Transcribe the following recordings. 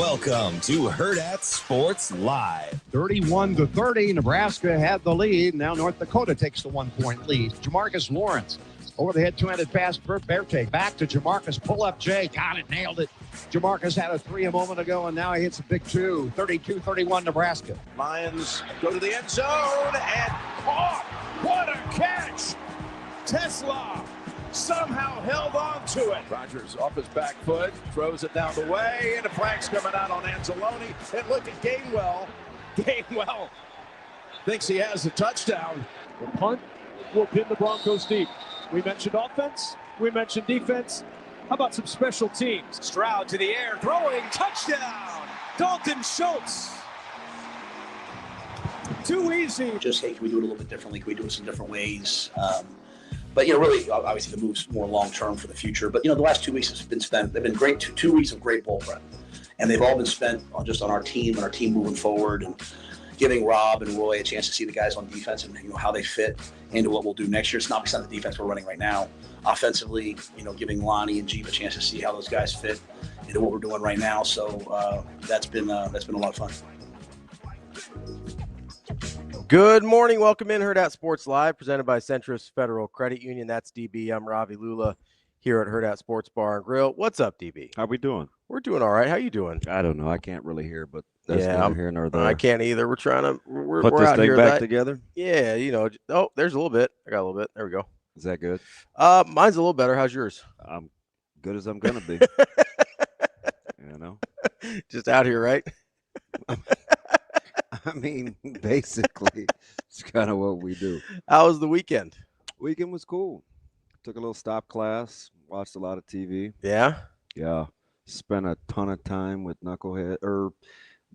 Welcome to Hurrdat Sports Live. 31-30, Nebraska had the lead. Now North Dakota takes the 1-point lead. Jamarcus Lawrence over the head, two-handed pass for Berte. Back to Jamarcus, pull up Jay, got it, nailed it. Jamarcus had a 3 a moment ago, and now he hits a big 2. 32-31 Nebraska. Lions go to the end zone and caught. What a catch! Tesla somehow held on to it. Rodgers off his back foot, throws it down the way, and the flag's coming out on Anzalone. And look at Gainwell. Gainwell thinks he has a touchdown. The punt will pin the Broncos deep. We mentioned offense, we mentioned defense. How about some special teams? Stroud to the air, throwing, touchdown! Dalton Schultz. Too easy. Just, hey, can we do it a little bit differently? Can we do it some different ways? But, really, obviously the move's more long-term for the future. But, the last 2 weeks have been spent. They've been great, two weeks of great bull prep. And they've all been spent on our team and our team moving forward and giving Rob and Roy a chance to see the guys on defense and how they fit into what we'll do next year. It's not beside the defense we're running right now. Offensively, giving Lonnie and Jeep a chance to see how those guys fit into what we're doing right now. So that's been a lot of fun. Good morning. Welcome in Hurrdat Sports Live, presented by Centris Federal Credit Union. That's DB. I'm Ravi Lulla here at Hurrdat Sports Bar and Grill. What's up, DB? How we doing? We're doing all right. How you doing? I don't know. I can't really hear, but that's neither here nor there. I can't either. We're trying to put this thing back together. Yeah, Oh, there's a little bit. I got a little bit. There we go. Is that good? Mine's a little better. How's yours? I'm good as I'm gonna be. Just out here, right? I mean, basically, it's kind of what we do. How was the weekend? Weekend was cool. Took a little stop class. Watched a lot of TV. Yeah? Yeah. Spent a ton of time with Knucklehead, or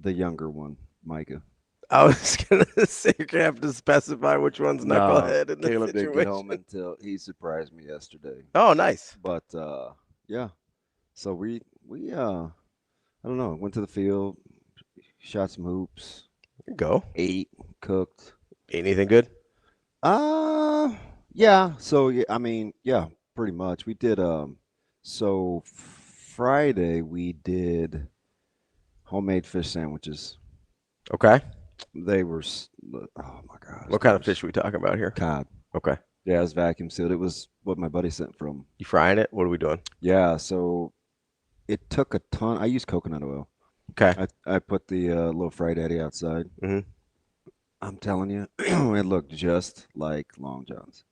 the younger one, Micah. I was going to say you're going to have to specify which one's Knucklehead in this Caleb situation. didn't get home until he surprised me yesterday. Oh, nice. But, yeah. So we I don't know, went to the field, shot some hoops. There you go. Ate, cooked. Anything good? Yeah. So yeah, pretty much. We did so Friday we did homemade fish sandwiches. Okay. They were oh my gosh. What kind of fish are we talking about here? Cod. Okay. Yeah, it was vacuum sealed. It was what my buddy sent from. You frying it? What are we doing? Yeah, so it took a ton. I used coconut oil. Okay. I put the little Fry Daddy outside. Mm-hmm. I'm telling you, it looked just like Long John's.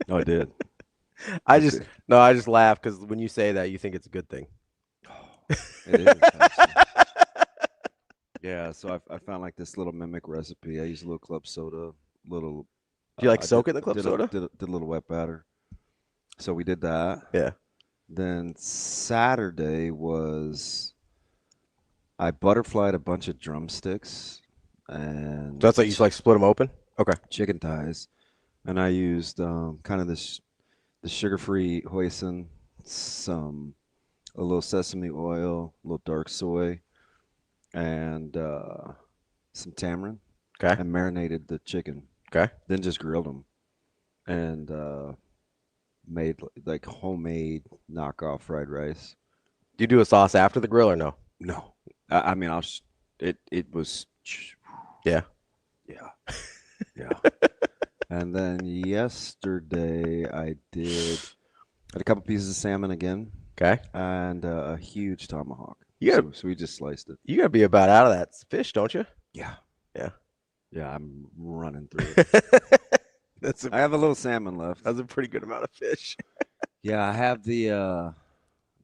No, it did. I just laugh because when you say that, you think it's a good thing. It is. Yeah, so I found like this little mimic recipe. I used a little club soda, little. Do you soak it in the club soda? Did a little wet batter. So we did that. Yeah. Then Saturday was I butterflied a bunch of drumsticks and So that's like you just split them open? Okay. Chicken thighs. And I used kind of the sugar-free hoisin, a little sesame oil, a little dark soy, and some tamarind. Okay. And marinated the chicken. Okay. Then just grilled them and made like homemade knockoff fried rice. Do you do a sauce after the grill or no? No. I mean, it was. Yeah. Yeah. Yeah. And then yesterday I had a couple pieces of salmon again. Okay. And a huge tomahawk. So we just sliced it. You got to be about out of that fish, don't you? Yeah. Yeah. Yeah, I'm running through it. I have a little salmon left. That's a pretty good amount of fish. Yeah, I have the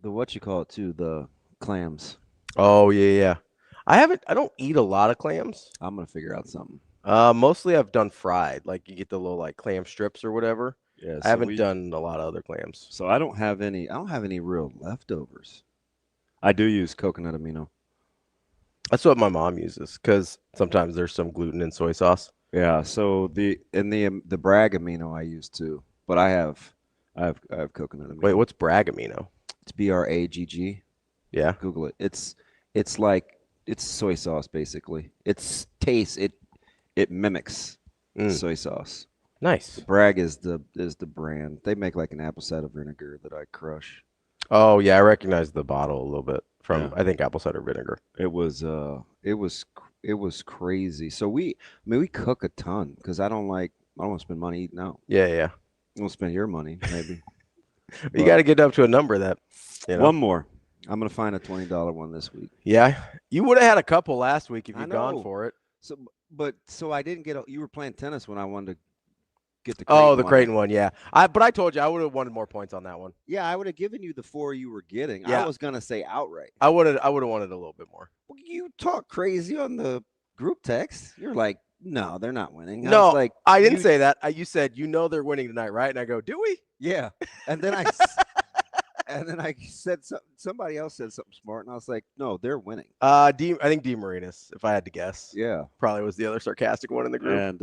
what you call it too, the clams. Oh yeah. I don't eat a lot of clams. I'm gonna figure out something. Mostly I've done fried, like you get the little clam strips or whatever. Yeah, I haven't done a lot of other clams. So I don't have any real leftovers. I do use coconut amino. That's what my mom uses because sometimes there's some gluten in soy sauce. Yeah, so the Bragg amino I use too, but I have coconut amino. Wait, what's Bragg amino? It's BRAGG. Yeah, Google it. It's soy sauce basically. It mimics soy sauce. Nice. Bragg is the brand. They make like an apple cider vinegar that I crush. Oh yeah, I recognize the bottle a little bit. from I think apple cider vinegar. It was crazy. So we cook a ton because I don't want to spend money eating out. Yeah. I don't spend your money, maybe. You got to get up to a number that, One more. I'm going to find a $20 one this week. Yeah. You would have had a couple last week if you'd gone for it. So I didn't get you were playing tennis when I wanted to get the Creighton one, yeah. But I told you I would have wanted more points on that one. Yeah, I would have given you the 4 you were getting. Yeah. I was going to say outright. I would have wanted a little bit more. Well, you talk crazy on the group text. You're like, no, they're not winning. No, I didn't say that. You said, they're winning tonight, right? And I go, do we? Yeah. And then I said somebody else said something smart, and I was like, no, they're winning. I think D. Marinas, if I had to guess. Yeah. Probably was the other sarcastic one in the group. And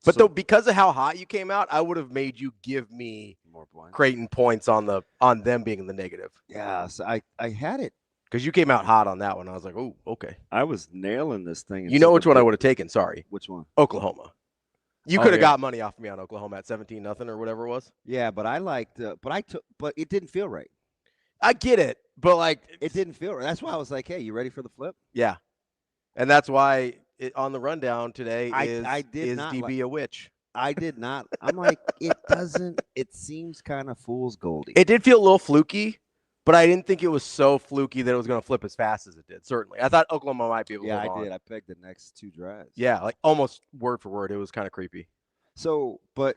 But because of how hot you came out, I would have made you give me more points. Creighton points on them being in the negative. Yeah, so I had it. Because you came out hot on that one. I was like, oh, okay. I was nailing this thing. You know which one I would have taken? Sorry. Which one? Oklahoma. You could have got money off me on Oklahoma at 17-0 or whatever it was. Yeah, but I liked but it didn't feel right. I get it, but it didn't feel right. That's why I was like, hey, you ready for the flip? Yeah. And that's why on the rundown today is DB a witch? I did not. I'm like, it seems kind of fool's goldy. It did feel a little fluky, but I didn't think it was so fluky that it was going to flip as fast as it did. Certainly. I thought Oklahoma might be able to Yeah, live I on. did. I pegged the next 2 drives. Yeah, like almost word for word. It was kind of creepy. So, but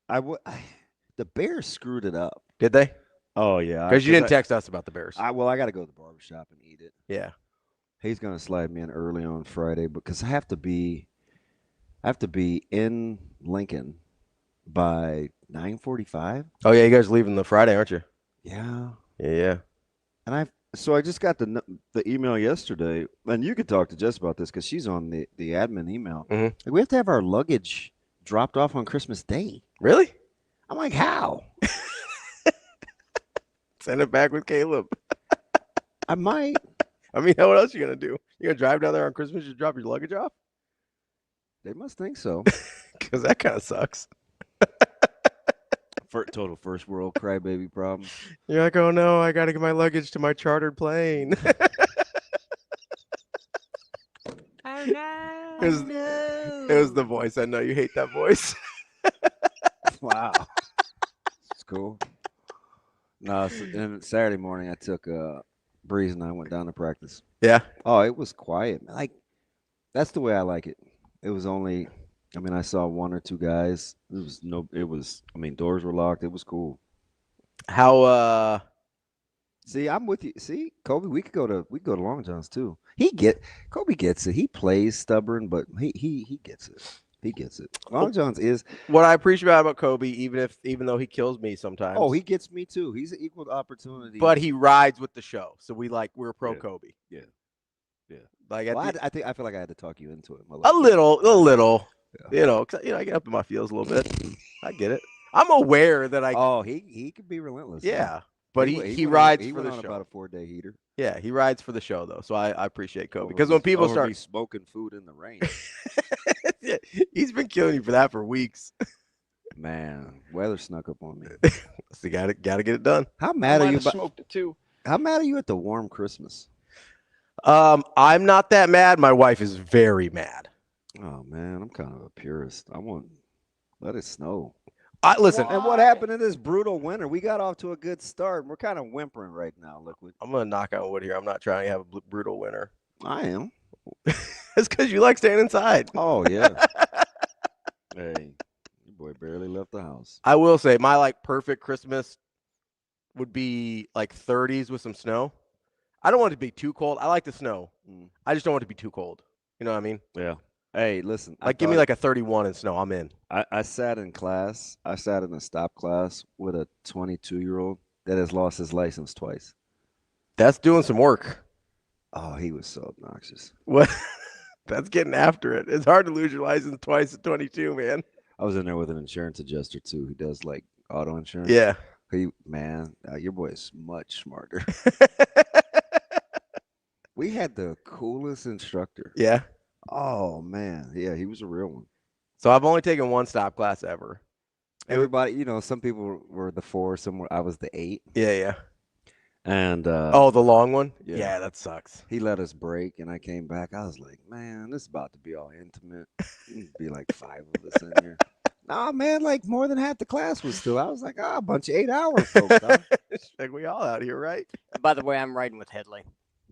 the Bears screwed it up. Did they? Oh, yeah. Because you didn't text us about the Bears. I got to go to the barbershop and eat it. Yeah. He's going to slide me in early on Friday because I have to be in Lincoln by 9:45. Oh, yeah, you guys leaving the Friday, aren't you? Yeah. Yeah. And I just got the email yesterday, and you could talk to Jess about this because she's on the admin email. Mm-hmm. Like, we have to have our luggage dropped off on Christmas Day. Really? I'm like, how? Send it back with Caleb. I might. I mean, what else are you going to do? You're going to drive down there on Christmas to drop your luggage off? They must think so. Because that kind of sucks. Total first world crybaby problem. You're like, oh, no, I got to get my luggage to my chartered plane. Oh, no. It was the voice. I know you hate that voice. Wow. It's cool. No, and Saturday morning I took Breeze and I went down to practice. Yeah. Oh, it was quiet. Like, that's the way I like it. It was only, I saw 1 or 2 guys. Doors were locked. It was cool. How, See, I'm with you. See, Kobe, we could go to Long John's too. Kobe gets it. He plays stubborn, but he gets it. He gets it. Long John's is what I appreciate about Kobe, even though he kills me sometimes. Oh, he gets me too. He's an equal opportunity. But he rides with the show. So we're pro Kobe. Yeah. Yeah. Like I feel like I had to talk you into it. A little. Yeah. I get up in my feels a little bit. I get it. I'm aware that he could be relentless. Yeah. But he rides for the show. About a 4-day heater. Yeah, he rides for the show though. So I appreciate Kobe because when people start smoking food in the rain. Yeah, he's been killing you for that for weeks. Man, weather snuck up on me. So gotta get it done. How mad are you? Smoked it too. How mad are you at the warm Christmas? I'm not that mad. My wife is very mad. Oh man, I'm kind of a purist. I want let it snow. Listen. And what happened in this brutal winter? We got off to a good start. We're kind of whimpering right now, Liquid. I'm gonna knock on wood here. I'm not trying to have a brutal winter. I am. It's because you like staying inside. Oh yeah. Hey, your boy barely left the house. I will say my perfect Christmas would be 30s with some snow. I don't want it to be too cold. I like the snow. I just don't want it to be too cold. You know what I mean? Yeah. Hey, listen. Give me a 31 in snow. I'm in. I sat in class. I sat in a stop class with a 22-year-old that has lost his license twice. That's doing some work. Oh, he was so obnoxious. What? That's getting after it. It's hard to lose your license twice at 22, man. I was in there with an insurance adjuster too. He does auto insurance. Yeah. Your boy is much smarter. We had the coolest instructor. Yeah. Oh man, yeah, he was a real one. So I've only taken one stop class ever. Everybody, some people were the 4, I was the 8. Yeah, yeah. And the long one? Yeah. Yeah, that sucks. he let us break, and I came back. I was like, man, this is about to be all intimate. Be like 5 of us in here. Nah, man, like more than half the class was still. I was like, a bunch of 8-hour folks. Huh? Like we all out here, right? By the way, I'm riding with Headley.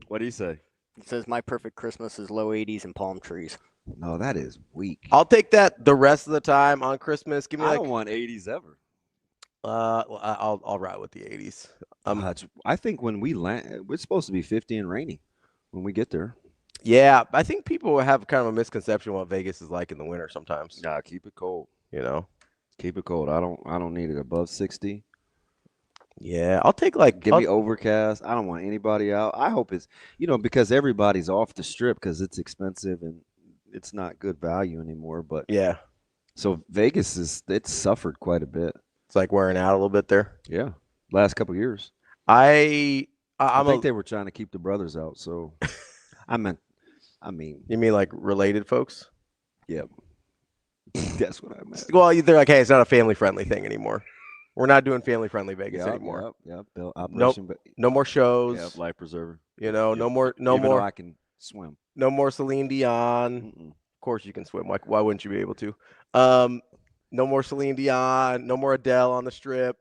What do you say? It says my perfect Christmas is low 80s and palm trees. No, that is weak. I'll take that the rest of the time on Christmas. Give me I don't want 80s ever. well, I'll ride with the 80s. I think when we land, it's supposed to be 50 and rainy when we get there. Yeah, I think people have kind of a misconception what Vegas is like in the winter sometimes. Nah, keep it cold. Keep it cold. I don't need it above 60. Yeah, I'll take give me overcast. I don't want anybody out. I hope it's because everybody's off the strip because it's expensive and it's not good value anymore. But yeah, so Vegas it's suffered quite a bit. It's like wearing out a little bit there. Yeah, last couple of years. I think they were trying to keep the brothers out. So I mean, you mean like related folks? Yep. That's what I meant. Well, they're like, hey, it's not a family-friendly thing anymore. We're not doing family-friendly Vegas anymore. Yep. No more shows. Yep, life preserver. No more. Even though I can swim. No more Celine Dion. Of course you can swim. Why wouldn't you be able to? No more Celine Dion. No more Adele on the strip.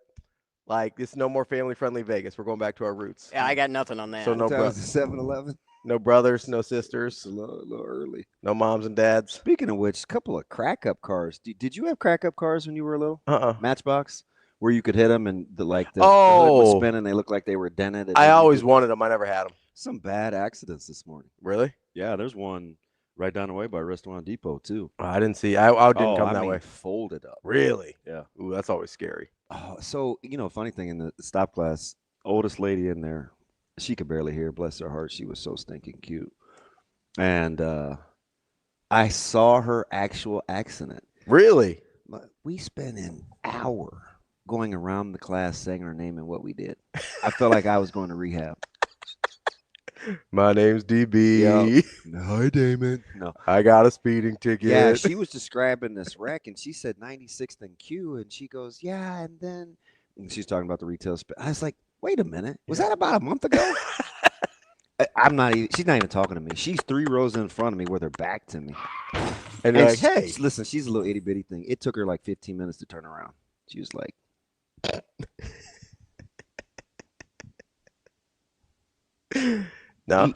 Like, this no more family-friendly Vegas. We're going back to our roots. Yeah, I got nothing on that. So no brothers. 7-Eleven. No brothers, no sisters. It's a little early. No moms and dads. Speaking of which, a couple of crack-up cars. Did you have crack-up cars when you were little? Matchbox? Where you could hit them and the hood was spinning. They looked like they were dented. I always wanted them. I never had them. Some bad accidents this morning. Really? Yeah, there's one right down the way by Restaurant Depot, too. I didn't see. I didn't come that way. Folded up. Really? Yeah. Ooh, that's always scary. Oh, so, funny thing in the stop class, oldest lady in there, she could barely hear. Bless her heart. She was so stinking cute. And I saw her actual accident. Really? We spent an hour going around the class saying her name and what we did. I felt like I was going to rehab. My name's DB. Yep. Hi, Damon. No, I got a speeding ticket. Yeah, she was describing this wreck, and she said 96th and Q, and she goes, yeah, and then she's talking about the retail. I was like, wait a minute, was that about a month ago? I'm not even. She's not even talking to me. She's 3 rows in front of me with her back to me. And like, hey, listen, she's a little itty bitty thing. It took her like 15 minutes to turn around. She was like, no.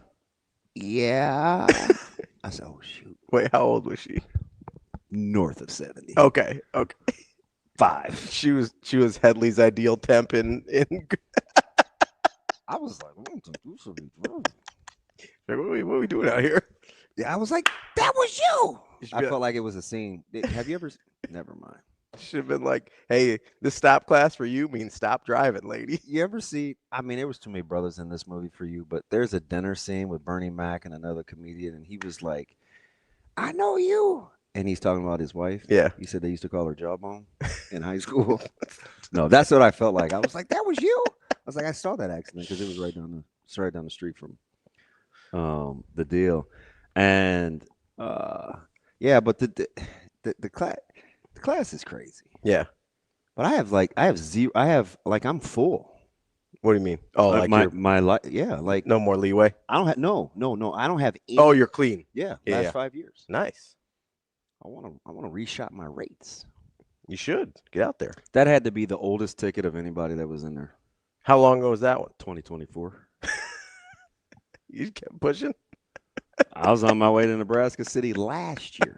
Yeah. I said, oh shoot. Wait, how old was she? North of 70. Okay. 5. She was Headley's ideal temp in I was like, what are we doing out here? Yeah, I was like, that was you. I felt like it was a scene. Have you ever? Never mind. Should have been like, hey, this stop class for you means stop driving, lady. You ever see? I mean, there was too many brothers in this movie for you, but there's a dinner scene with Bernie Mac and another comedian, and he was like, I know you. And he's talking about his wife. Yeah. He said they used to call her Jawbone in high school. No, that's what I felt like. I was like, that was you. I was like, I saw that accident because it was right down the street from the deal. And yeah, but the class is crazy. Yeah. But I'm full. What do you mean? Oh, like my life. Yeah, like no more leeway. I don't have no. I don't have. Oh, you're clean. Yeah, yeah, last 5 years. Nice. I want to reshop my rates. You should get out there. That had to be the oldest ticket of anybody that was in there. How long ago was that one? 2024. You kept pushing. I was on my way to Nebraska City last year.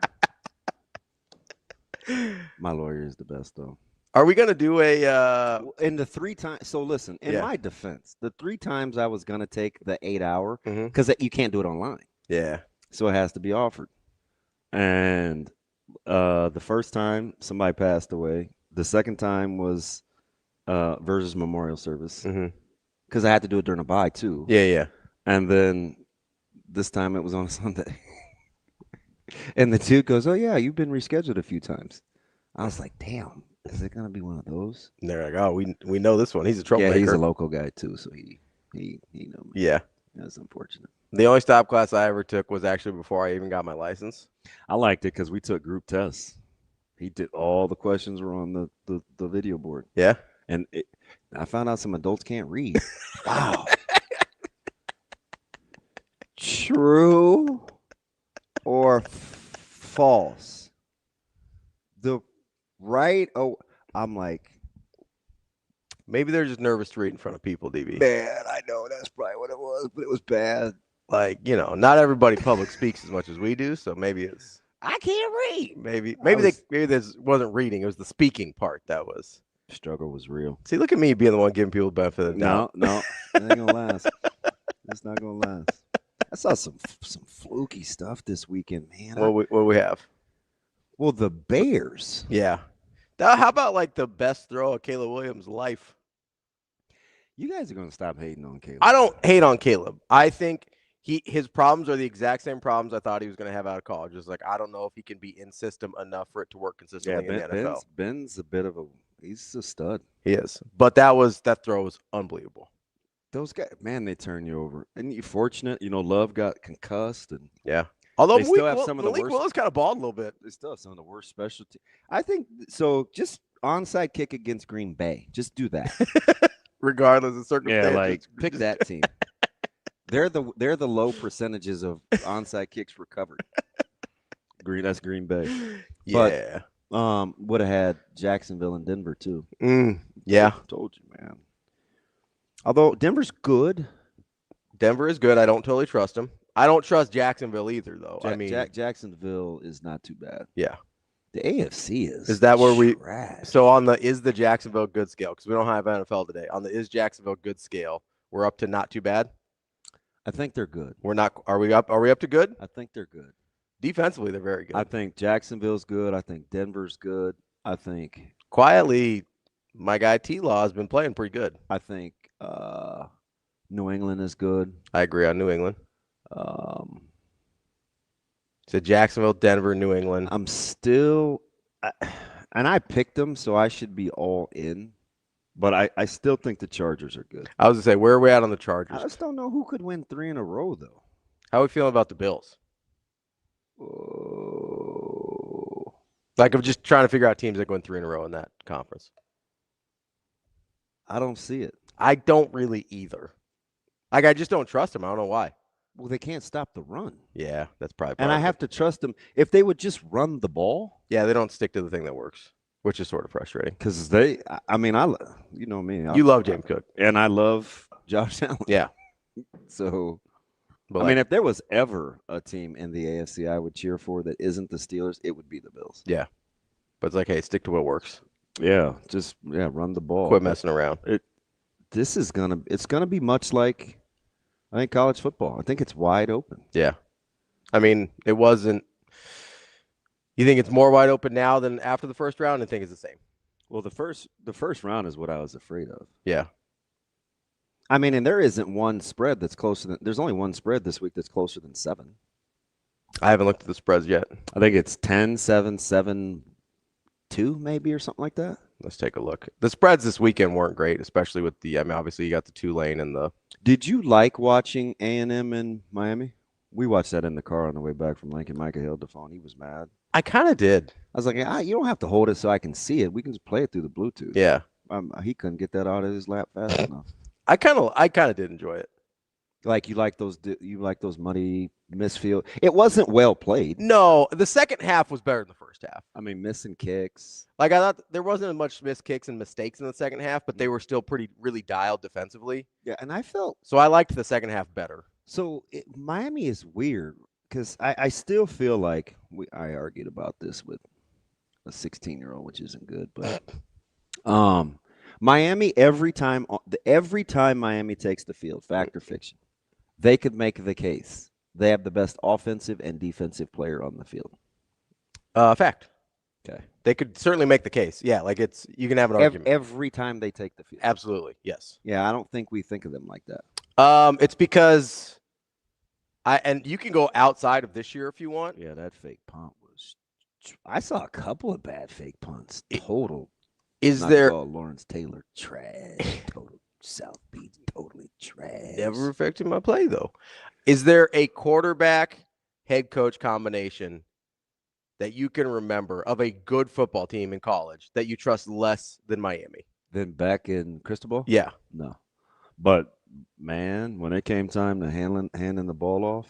My lawyer is the best, though. Are we going to do a in the 3 times? So listen, in my defense, the 3 times I was going to take the 8-hour because you can't do it online. Yeah. So it has to be offered. And the first time somebody passed away. The second time was versus memorial service because I had to do it during a bye too. Yeah. And then this time it was on a Sunday. And the dude goes, oh, yeah, you've been rescheduled a few times. I was like, damn, is it going to be one of those? And they're like, oh, we know this one. He's a troublemaker. Yeah, he's a local guy, too, so he know me. Yeah. That's unfortunate. The only stop class I ever took was actually before I even got my license. I liked it because we took group tests. He did all the questions were on the video board. Yeah? And I found out some adults can't read. Wow. True or false? The right. Oh, I'm like, Maybe they're just nervous to read in front of people, DB. man, I know that's probably what it was, but it was bad. Like, not everybody public speaks as much as we do, so maybe it's I can't read. maybe this wasn't reading, it was the speaking part that was. Struggle was real. See, look at me being the one giving people the benefit of the doubt. No, it ain't gonna last. It's not gonna last. I saw some fluky stuff this weekend, man. What we have? Well, the Bears. Yeah. How about like the best throw of Caleb Williams' life? You guys are gonna stop hating on Caleb. I don't hate on Caleb. I think his problems are the exact same problems I thought he was going to have out of college. Just like, I don't know if he can be in system enough for it to work consistently in the NFL. Ben's a bit of he's a stud. He is. But that throw was unbelievable. Those guys, man, they turn you over. And you're fortunate, Love got concussed. And yeah. Although they still have some of the worst. Willis kind of balled a little bit. They still have some of the worst specialty. I think so. Just onside kick against Green Bay. Just do that. Regardless of circumstances. Yeah, like pick that team. They're the low percentages of onside kicks recovered. That's Green Bay. Yeah. But would have had Jacksonville and Denver too. Yeah. Told you, man. Although Denver's good. Denver is good. I don't totally trust him. I don't trust Jacksonville either, though. Jacksonville is not too bad. Yeah. The AFC is. Is that where trash. So on is the Jacksonville good scale, because we don't have NFL today. On the is Jacksonville good scale, we're up to not too bad. I think they're good. We're not. Are we up? Are we up to good? I think they're good. Defensively, they're very good. I think Jacksonville's good. I think Denver's good. I think quietly, my guy T-Law has been playing pretty good. I think New England is good. I agree on New England. So Jacksonville, Denver, New England. I'm still, and I picked them, so I should be all in. But I still think the Chargers are good. I was going to say, where are we at on the Chargers? I just don't know who could win 3 in a row, though. How are we feeling about the Bills? Oh. Like, I'm just trying to figure out teams that go in 3 in a row in that conference. I don't see it. I don't really either. Like, I just don't trust them. I don't know why. Well, they can't stop the run. Yeah, that's probably. And I have to trust them. If they would just run the ball. Yeah, they don't stick to the thing that works, which is sort of frustrating. Because you know me. You love James Cook. And I love Josh Allen. Yeah. So, but if there was ever a team in the AFC I would cheer for that isn't the Steelers, it would be the Bills. Yeah. But it's like, hey, stick to what works. Yeah. Just, run the ball. Quit messing around. It's going to be much like, I think, college football. I think it's wide open. Yeah. I mean, it wasn't. You think it's more wide open now than after the first round? I think it's the same. Well, the first round is what I was afraid of. Yeah. I mean, and there isn't one spread that's closer than – there's only one spread this week that's closer than 7. I haven't looked at the spreads yet. I think it's 10-7, 7-2 maybe or something like that. Let's take a look. The spreads this weekend weren't great, especially with obviously you got the Tulane and the – Did you like watching A&M in Miami? We watched that in the car on the way back from Lincoln. Micah held the phone. He was mad. I kind of did. I was like, you don't have to hold it so I can see it. We can just play it through the Bluetooth. Yeah. He couldn't get that out of his lap fast enough. I kind of did enjoy it. Like you like those muddy misfield. It wasn't well played. No, the second half was better than the first half. I mean, missing kicks. Like, I thought there wasn't as much missed kicks and mistakes in the second half, but they were still really dialed defensively. Yeah, and I felt so I liked the second half better. So Miami is weird because I still feel like I argued about this with a 16-year-old, which isn't good, but Miami every time Miami takes the field, fact or fiction, they could make the case they have the best offensive and defensive player on the field. Fact. Okay. They could certainly make the case. Yeah, like you can have an argument. Every time they take the field. Absolutely. Yes. Yeah, I don't think we think of them like that. It's because and you can go outside of this year if you want. Yeah, that fake punt was I saw a couple of bad fake punts. Total. Is there Lawrence Taylor trash? Total South Beach, totally trash. Never affected my play though. Is there a quarterback head coach combination that you can remember of a good football team in college that you trust less than Miami? Then back in Cristobal? Yeah. No. But man, when it came time to handing the ball off.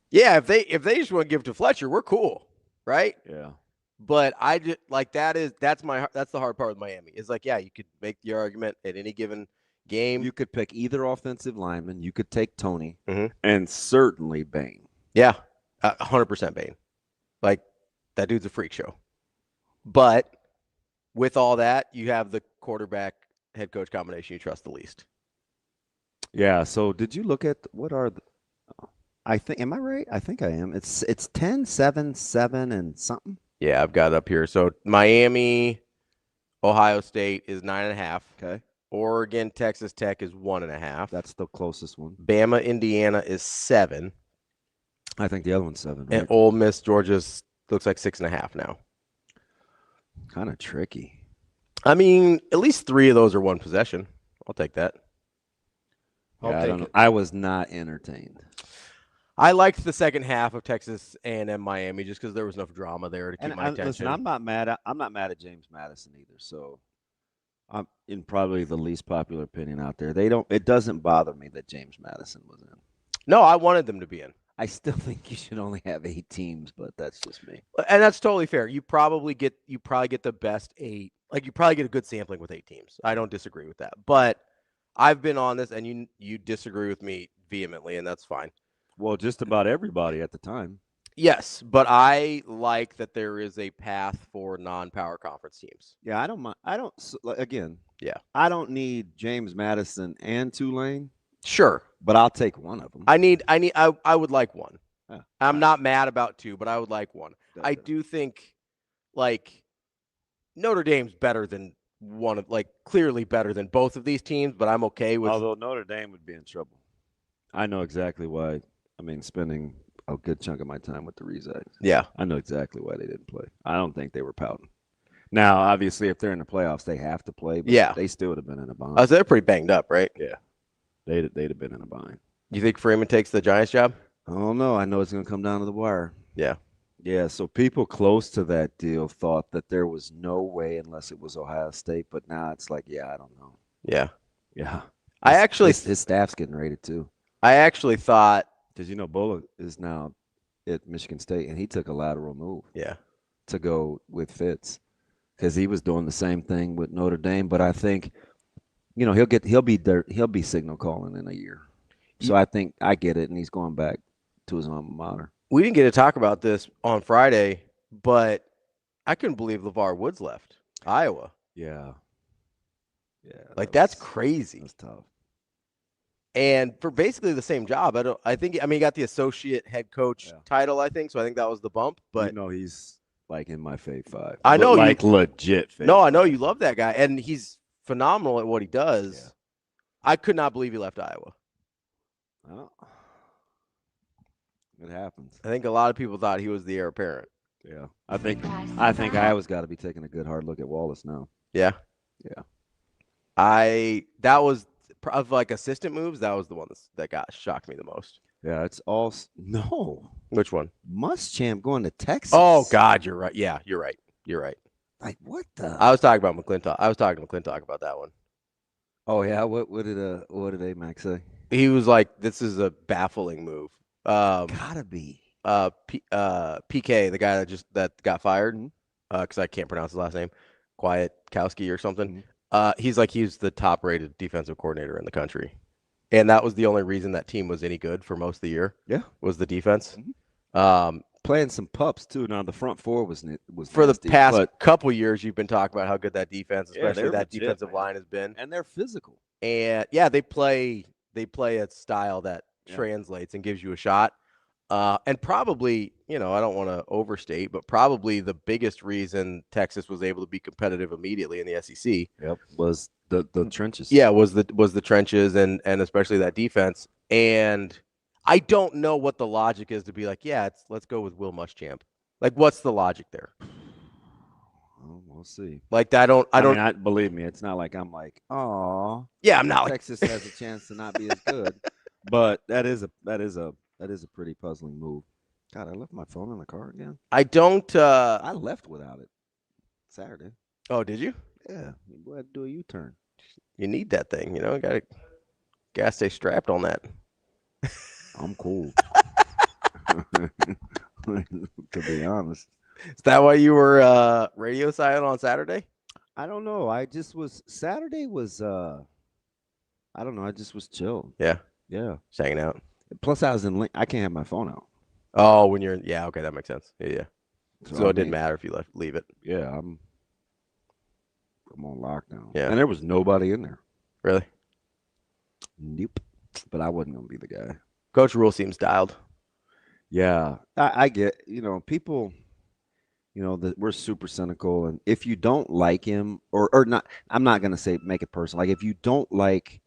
Yeah, if they just want to give it to Fletcher, we're cool, right? Yeah. But I just like that's the hard part with Miami. Is like, yeah, you could make the argument at any given game. You could pick either offensive lineman. You could take Tony, Mhm. and certainly Bain. Yeah, 100% Bain. Like, that dude's a freak show. But with all that, you have the quarterback head coach combination you trust the least. Yeah. So did you look at what are the? I think. Am I right? I think I am. It's 10, 7, 7, and something. Yeah, I've got it up here. So Miami, Ohio State is 9.5. Okay. Oregon, Texas Tech is 1.5. That's the closest one. Bama, Indiana is 7. I think the other one's 7. Right? And Ole Miss, Georgia's looks like 6.5 now. Kind of tricky. I mean, at least 3 of those are one possession. I'll take that. Yeah, I don't know. I was not entertained. I liked the second half of Texas A&M Miami just because there was enough drama there to keep my attention. Listen, I'm not mad at James Madison either. So, I'm in probably the least popular opinion out there. It doesn't bother me that James Madison was in. No, I wanted them to be in. I still think you should only have 8 teams, but that's just me. And that's totally fair. You probably get the best 8. Like, you probably get a good sampling with 8 teams. I don't disagree with that. But I've been on this, and you disagree with me vehemently, and that's fine. Well, just about everybody at the time. Yes, but I like that there is a path for non-power conference teams. Yeah, I don't mind. Again. Yeah, I don't need James Madison and Tulane. Sure, but I'll take one of them. I would like one. Yeah, I'm not mad about 2, but I would like one. I do think, like, Notre Dame's better than clearly better than both of these teams, but I'm okay with. Although Notre Dame would be in trouble. I know exactly why. I mean, spending a good chunk of my time with the Rezags. Yeah. I know exactly why they didn't play. I don't think they were pouting. Now, obviously, if they're in the playoffs, they have to play. But they still would have been in a bind. So they're pretty banged up, right? Yeah. They'd have been in a bind. You think Freeman takes the Giants job? I don't know. I know it's going to come down to the wire. Yeah. Yeah, so people close to that deal thought that there was no way unless it was Ohio State. But now it's like, yeah, I don't know. Yeah. Yeah. His staff's getting rated, too. I actually thought. Because, Bola is now at Michigan State, and he took a lateral move. Yeah. To go with Fitz, because he was doing the same thing with Notre Dame. But I think, he'll be signal calling in a year. So I think I get it, and he's going back to his alma mater. We didn't get to talk about this on Friday, but I couldn't believe LeVar Woods left Iowa. Yeah. Yeah. That's crazy. That's tough. And for basically the same job, he got the associate head coach title, I think. So I think that was the bump. But he's like in my Fave 5. I know, legit Fave. No, I know you love that guy, and he's phenomenal at what he does. Yeah. I could not believe he left Iowa. Well, it happens. I think a lot of people thought he was the heir apparent. Yeah, I think Iowa's got to be taking a good hard look at Wallace now. Yeah, yeah. That was. Of assistant moves, that was the one that shocked me the most. Yeah, it's all no. Which one? Muschamp going to Texas. Oh God, you're right. Yeah, you're right. Like what the? I was talking about McClintock. I was talking to McClintock about that one. Oh yeah, what did AMAC say? He was like, "This is a baffling move." Gotta be. PK, the guy that got fired, because I can't pronounce his last name, Kwiatkowski or something. Mm-hmm. He's the top-rated defensive coordinator in the country, and that was the only reason that team was any good for most of the year. Yeah, was the defense. Mm-hmm. Playing some pups too. Now the front four was for nasty, the past couple years. You've been talking about how good that defense, especially that legit, defensive line, has been, and they're physical. And they play a style that translates and gives you a shot. And probably, I don't want to overstate, but probably the biggest reason Texas was able to be competitive immediately in the SEC. Yep, was the trenches. Yeah, was the trenches and especially that defense. And I don't know what the logic is to be like, let's go with Will Muschamp. Like, what's the logic there? Well, we'll see. Like, I don't believe me. It's not like I'm like, oh, yeah, I'm not. Texas has a chance to not be as good, but that is a pretty puzzling move. God, I left my phone in the car again. I don't. I left without it Saturday. Oh, did you? Yeah. Go ahead and do a U-turn. you need that thing. Gotta stay strapped on that. I'm cool. To be honest. Is that why you were radio silent on Saturday? I don't know. Saturday was I don't know. I just was chill. Yeah. Yeah. Just hanging out. Plus, I can't have my phone out. Oh, when you're yeah, okay, that makes sense. Yeah. So it didn't matter if you leave it. Yeah, I'm on lockdown. Yeah. And there was nobody in there. Really? Nope. But I wasn't gonna be the guy. Coach Rule seems dialed. Yeah. I get, people, that we're super cynical, and if you don't like him or not, I'm not gonna say make it personal. Like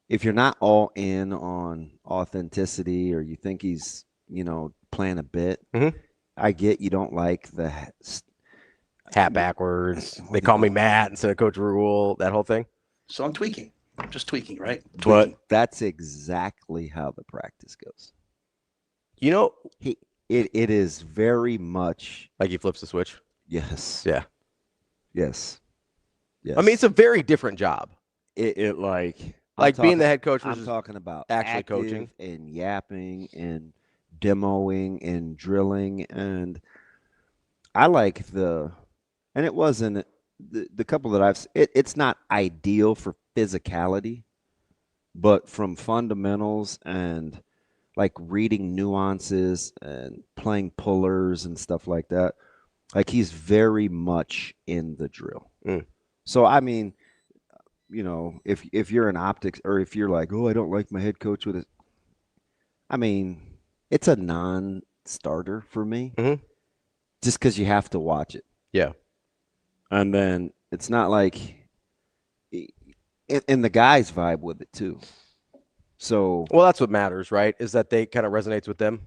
if you're not all in on authenticity, or you think he's, playing a bit, I get you don't like the hat backwards. They call me Matt instead of Coach Rule, that whole thing. So I'm tweaking. Just tweaking, right? But that's exactly how the practice goes. It is very much like he flips the switch. Yes. Yeah. Yes. Yes. I mean, it's a very different job. Being the head coach. I'm talking about actually coaching and yapping and demoing and drilling, and I like and it wasn't the couple that it's not ideal for physicality, but from fundamentals and like reading nuances and playing pullers and stuff like that, like he's very much in the drill. So I mean, if you're in optics, or if you're like, oh, I don't like my head coach with it, I mean, it's a non-starter for me, just because you have to watch it. Yeah. And then it's not like, and the guys vibe with it too. So, well, that's what matters, right? Is that they kind of resonates with them.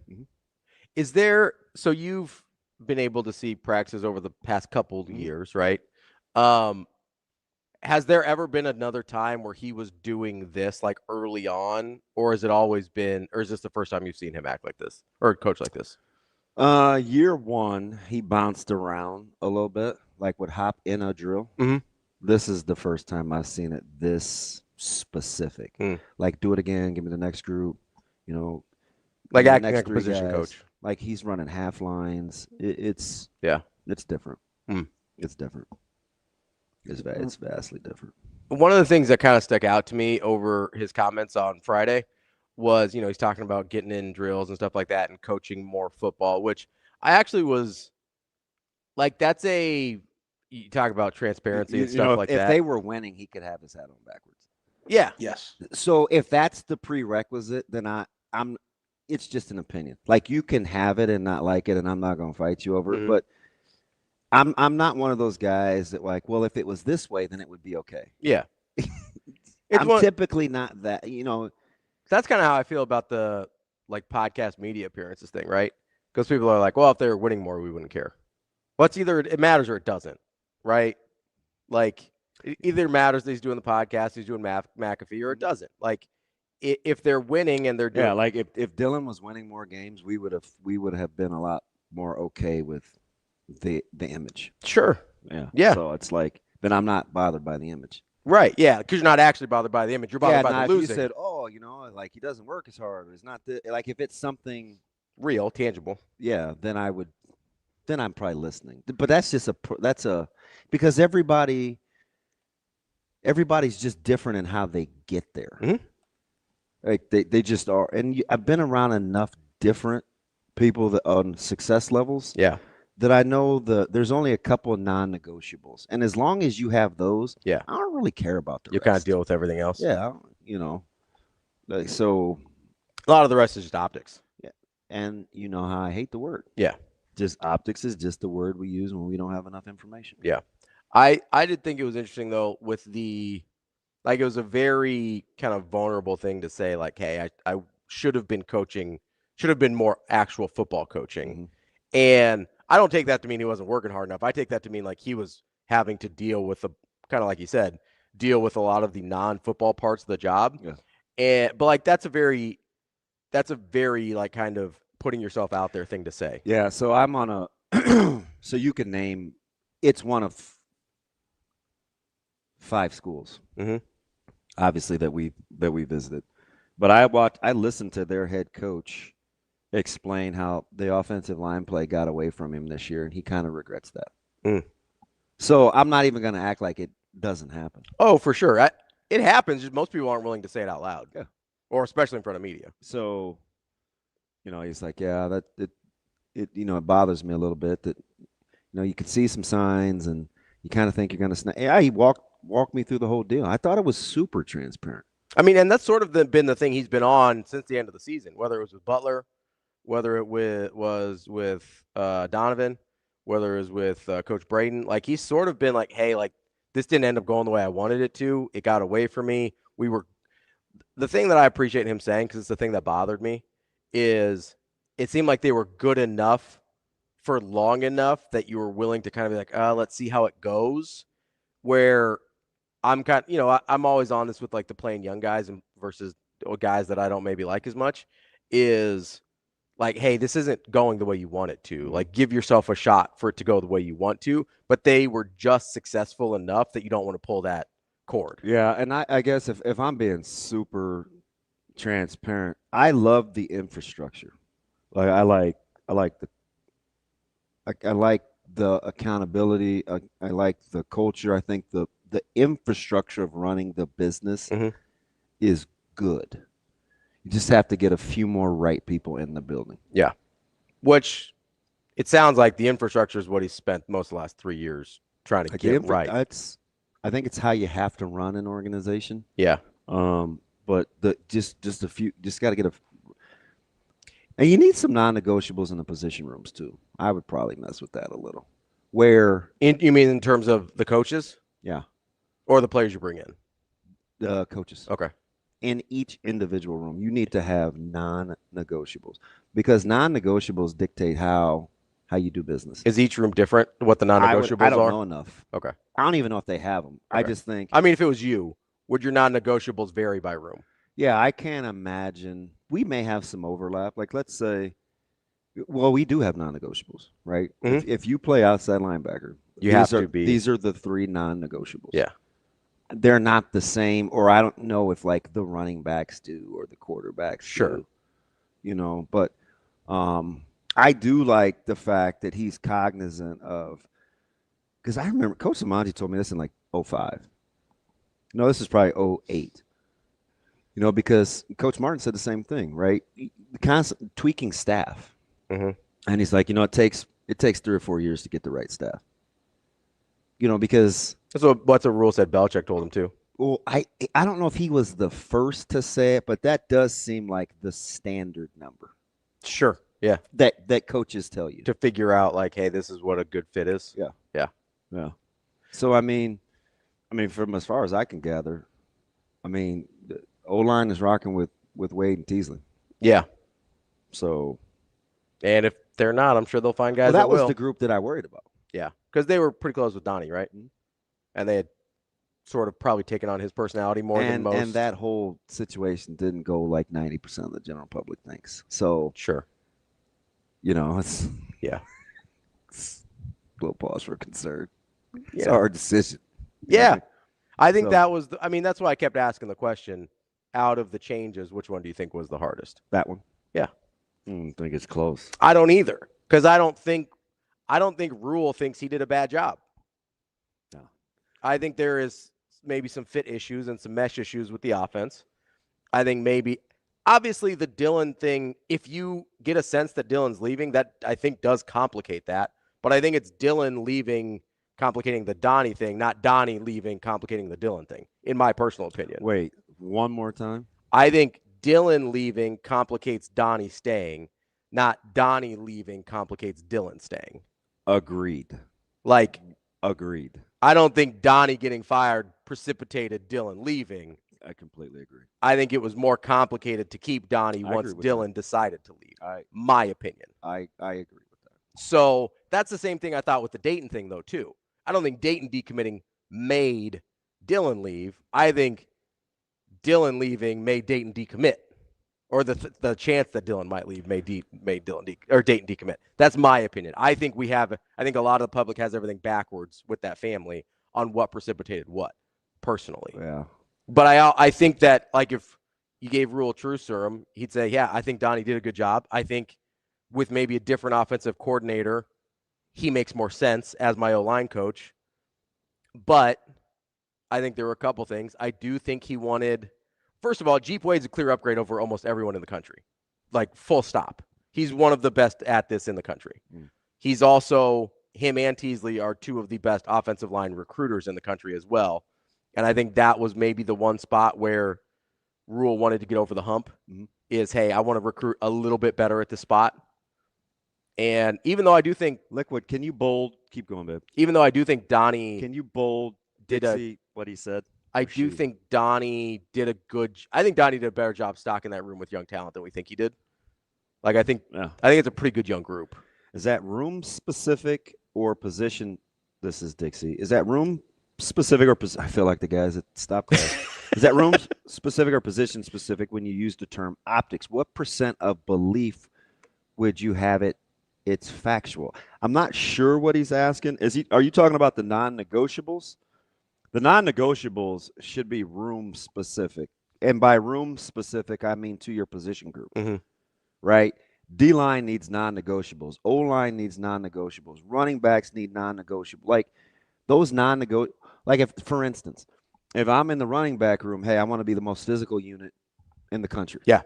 Is there, so you've been able to see practices over the past couple of years, right? Has there ever been another time where he was doing this like early on, or has it always been, or is this the first time you've seen him act like this or coach like this? Year one, he bounced around a little bit, like would hop in a drill. This is the first time I've seen it this specific. Like, do it again, give me the next group, like acting like a position coach. Like he's running half lines. It's different. It's different. It's vastly different. One of the things that kind of stuck out to me over his comments on Friday was, he's talking about getting in drills and stuff like that and coaching more football, which I actually was like, you talk about transparency and stuff like that. If they were winning, he could have his hat on backwards. Yeah. Yes. So if that's the prerequisite, then it's just an opinion. Like, you can have it and not like it, and I'm not going to fight you over it, but I'm not one of those guys that like, well, if it was this way, then it would be okay. Yeah. I'm typically not that, That's kind of how I feel about the like podcast media appearances thing, right? Because people are like, well, if they were winning more, we wouldn't care. Well, it's either it matters or it doesn't, right? Like, it either matters that he's doing the podcast, he's doing McAfee, or it doesn't. Like, if they're winning and they're doing, like if Dylan was winning more games, we would have been a lot more okay with the image. Sure. Yeah. So it's like, then I'm not bothered by the image. Right. Yeah. Because you're not actually bothered by the image. You're bothered by the losing. If you said, oh, like he doesn't work as hard, or it's not like if it's something real, tangible. Yeah. Then I'm probably listening. But that's just because everybody's just different in how they get there. Like they just are. And I've been around enough different people that on success levels. Yeah. That I know there's only a couple of non-negotiables, and as long as you have those, I don't really care about the rest. You kind of deal with everything else. Yeah, like, so a lot of the rest is just optics. Yeah, and you know how I hate the word. Yeah, just optics is just the word we use when we don't have enough information. Yeah, I did think it was interesting though with it was a very kind of vulnerable thing to say, like, hey, I should have been more actual football coaching, and I don't take that to mean he wasn't working hard enough. I take that to mean like he was having to deal with kind of like you said, deal with a lot of the non-football parts of the job. Yeah. But like that's a very like kind of putting yourself out there thing to say. Yeah. So I'm on a so you can name it's one of 5 schools. Mm-hmm. Obviously that we visited. But I listened to their head coach explain how the offensive line play got away from him this year, and he kind of regrets that. Mm. So I'm not even going to act like it doesn't happen. Oh, for sure. It happens. Just most people aren't willing to say it out loud. Yeah. Or especially in front of media. So, he's like, yeah, it bothers me a little bit that, you could see some signs and you kind of think you're going to snap. Yeah, he walked me through the whole deal. I thought it was super transparent. I mean, and that's sort of been the thing he's been on since the end of the season, whether it was with Butler, whether it was with Donovan, whether it was with Coach Braden. Like, he's sort of been like, hey, like, this didn't end up going the way I wanted it to. It got away from me. The thing that I appreciate him saying, because it's the thing that bothered me, is it seemed like they were good enough for long enough that you were willing to kind of be like, let's see how it goes. Where I'm I'm always on this with like the playing young guys and versus guys that I don't maybe like as much, is like, hey, this isn't going the way you want it to. Like, give yourself a shot for it to go the way you want to. But they were just successful enough that you don't want to pull that cord. Yeah, and I guess if I'm being super transparent, I love the infrastructure. Like I like the accountability. I like the culture. I think the infrastructure of running the business is good. You just have to get a few more right people in the building. Yeah. Which it sounds like the infrastructure is what he spent most of the last 3 years trying to get right. I think it's how you have to run an organization. Yeah. But just got to get and you need some non-negotiables in the position rooms too. I would probably mess with that a little. You mean in terms of the coaches? Yeah. Or the players you bring in? The coaches. Okay. In each individual room, you need to have non-negotiables because non-negotiables dictate how you do business. Is each room different? What the non-negotiables are? I don't know enough. Okay. I don't even know if they have them. Okay. I just think. I mean, if it was you, would your non-negotiables vary by room? Yeah, I can't imagine. We may have some overlap. Like, let's say, well, we do have non-negotiables, right? Mm-hmm. If you play outside linebacker, these are the 3 non-negotiables. Yeah. They're not the same, or I don't know if like the running backs do or the quarterbacks do, but I do like the fact that he's cognizant of, because I remember Coach Samanji told me this in like 2005. No, this is probably 2008. Because Coach Martin said the same thing, right? Constant tweaking staff. Mm-hmm. And he's like, it takes 3 or 4 years to get the right staff. Because that's what the rule said Belichick told him too. Well, I don't know if he was the first to say it, but that does seem like the standard number. Sure. Yeah. That coaches tell you. To figure out like, hey, this is what a good fit is. Yeah. Yeah. Yeah. So I mean, from as far as I can gather, the O-line is rocking with Wade and Teasley. Yeah. So. And if they're not, I'm sure they'll find guys that was the group that I worried about. Yeah, because they were pretty close with Donnie, right? Mm-hmm. And they had sort of probably taken on his personality more than most. And that whole situation didn't go like 90% of the general public thinks. So sure, it's it's a little pause for concern. It's a hard decision. Yeah, I think that was. That's why I kept asking the question. Out of the changes, which one do you think was the hardest? That one. Yeah, I don't think it's close. I don't either, because I don't think Rule thinks he did a bad job. No. I think there is maybe some fit issues and some mesh issues with the offense. I think obviously the Dillon thing, if you get a sense that Dillon's leaving, that I think does complicate that. But I think it's Dillon leaving complicating the Donnie thing, not Donnie leaving complicating the Dillon thing, in my personal opinion. Wait, one more time? I think Dillon leaving complicates Donnie staying, not Donnie leaving complicates Dillon staying. Agreed. Agreed. I don't think Donnie getting fired precipitated Dillon leaving. I completely agree. I think it was more complicated to keep Donnie once Dillon decided to leave. My opinion. I agree with that. So that's the same thing I thought with the Dayton thing, though, too. I don't think Dayton decommitting made Dillon leave. I think Dillon leaving made Dayton decommit. Or the chance that Dillon might leave made Dillon Dayton decommit. That's my opinion. I think a lot of the public has everything backwards with that family on what precipitated what. personally. Yeah. But I think that, like, if you gave Rule a true serum, he'd say, yeah, I think Donnie did a good job. I think with maybe a different offensive coordinator, he makes more sense as my O-line coach. But I think there were a couple things. I do think he wanted, first of all, Jeep Wade's a clear upgrade over almost everyone in the country. Like, full stop. He's one of the best at this in the country. He's also, him and Teasley are two of the best offensive line recruiters in the country as well. And I think that was maybe the one spot where Rule wanted to get over the hump is, hey, I want to recruit a little bit better at the spot. And even though I do think Liquid, can you bold? Keep going, babe. Even though I do think Donnie Can you bold Dixie what he said? I do think Donnie did a better job stocking that room with young talent than we think he did. Like, I think it's a pretty good young group. Is that room specific or position? This is Dixie. Is that room specific or I feel like the guys that stopped that. Is that room specific or position specific when you use the term optics? What % of belief would you have it's factual? I'm not sure what he's asking. Are you talking about the non-negotiables? The non-negotiables should be room specific. And by room specific, I mean to your position group. Right? D-line needs non-negotiables. O-line needs non-negotiables. Running backs need non-negotiables. Like, those non-negotiables. Like, if, for instance, if I'm in the running back room, hey, I want to be the most physical unit in the country. Yeah.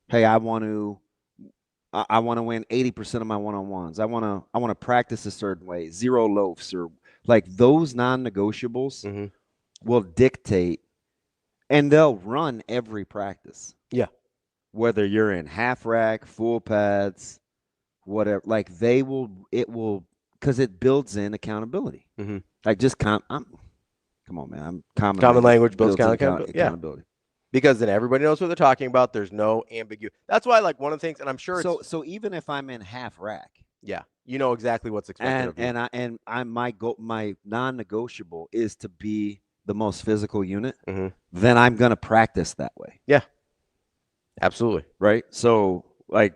Hey, I want to win 80% of my one-on-ones. I want to practice a certain way, 0 loafs, or like those non-negotiables will dictate, and they'll run every practice. Yeah. Whether you're in half rack, full pads, whatever, like it will, because it builds in accountability. Like, just come on, man. Common language builds accountability. Accountability. Because then everybody knows what they're talking about. There's no ambiguity. That's why, like, one of the things, and I'm sure so even if I'm in half rack, yeah, you know exactly what's expected of you. And my non-negotiable is to be the most physical unit. Then I'm going to practice that way. Yeah, absolutely. Right. So, like,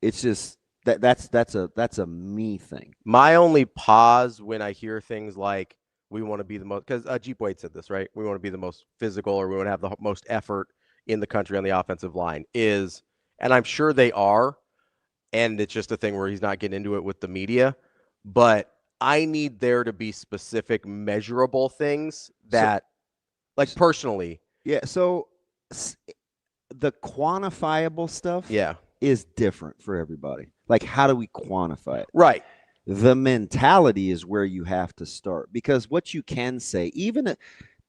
it's just that's a me thing. My only pause when I hear things like, we want to be the most, because Jeep Wade said this, right? We want to be the most physical, or we want to have the most effort in the country on the offensive line is, and I'm sure they are, and it's just a thing where he's not getting into it with the media, but I need there to be specific measurable things that, like, personally. Yeah. So the quantifiable stuff is different for everybody. Like, how do we quantify it? Right. The mentality is where you have to start, because what you can say, even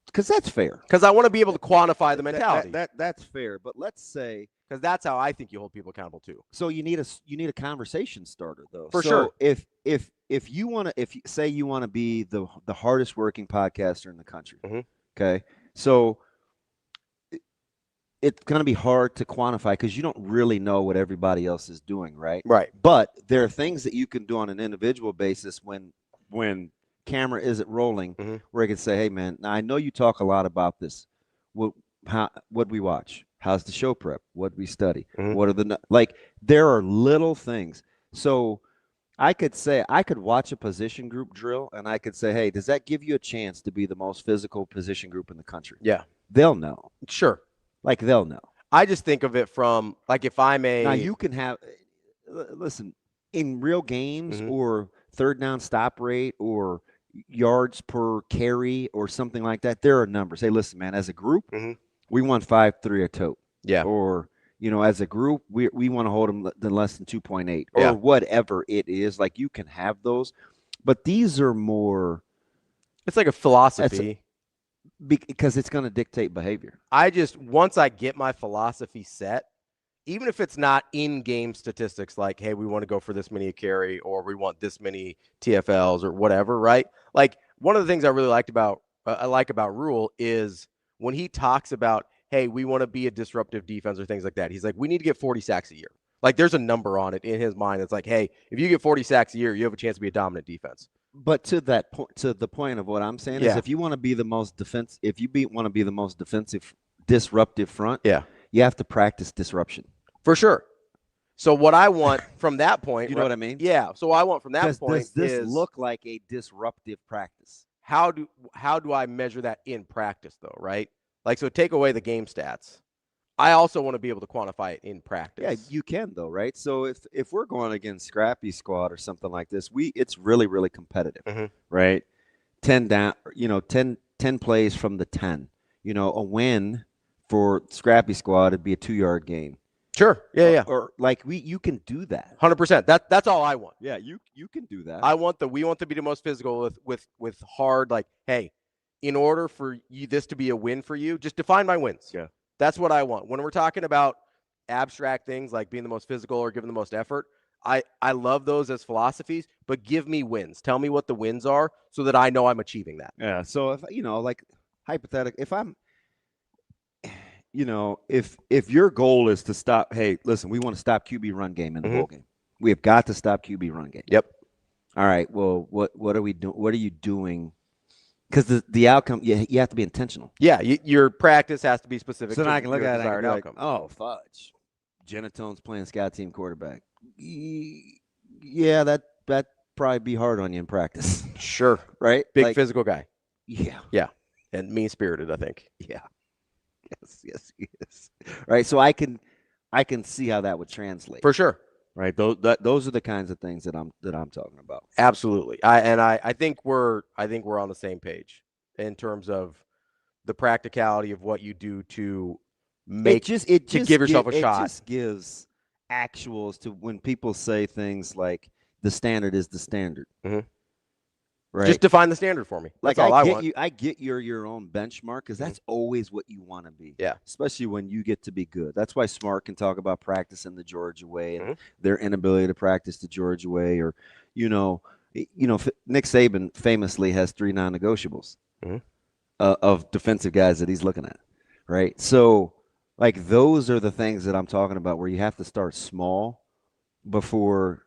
because that's fair. Because I want to be able to quantify the mentality. That's fair. But let's say, because that's how I think you hold people accountable too. So you need a conversation starter, though. For sure. If you want to, if you say you want to be the hardest working podcaster in the country, okay, so it's going to be hard to quantify because you don't really know what everybody else is doing, right? Right. But there are things that you can do on an individual basis when camera isn't rolling, where you can say, hey, man, now I know you talk a lot about this. What we watch? How's the show prep? What we study? What are there are little things. So I could watch a position group drill, and I could say, hey, does that give you a chance to be the most physical position group in the country? Yeah. They'll know. Sure. Like, they'll know. I just think of it from, like, if I'm now you can have, listen, in real games or third down stop rate or yards per carry or something like that, there are numbers. Hey, listen, man, as a group, we won 5-3 a tote. Yeah. Or, as a group, we want to hold them less than 2.8 or whatever it is. Like, you can have those, but these are more. It's like a philosophy. Because it's going to dictate behavior. Once I get my philosophy set, even if it's not in-game statistics, like, hey, we want to go for this many a carry, or we want this many TFLs or whatever, right? Like, one of the things I really like about Rule is when he talks about, hey, we want to be a disruptive defense or things like that. He's like, we need to get 40 sacks a year. Like, there's a number on it in his mind. It's like, hey, if you get 40 sacks a year, you have a chance to be a dominant defense. But to that point, to the point of what I'm saying is, if you want to be the most want to be the most defensive, disruptive front, you have to practice disruption. For sure. So what I want from that point, you know what I mean? Yeah. So what I want from that point does this look like a disruptive practice? how do I measure that in practice though, right? Like, so take away the game stats. I also want to be able to quantify it in practice. Yeah, you can though, right? So if we're going against Scrappy Squad or something like this, it's really, really competitive, right? 10 down, 10 plays from the 10. A win for Scrappy Squad would be a 2-yard gain. Sure. Yeah. Or like you can do that. 100%. That's all I want. Yeah, you can do that. We want to be the most physical with hard, like, hey, in order for this to be a win for you, just define my wins. Yeah. That's what I want. When we're talking about abstract things like being the most physical or giving the most effort, I love those as philosophies, but give me wins. Tell me what the wins are so that I know I'm achieving that. Yeah. So if like hypothetically, if I'm if your goal is to stop, hey, listen, we want to stop QB run game in the bowl game. We have got to stop QB run game. Yep. All right. Well, what are we doing? What are you doing? Because the outcome, you have to be intentional. Yeah, your practice has to be specific. So then I can look at it and be outcome. Like, oh, fudge. Genatone's playing scout team quarterback. Yeah, that probably be hard on you in practice. Sure. Right? Big physical guy. Yeah. Yeah. And mean-spirited, I think. Yeah. Yes, he is. Right. So I can see how that would translate. For sure. Right. Those are the kinds of things that I'm talking about. Absolutely. I think we're on the same page in terms of the practicality of what you do to make to give yourself a shot. It just gives actuals to when people say things like the standard is the standard. Right. Just define the standard for me. That's all I want. I get your own benchmark because that's always what you want to be. Yeah. Especially when you get to be good. That's why Smart can talk about practicing the Georgia way and their inability to practice the Georgia way, or Nick Saban famously has 3 non-negotiables of defensive guys that he's looking at. Right. So like those are the things that I'm talking about where you have to start small before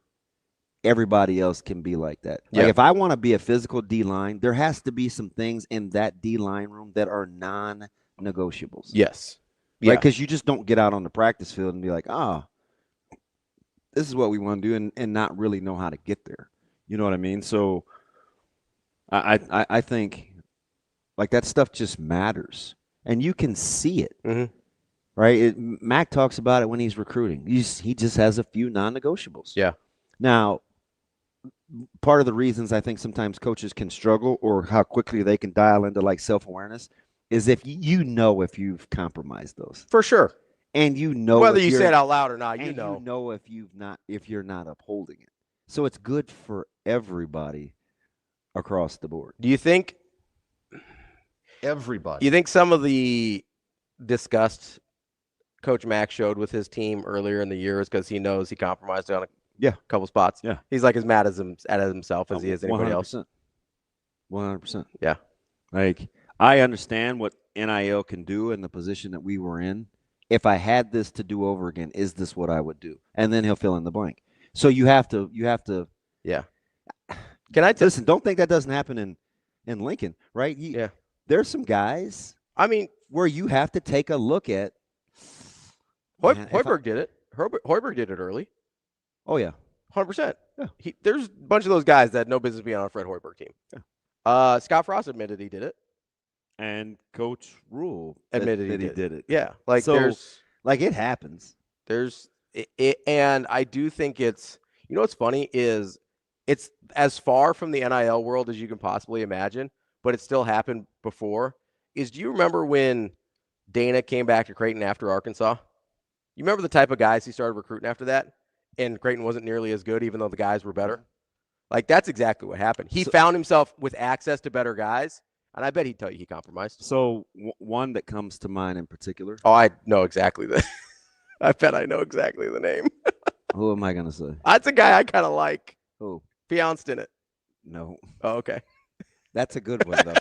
everybody else can be like that. Like if I want to be a physical D-line, there has to be some things in that D-line room that are non-negotiables. Yes. Yeah. Right? Because you just don't get out on the practice field and be like, this is what we want to do and not really know how to get there. You know what I mean? So I think like that stuff just matters. And you can see it. Right? Mac talks about it when he's recruiting. He just has a few non-negotiables. Yeah. Now, part of the reasons I think sometimes coaches can struggle or how quickly they can dial into like self-awareness is if you've compromised those. For sure. And whether you say it out loud or not, you know if you're not upholding it. So it's good for everybody across the board. Do you think everybody? You think some of the disgust Coach Mack showed with his team earlier in the year is because he knows he compromised on a couple spots? Yeah. He's like as mad at himself as he is anybody 100%. else. 100%. Yeah. Like I understand what NIL can do in the position that we were in. If I had this to do over again, is this what I would do? And then he'll fill in the blank. So you have to. Yeah. Listen, don't think that doesn't happen in Lincoln, right? There's some guys. I mean, where you have to take a look at. Hoiberg did it. Hoiberg did it early. Oh, yeah. 100%. Yeah. There's a bunch of those guys that had no business being on a Fred Hoiberg team. Yeah. Scott Frost admitted he did it. And Coach Rule admitted he did it. Yeah. Like it happens. And I do think it's, what's funny is it's as far from the NIL world as you can possibly imagine, but it still happened before. Do you remember when Dana came back to Creighton after Arkansas? You remember the type of guys he started recruiting after that? And Creighton wasn't nearly as good, even though the guys were better. Like, that's exactly what happened. He found himself with access to better guys, and I bet he'd tell you he compromised. So, one that comes to mind in particular. Oh, I know exactly I bet I know exactly the name. Who am I going to say? That's a guy I kind of like. Who? Pounced in it. No. Oh, okay. That's a good one, though.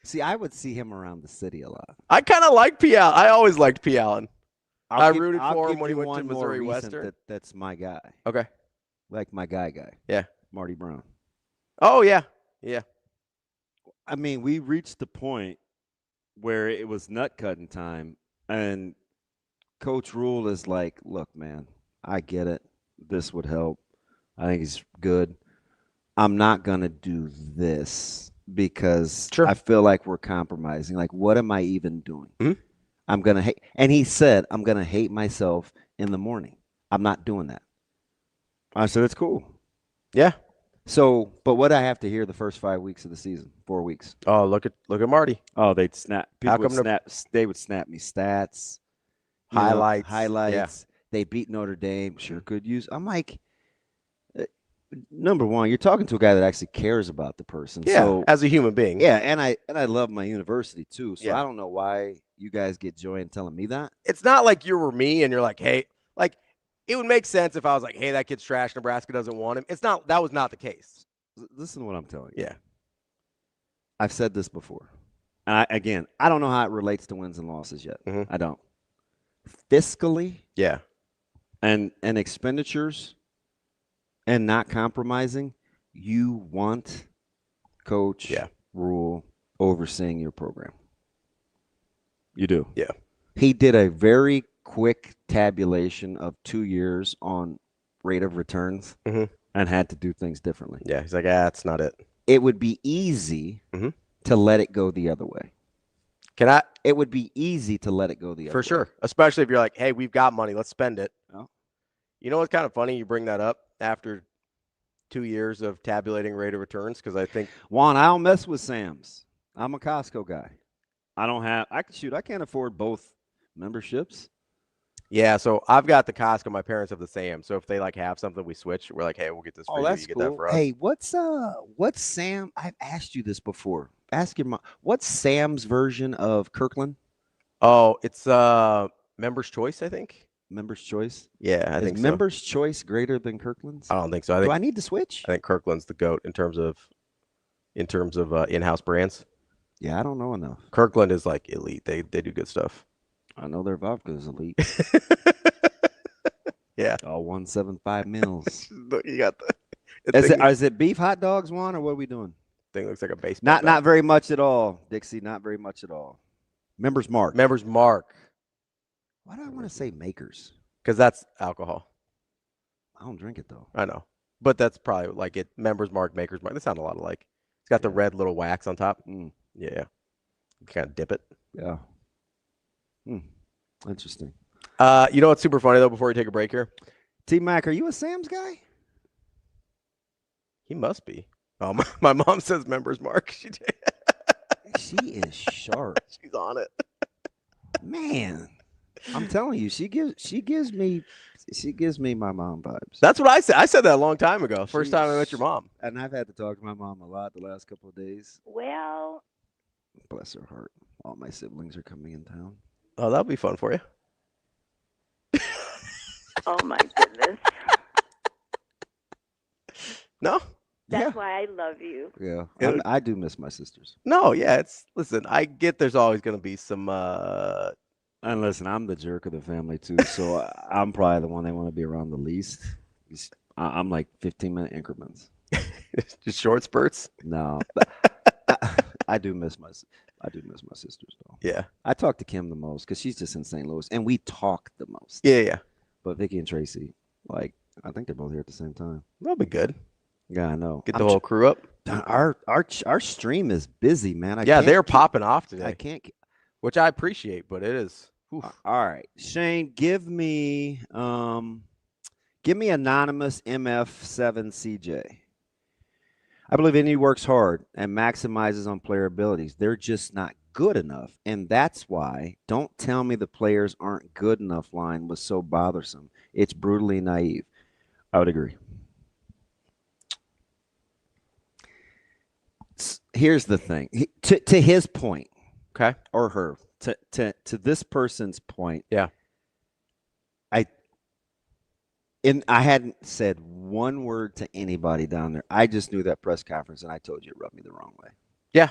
See, I would see him around the city a lot. I kind of like P. Allen. I always liked P. Allen. I rooted for him when he went to Missouri Western. That's my guy. Okay. Like my guy. Yeah. Marty Brown. Oh, yeah. Yeah. I mean, we reached the point where it was nut cutting time, and Coach Rule is like, look, man, I get it. This would help. I think he's good. I'm not going to do this because Sure. I feel like we're compromising. Like, what am I even doing? Mhm. I'm going to hate. And he said, I'm going to hate myself in the morning. I'm not doing that. I said, it's cool. Yeah. So, but what I have to hear the first 5 weeks of the season, 4 weeks. Oh, look at Marty. Oh, they'd snap. How People would come they would snap me stats, you know, Highlights. highlights. They beat Notre Dame. Sure could use. I'm like, number one, you're talking to a guy that actually cares about the person. Yeah, So, as a human being. yeah, and I love my university too. So Yeah. I don't know why you guys get joy in telling me that. It's not like you were me and you're like, hey, like it would make sense if I was like, hey, that kid's trash. Nebraska doesn't want him. It's not. That was not the case. Listen to what I'm telling you. Yeah. I've said this before. Again, I don't know how it relates to wins and losses yet. Mhm. I don't. Fiscally Yeah. and expenditures and not compromising, you want coach, rule overseeing your program. You do. Yeah. He did a very quick tabulation of 2 years on rate of returns Mhm. and had to do things differently. Yeah. He's like, that's not it. It would be easy Mhm. to let it go the other way. It would be easy to let it go the other way. For sure. Especially if you're like, hey, we've got money. Let's spend it. Oh. You know what's kind of funny? You bring that up after 2 years of tabulating rate of returns because I think Juan, I don't mess with Sam's. I'm a Costco guy. I can't afford both memberships. Yeah, so I've got the Costco. My parents have the Sam. So if they like have something, we switch. We're like, hey, we'll get this for you. That's You get cool. that for us. Hey, what's Sam? I've asked you this before. Ask your mom. What's Sam's version of Kirkland? Oh, it's Members' Choice, I think. Members' Choice? Yeah, I Is think so. Members' Choice greater than Kirkland's? I don't think so. Do I need to switch? I think Kirkland's the GOAT in terms of in-house brands. Yeah, I don't know enough. Kirkland is like elite. They do good stuff. I know their vodka is elite. Yeah. All 175 mils. You got the Is it beef hot dogs, Juan, or what are we doing? thing looks like a baseball. Not very much at all, Dixie. Not very much at all. Members Mark. Members Mark. Why do I want to say Makers? Because that's alcohol. I don't drink it though. I know. But that's probably like it. Members Mark, Makers Mark. They sound a lot alike. It's got the red little wax on top. Yeah. You kind of dip it. Yeah. Interesting. You know what's super funny though? Before we take a break here, T-Mac, are you a Sam's guy? He must be. Oh, my mom says Members Mark. She did. She is sharp. She's on it. Man, I'm telling you, she gives me my mom vibes. That's what I said. I said that a long time ago. First time I met your mom. And I've had to talk to my mom a lot the last couple of days. Well, Bless her heart. All my siblings are coming in town. Oh, that'll be fun for you. oh my goodness. No? That's why I love you. Yeah. I do miss my sisters. No, yeah. Listen, I get there's always going to be some. And listen, I'm the jerk of the family too, so I'm probably the one they want to be around the least. I'm like 15-minute increments. Just short spurts? No. I do miss my sisters though. Yeah. I talk to Kim the most because she's just in St. Louis, and we talk the most. Yeah. But Vicky and Tracy, like, I think they're both here at the same time. That'll be good. Yeah, I know. Get the whole crew up. Our stream is busy, man. They're popping off today. I can't. Which I appreciate, but it is. All right, Shane, give me anonymous MF7CJ. I believe Indy works hard and maximizes on player abilities. They're just not good enough, and that's why "Don't tell me the players aren't good enough" line was so bothersome. It's brutally naive. I would agree. Here's the thing. To his point, okay, or her, to this person's point, yeah. I hadn't said one word to anybody down there. I just knew that press conference, and I told you it rubbed me the wrong way. Yeah.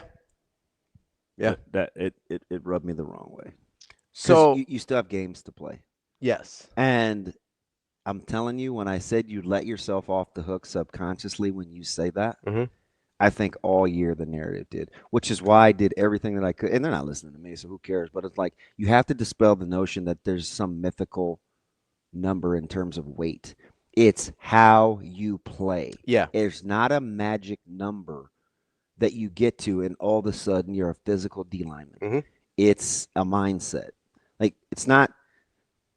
It rubbed me the wrong way. So you still have games to play. Yes. And I'm telling you, when I said you let yourself off the hook subconsciously when you say that, I think all year the narrative did, which is why I did everything that I could. And they're not listening to me, so who cares? But it's like you have to dispel the notion that there's some mythical number in terms of weight. It's how you play. Yeah. There's not a magic number that you get to, and all of a sudden you're a physical D lineman. Mm-hmm. It's a mindset. Like it's not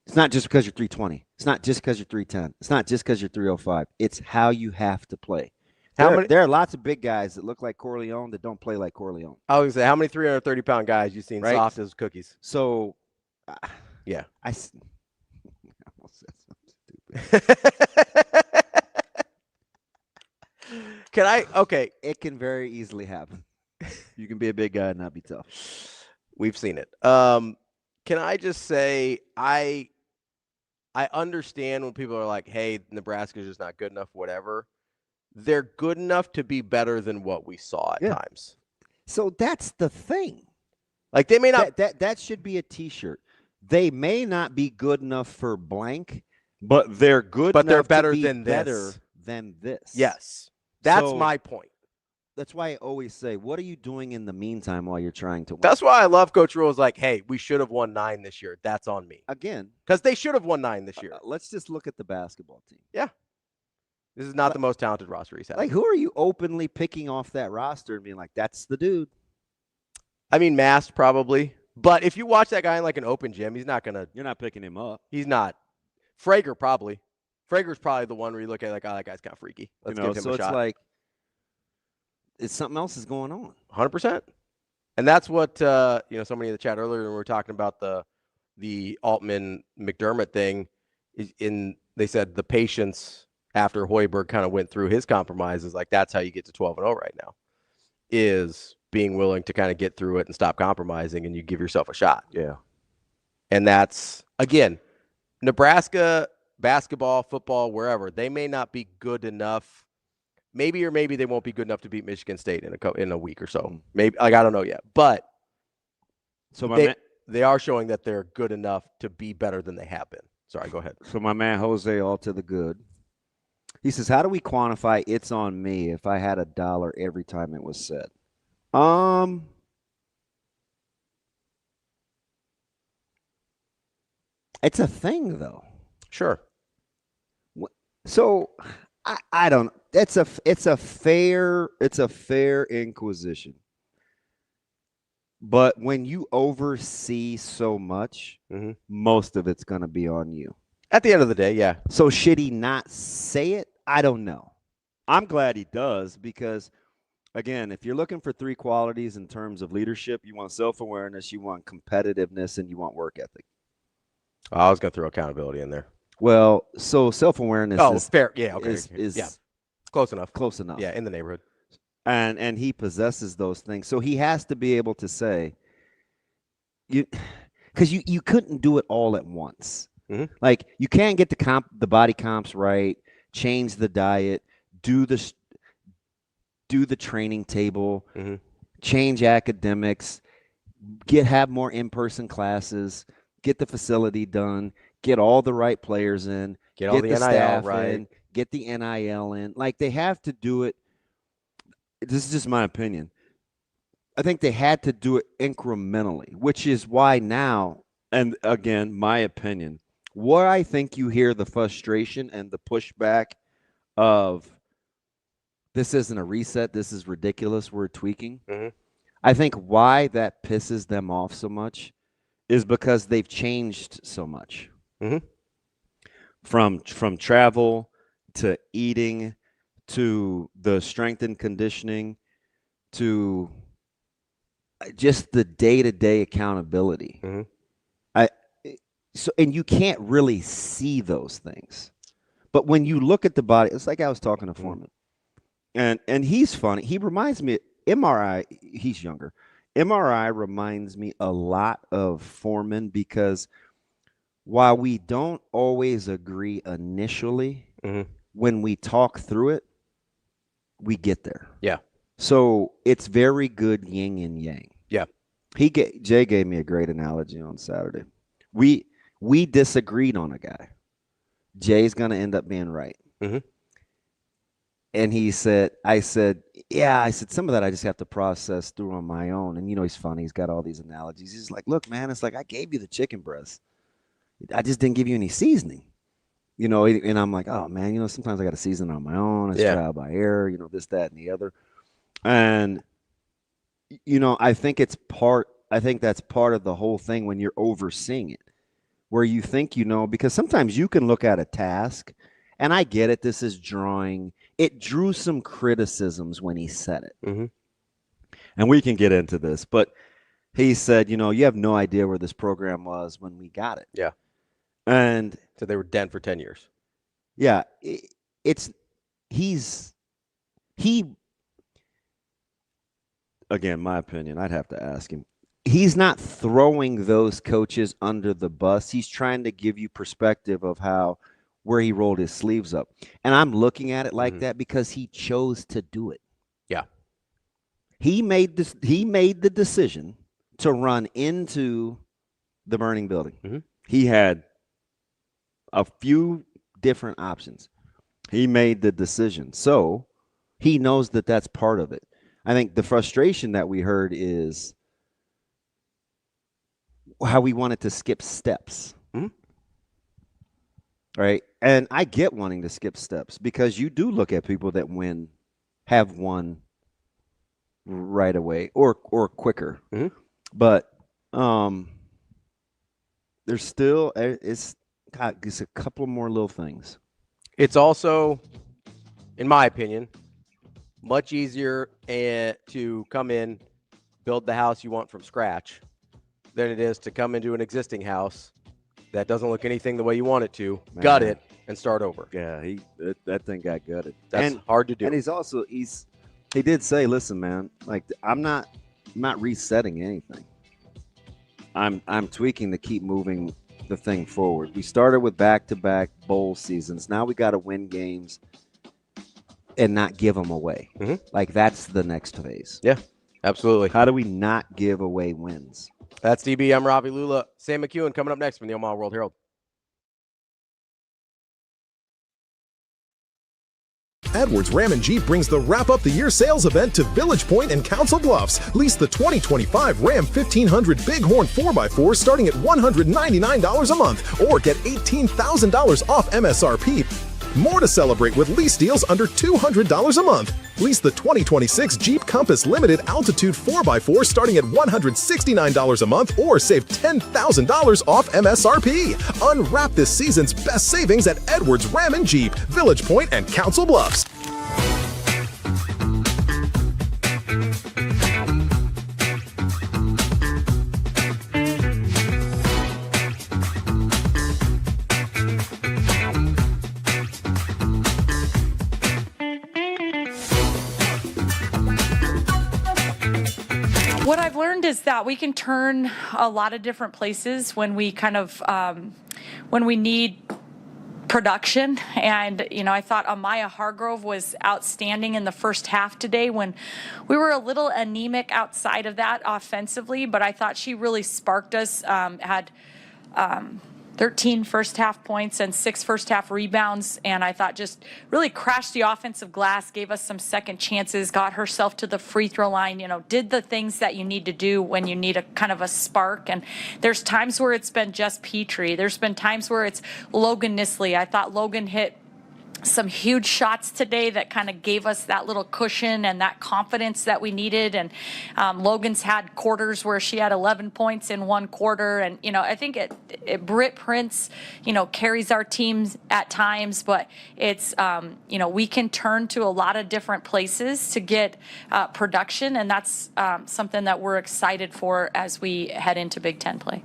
just because you're 320. It's not just because you're 310. It's not just because you're 305. It's how you have to play. There are lots of big guys that look like Corleone that don't play like Corleone. I was going to say, how many 330-pound guys you seen soft as cookies? So, yeah. I almost said something stupid. Okay. It can very easily happen. You can be a big guy and not be tough. We've seen it. Can I just say I understand when people are like, hey, Nebraska's just not good enough, whatever. They're good enough to be better than what we saw at times. So that's the thing. Like they may not that should be a T-shirt. They may not be good enough for blank, but they're good. But they're enough better to be than better this. than this. Yes, that's So, my point. That's why I always say, what are you doing in the meantime while you're trying to win? That's why I love Coach Rule's like, hey, we should have won 9 this year. That's on me. Again, because they should have won 9 this year. Let's just look at the basketball team. Yeah. This is not the most talented roster he's had. Like, who are you openly picking off that roster and being like, that's the dude? I mean, Mast probably. But if you watch that guy in like an open gym, he's not going to. You're not picking him up. He's not. Frager probably. Frager's probably the one where you look at like, oh, that guy's kind of freaky. Let's give him a shot. So it's like, it's something else is going on. 100%. And that's what, somebody in the chat earlier when we were talking about the Altman-McDermott thing, they said the patience after Hoiberg kind of went through his compromises, like that's how you get to 12-0 right now, is being willing to kind of get through it and stop compromising, and you give yourself a shot. Yeah. And that's, again, Nebraska basketball, football, wherever, they may not be good enough. Maybe they won't be good enough to beat Michigan State in a week or so. Maybe, I don't know yet. But they are showing that they're good enough to be better than they have been. Sorry, go ahead. So my man Jose, all to the good. He says, how do we quantify it's on me if I had $1 every time it was said? It's a thing, though. Sure. So I don't. It's a fair inquisition. But when you oversee so much, most of it's going to be on you. At the end of the day, yeah. So should he not say it? I don't know. I'm glad he does because, again, if you're looking for 3 qualities in terms of leadership, you want self-awareness, you want competitiveness, and you want work ethic. I was going to throw accountability in there. Well, so self-awareness is fair. Yeah, okay. Is close enough. Close enough. Yeah, in the neighborhood. And he possesses those things. So he has to be able to say, because you couldn't do it all at once. Mm-hmm. Like you can't get the body comps right, change the diet, do the training table, change academics, have more in-person classes, get the facility done, get all the right players in, get all the NIL staff right, in, get the NIL in. Like they have to do it. This is just my opinion. I think they had to do it incrementally, which is why now, and again, my opinion, where I think you hear the frustration and the pushback of this isn't a reset, this is ridiculous, we're tweaking. I think why that pisses them off so much is because they've changed so much. From travel to eating to the strength and conditioning to just the day-to-day accountability. And you can't really see those things. But when you look at the body, it's like I was talking to Foreman. And he's funny. He reminds me, MRI, he's younger. MRI reminds me a lot of Foreman because while we don't always agree initially, when we talk through it, we get there. Yeah. So it's very good yin and yang. Yeah. Jay gave me a great analogy on Saturday. We disagreed on a guy. Jay's going to end up being right. And I said, some of that I just have to process through on my own. And, he's funny. He's got all these analogies. He's like, look, man, it's like I gave you the chicken breast. I just didn't give you any seasoning. and I'm like, oh man, sometimes I got a season on my own. It's trial by error, this, that, and the other. And, I think that's part of the whole thing when you're overseeing it, where you think, because sometimes you can look at a task, and I get it. This is drawing. It drew some criticisms when he said it. Mm-hmm. And we can get into this, but he said, you have no idea where this program was when we got it. Yeah. And so they were dead for 10 years. Yeah. Again, my opinion, I'd have to ask him. He's not throwing those coaches under the bus. He's trying to give you perspective of where he rolled his sleeves up. And I'm looking at it like that because he chose to do it. Yeah. He made the decision to run into the burning building. Mm-hmm. He had a few different options. He made the decision. So he knows that that's part of it. I think the frustration that we heard is how we wanted to skip steps. Mm-hmm. Right? And I get wanting to skip steps because you do look at people that have won right away or quicker. Mm-hmm. But there's still it's a couple more little things. It's also, in my opinion, much easier to come in, build the house you want from scratch than it is to come into an existing house that doesn't look anything the way you want it to, gut it, and start over. Yeah, that thing got gutted. That's hard to do. And he did say, listen, man, like I'm not resetting anything. I'm tweaking to keep moving the thing forward. We started with back-to-back bowl seasons. Now we got to win games and not give them away. Mm-hmm. Like that's the next phase. Yeah, absolutely. How do we not give away wins? That's DB. I'm Ravi. Lulla. Sam McEwen coming up next from the Omaha World Herald. Edwards Ram and Jeep brings the Wrap Up the Year sales event to Village Point and Council Bluffs. Lease the 2025 Ram 1500 Bighorn 4x4 starting at $199 a month or get $18,000 off MSRP. More to celebrate with lease deals under $200 a month. Lease the 2026 Jeep Compass Limited Altitude 4x4 starting at $169 a month or save $10,000 off MSRP. Unwrap this season's best savings at Edwards Ram and Jeep, Village Point, and Council Bluffs. What I've learned is that we can turn a lot of different places when we when we need production. And, I thought Amaya Hargrove was outstanding in the first half today when we were a little anemic outside of that offensively, but I thought she really sparked us, had 13 first half points and 6 first half rebounds. And I thought just really crashed the offensive glass, gave us some second chances, got herself to the free throw line, did the things that you need to do when you need a kind of a spark. And there's times where it's been Jess Petrie. There's been times where it's Logan Nisley. I thought Logan hit some huge shots today that kind of gave us that little cushion and that confidence that we needed. And Logan's had quarters where she had 11 points in one quarter. And, I think Britt Prince, carries our teams at times, but it's, we can turn to a lot of different places to get production. And that's something that we're excited for as we head into Big Ten play.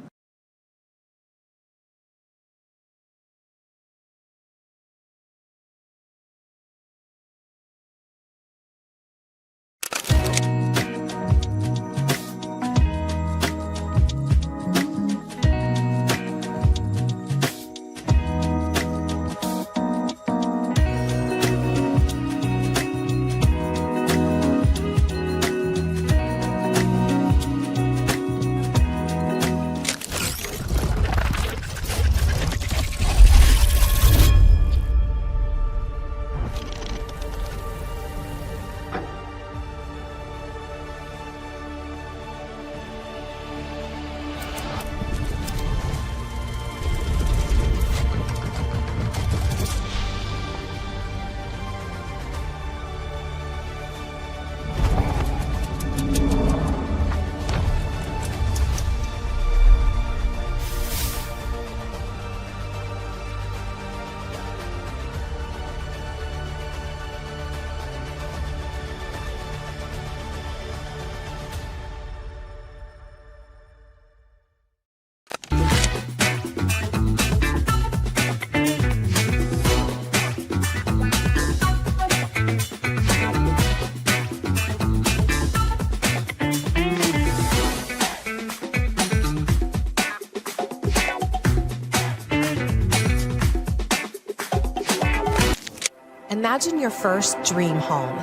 Imagine your first dream home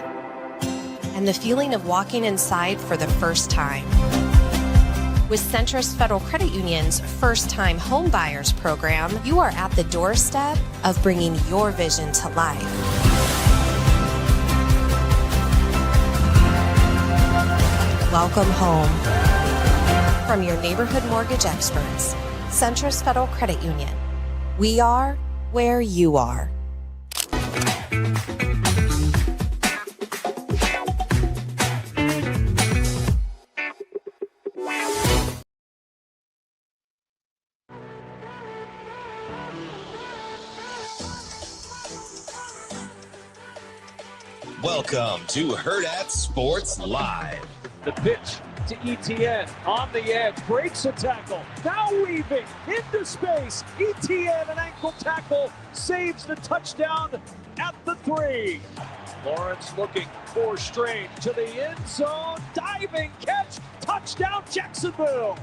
and the feeling of walking inside for the first time. With Centris Federal Credit Union's First-Time Home Buyers program, you are at the doorstep of bringing your vision to life. Welcome home. From your neighborhood mortgage experts, Centris Federal Credit Union. We are where you are. Welcome to Hurrdat Sports Live. The pitch to ETN on the edge, breaks a tackle, now weaving into space. ETN, an ankle tackle, saves the touchdown at the 3. Lawrence looking for Strange to the end zone, diving catch, touchdown Jacksonville.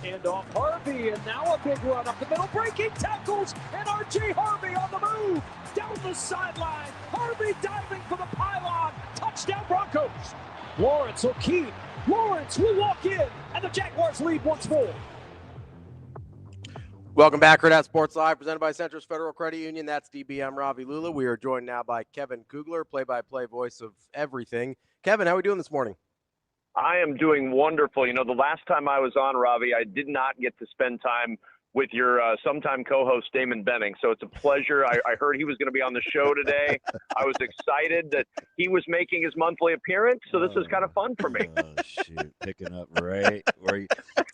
And off Harvey, and now a big run up the middle, breaking tackles, and R.J. Harvey on the move, down the sideline, Harvey diving for the pylon, touchdown Broncos. Lawrence will keep, Lawrence will walk in, and the Jaguars lead once more. Welcome back, Hurrdat Sports Live, presented by Centris Federal Credit Union. That's DBM Ravi Lulla. We are joined now by Kevin Kugler, play-by-play voice of everything. Kevin, how are we doing this morning? I am doing wonderful. You know, the last time I was on, Ravi, I did not get to spend time with your sometime co-host, Damon Benning. So it's a pleasure. I heard he was going to be on the show today. I was excited that he was making his monthly appearance. So this is kind of fun for me. Oh, shoot. Picking up right where you...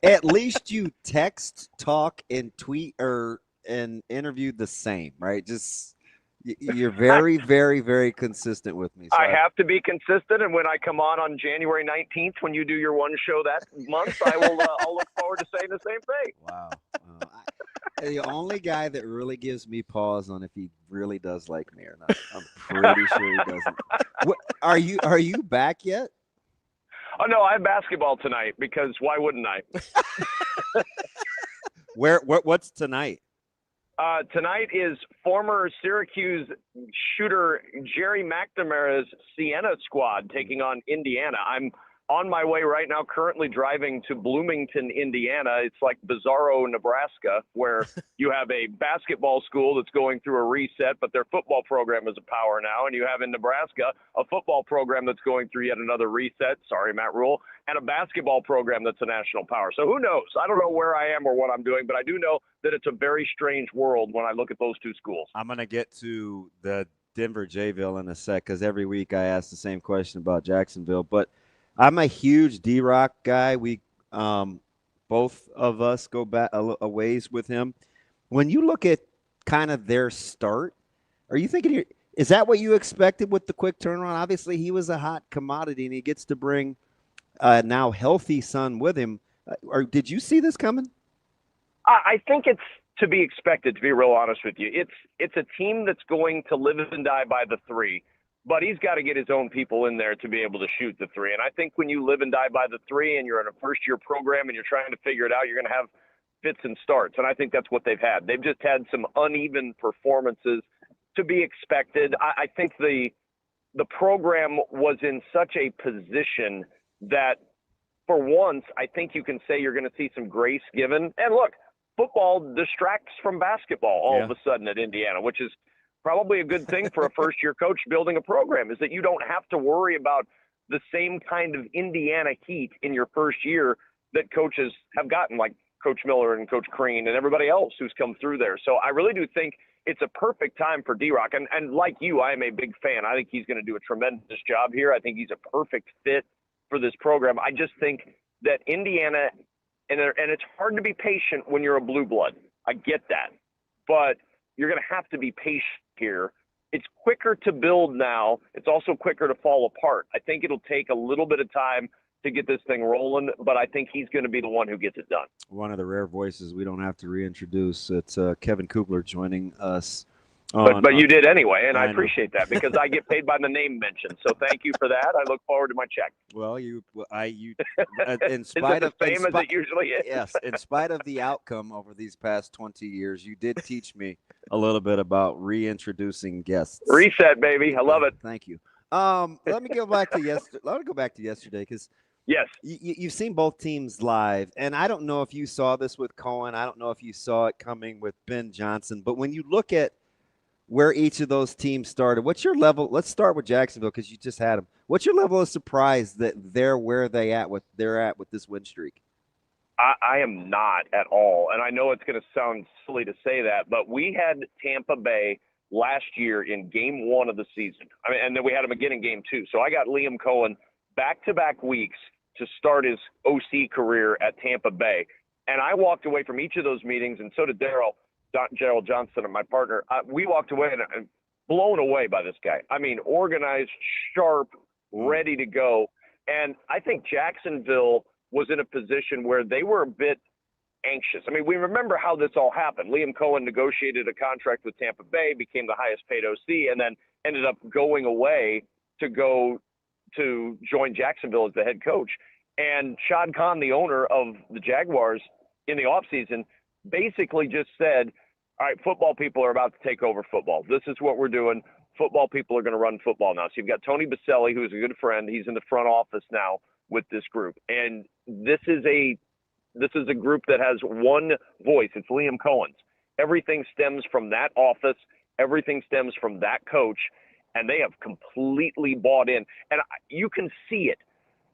At least you text, talk, and tweet and interview the same, right? Just... You're very, very, very consistent with me. So I have to be consistent, and when I come on January 19th, when you do your one show that month, I will. I'll look forward to saying the same thing. Wow. The only guy that really gives me pause on if he really does like me or not. I'm pretty sure he doesn't. What, are you back yet? Oh no, I have basketball tonight because why wouldn't I? What's tonight? Tonight is former Syracuse shooter Jerry McNamara's Siena squad taking on Indiana. I'm on my way right now, currently driving to Bloomington, Indiana. It's like Bizarro, Nebraska, where you have a basketball school that's going through a reset, but their football program is a power now. And you have in Nebraska a football program that's going through yet another reset. Sorry, Matt Rule. And a basketball program that's a national power. So who knows? I don't know where I am or what I'm doing, but I do know that it's a very strange world when I look at those two schools. I'm going to get to the Denver Jayville in a sec because every week I ask the same question about Jacksonville. But I'm a huge D-Rock guy. We both of us go back a ways with him. When you look at kind of their start, are you thinking is that what you expected with the quick turnaround? Obviously, he was a hot commodity, and he gets to bring now healthy son with him. Or did you see this coming? I think it's to be expected, to be real honest with you. It's a team that's going to live and die by the 3. But he's got to get his own people in there to be able to shoot the 3. And I think when you live and die by the 3 and you're in a first-year program and you're trying to figure it out, you're going to have fits and starts. And I think that's what they've had. They've just had some uneven performances to be expected. I think the program was in such a position that for once, I think you can say you're going to see some grace given. And look, football distracts from basketball all of a sudden at Indiana, which is probably a good thing for a first-year coach building a program, is that you don't have to worry about the same kind of Indiana heat in your first year that coaches have gotten, like Coach Miller and Coach Crean and everybody else who's come through there. So I really do think it's a perfect time for D-Rock. And like you, I am a big fan. I think he's going to do a tremendous job here. I think he's a perfect fit for this program. I just think that Indiana, and it's hard to be patient when you're a blue blood. I get that. But you're going to have to be patient here. It's quicker to build now. It's also quicker to fall apart. I think it'll take a little bit of time to get this thing rolling, but I think he's going to be the one who gets it done. One of the rare voices we don't have to reintroduce. It's Kevin Kugler joining us But you did anyway, and I know. appreciate that because I get paid by the name mentioned. So thank you for that. I look forward to my check. Well, in Is spite it of the same as it usually is? yes, in spite of the outcome over these past 20 years, you did teach me a little bit about reintroducing guests. Reset, baby. I love it. Thank you. Let me go back to yesterday. Let me go back to yesterday because yes, you've seen both teams live, and I don't know if you saw this with Cohen. I don't know if you saw it coming with Ben Johnson, but when you look at where each of those teams started, what's your level? Let's start with Jacksonville because you just had them. What's your level of surprise that they're where they're at with this win streak? I am not at all, and I know it's going to sound silly to say that, but we had Tampa Bay last year in game 1 of the season. I mean, and then we had him again in game 2. So I got Liam Cohen back-to-back weeks to start his OC career at Tampa Bay, and I walked away from each of those meetings, and so did Gerald Johnson and my partner. We walked away and blown away by this guy. I mean, organized, sharp, ready to go. And I think Jacksonville was in a position where they were a bit anxious. I mean, we remember how this all happened. Liam Cohen negotiated a contract with Tampa Bay, became the highest paid OC, and then ended up going away to go to join Jacksonville as the head coach. And Shad Khan, the owner of the Jaguars in the offseason, basically just said, all right, football people are about to take over football. This is what we're doing. Football people are going to run football now. So you've got Tony Baselli, who's a good friend. He's in the front office now with this group. And this is a group that has one voice. It's Liam Cohen's. Everything stems from that office. Everything stems from that coach. And they have completely bought in. And you can see it.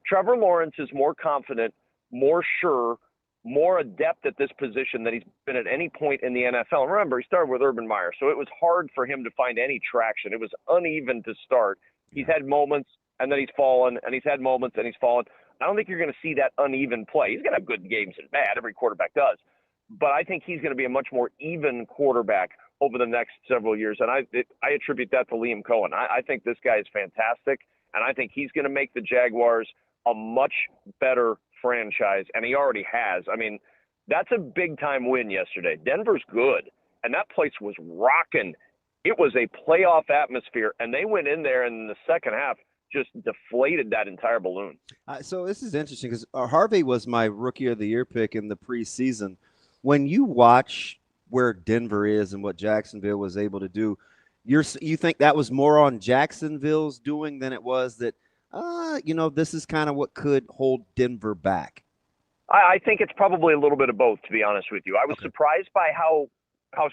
Trevor Lawrence is more confident, more sure, more adept at this position than he's been at any point in the NFL. And remember, he started with Urban Meyer, so it was hard for him to find any traction. It was uneven to start. He's had moments, and then he's fallen, and he's had moments, and he's fallen. I don't think you're going to see that uneven play. He's going to have good games and bad. Every quarterback does. But I think he's going to be a much more even quarterback over the next several years, and I attribute that to Liam Cohen. I think this guy is fantastic, and I think he's going to make the Jaguars a much better franchise, and he already has. I mean, that's a big-time win yesterday. Denver's good, and that place was rocking. It was a playoff atmosphere, and they went in there in the second half, just deflated that entire balloon. So this is interesting because Harvey was my Rookie of the Year pick in the preseason. When you watch where Denver is and what Jacksonville was able to do, you think that was more on Jacksonville's doing than it was that this is kind of what could hold Denver back? I think it's probably a little bit of both, to be honest with you. I was surprised by how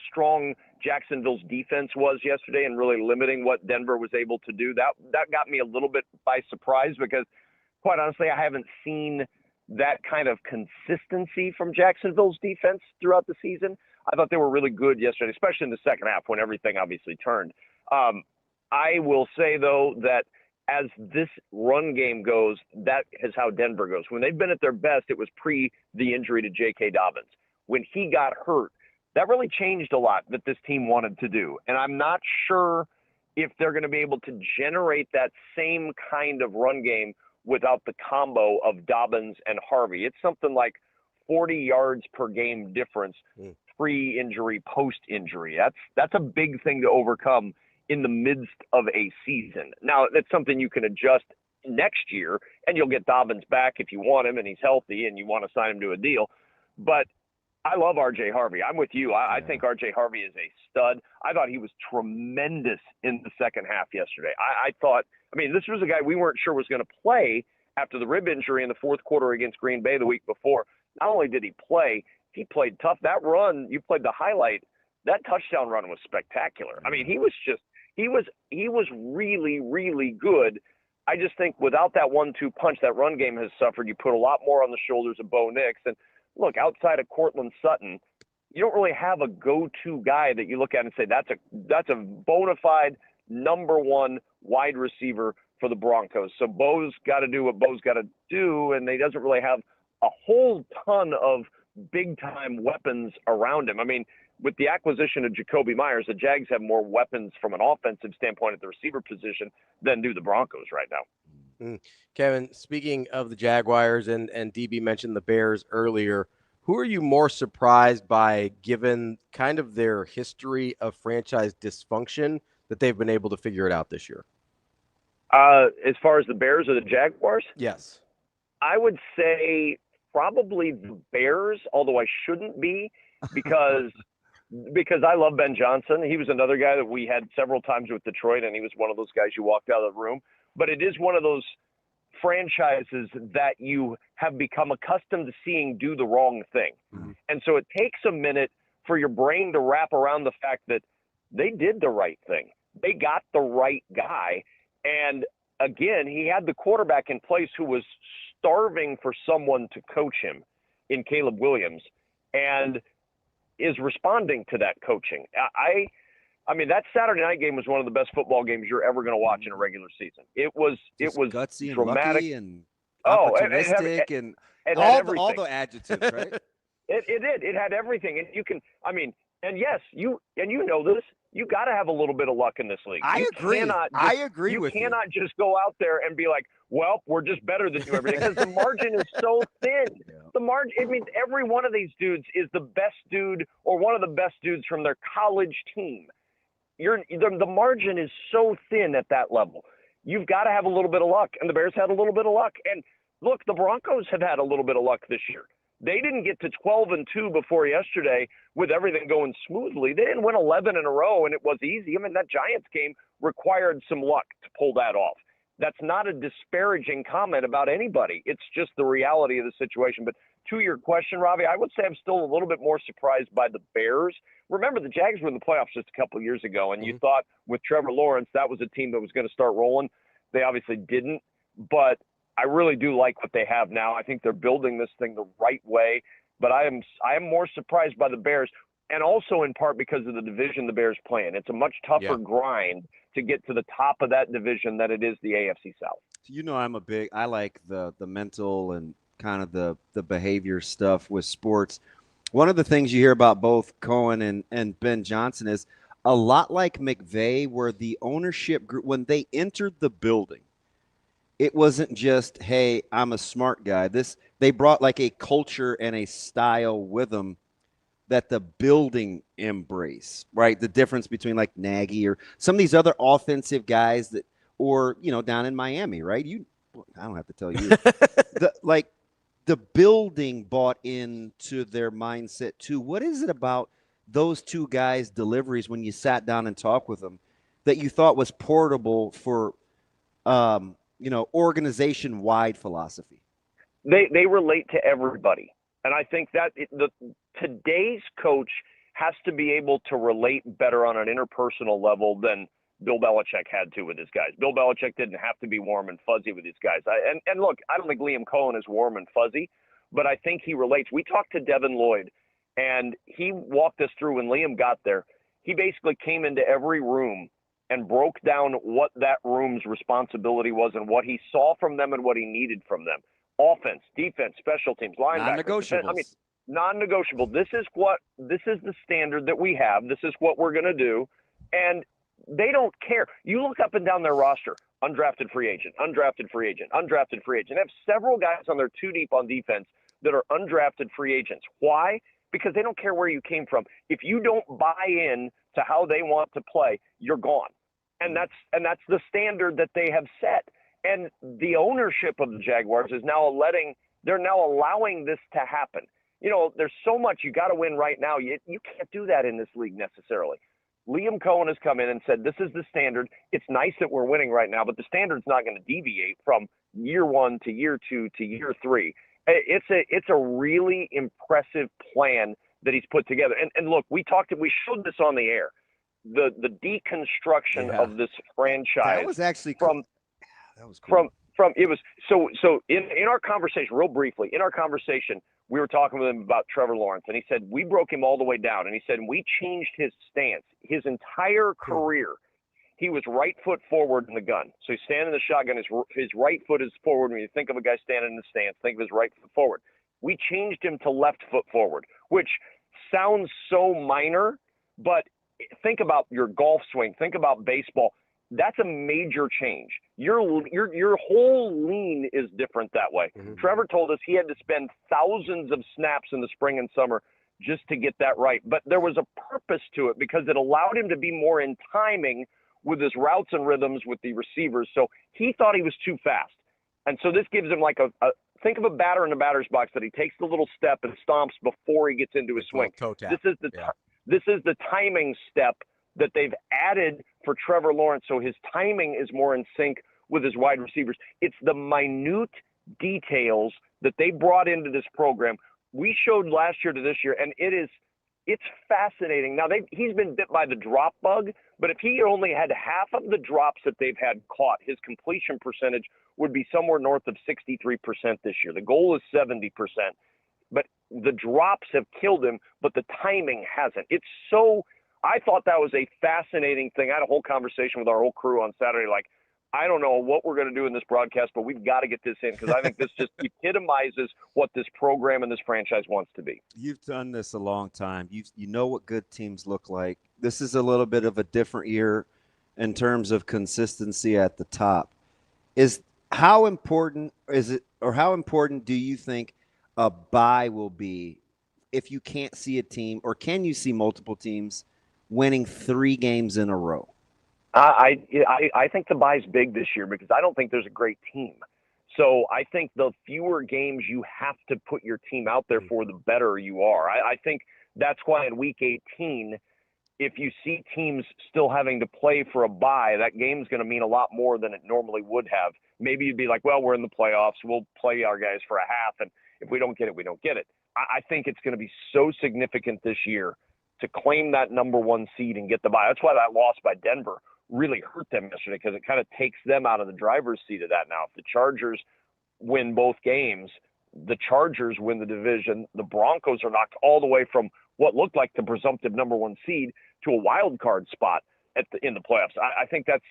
strong Jacksonville's defense was yesterday and really limiting what Denver was able to do. That got me a little bit by surprise because, quite honestly, I haven't seen that kind of consistency from Jacksonville's defense throughout the season. I thought they were really good yesterday, especially in the second half when everything obviously turned. I will say, though, that as this run game goes, that is how Denver goes. When they've been at their best, it was pre the injury to J.K. Dobbins. When he got hurt, that really changed a lot that this team wanted to do. And I'm not sure if they're going to be able to generate that same kind of run game without the combo of Dobbins and Harvey. It's something like 40 yards per game difference, pre-injury, post-injury. That's a big thing to overcome in the midst of a season. Now, that's something you can adjust next year, and you'll get Dobbins back if you want him and he's healthy and you want to sign him to a deal. But I love R.J. Harvey. I'm with you. I think R.J. Harvey is a stud. I thought he was tremendous in the second half yesterday. I thought, this was a guy we weren't sure was going to play after the rib injury in the fourth quarter against Green Bay the week before. Not only did he play, he played tough. That run, you played the highlight, that touchdown run was spectacular. He was really, really good. I just think without that 1-2 punch, that run game has suffered. You put a lot more on the shoulders of Bo Nix. And look, outside of Cortland Sutton, you don't really have a go-to guy that you look at and say, that's a bona fide number one wide receiver for the Broncos. So Bo's got to do what Bo's got to do, and he doesn't really have a whole ton of big-time weapons around him. With the acquisition of Jacoby Myers, the Jags have more weapons from an offensive standpoint at the receiver position than do the Broncos right now. Kevin, speaking of the Jaguars, and DB mentioned the Bears earlier, Who are you more surprised by, given kind of their history of franchise dysfunction, that they've been able to figure it out this year? As far as the Bears or the Jaguars? Yes. I would say probably the Bears, although I shouldn't be, because I love Ben Johnson. He was another guy that we had several times with Detroit, and he was one of those guys you walked out of the room. But it is one of those franchises that you have become accustomed to seeing do the wrong thing. Mm-hmm. And so it takes a minute for your brain to wrap around the fact that they did the right thing. They got the right guy. And again, he had the quarterback in place who was starving for someone to coach him in Caleb Williams and is responding to that coaching. I mean, that Saturday night game was one of the best football games you're ever going to watch in a regular season. It was gutsy dramatic and opportunistic and all the adjectives, right? It did. It had everything. And you can, I mean, and yes, you know this, you got to have a little bit of luck in this league. I agree You with you. cannot just go out there and be like, well, we're just better than you every day, because the margin is so thin. Yeah. The margin, it means every one of these dudes is the best dude or one of the best dudes from their college team. The margin is so thin at that level. You've got to have a little bit of luck, and the Bears had a little bit of luck. And look, the Broncos have had a little bit of luck this year. They didn't get to 12-2 before yesterday with everything going smoothly. They didn't win 11 in a row, and it was easy. I mean, that Giants game required some luck to pull that off. That's not a disparaging comment about anybody. It's just the reality of the situation. But to your question, Ravi, I would say I'm still a little bit more surprised by the Bears. Remember, the Jags were in the playoffs just a couple of years ago, and you thought with Trevor Lawrence that was a team that was going to start rolling. They obviously didn't, but I really do like what they have now. I think they're building this thing the right way, but I am more surprised by the Bears, and also in part because of the division the Bears play in. It's a much tougher grind to get to the top of that division than it is the AFC South. You know, I like the mental and kind of the behavior stuff with sports. One of the things you hear about both Cohen and Ben Johnson is a lot like McVay, where the ownership group, when they entered the building, it wasn't just, hey, I'm a smart guy. They brought like a culture and a style with them that the building embrace, right? The difference between like Nagy or some of these other offensive guys that, or, you know, down in Miami, right? I don't have to tell you. The building bought into their mindset too. What is it about those two guys' deliveries when you sat down and talked with them that you thought was portable for, organization-wide philosophy? They relate to everybody. And I think that today's coach has to be able to relate better on an interpersonal level than Bill Belichick had to with his guys. Bill Belichick didn't have to be warm and fuzzy with his guys. And look, I don't think Liam Cohen is warm and fuzzy, but I think he relates. We talked to Devin Lloyd, and he walked us through when Liam got there. He basically came into every room and broke down what that room's responsibility was and what he saw from them and what he needed from them. Offense, defense, special teams, linebackers. Non-negotiables. I mean, non-negotiable. This is the standard that we have. This is what we're going to do. And they don't care. You look up and down their roster, undrafted free agent, undrafted free agent, undrafted free agent. They have several guys on their two deep on defense that are undrafted free agents. Why? Because they don't care where you came from. If you don't buy in to how they want to play, you're gone. And that's the standard that they have set. And the ownership of the Jaguars is now allowing this to happen. You know, there's so much you got to win right now. You can't do that in this league necessarily. Liam Cohen has come in and said, this is the standard. It's nice that we're winning right now, but the standard's not going to deviate from year 1 to year 2 to year 3. It's a really impressive plan that he's put together. And look, we showed this on the air. The deconstruction of this franchise. That was actually from it was so in our conversation, real briefly, we were talking with him about Trevor Lawrence, and he said we broke him all the way down, and he said we changed his stance. His entire career, he was right foot forward in the gun. So he's standing in the shotgun, his right foot is forward. When you think of a guy standing in the stance, think of his right foot forward. We changed him to left foot forward, which sounds so minor, but think about your golf swing. Think about baseball. that's a major change. Your whole lean is different that way. Trevor told us he had to spend thousands of snaps in the spring and summer just to get that right. But there was a purpose to it because it allowed him to be more in timing with his routes and rhythms with the receivers. So he thought he was too fast. And so this gives him like think of a batter in the batter's box that he takes the little step and stomps before he gets into his swing. This is the timing step that they've added for Trevor Lawrence, so his timing is more in sync with his wide receivers. It's the minute details that they brought into this program. We showed last year to this year, and it's fascinating. Now, he's been bit by the drop bug, but if he only had half of the drops that they've had caught, his completion percentage would be somewhere north of 63% this year. The goal is 70%. But the drops have killed him, but the timing hasn't. I thought that was a fascinating thing. I had a whole conversation with our whole crew on Saturday, like, I don't know what we're going to do in this broadcast, but we've got to get this in because I think this just epitomizes what this program and this franchise wants to be. You've done this a long time. You know what good teams look like. This is a little bit of a different year in terms of consistency at the top. How important do you think a bye will be if you can't see a team, or can you see multiple teams winning 3 games in a row? I think the bye's big this year because I don't think there's a great team. So I think the fewer games you have to put your team out there for, the better you are. I think that's why in Week 18, if you see teams still having to play for a bye, that game's going to mean a lot more than it normally would have. Maybe you'd be like, well, we're in the playoffs. We'll play our guys for a half, and if we don't get it, we don't get it. I think it's going to be so significant this year to claim that number 1 seed and get the bye. That's why that loss by Denver really hurt them yesterday, because it kind of takes them out of the driver's seat of that now. If the Chargers win both games, the Chargers win the division. The Broncos are knocked all the way from what looked like the presumptive number 1 seed to a wild card spot in the playoffs. I think that's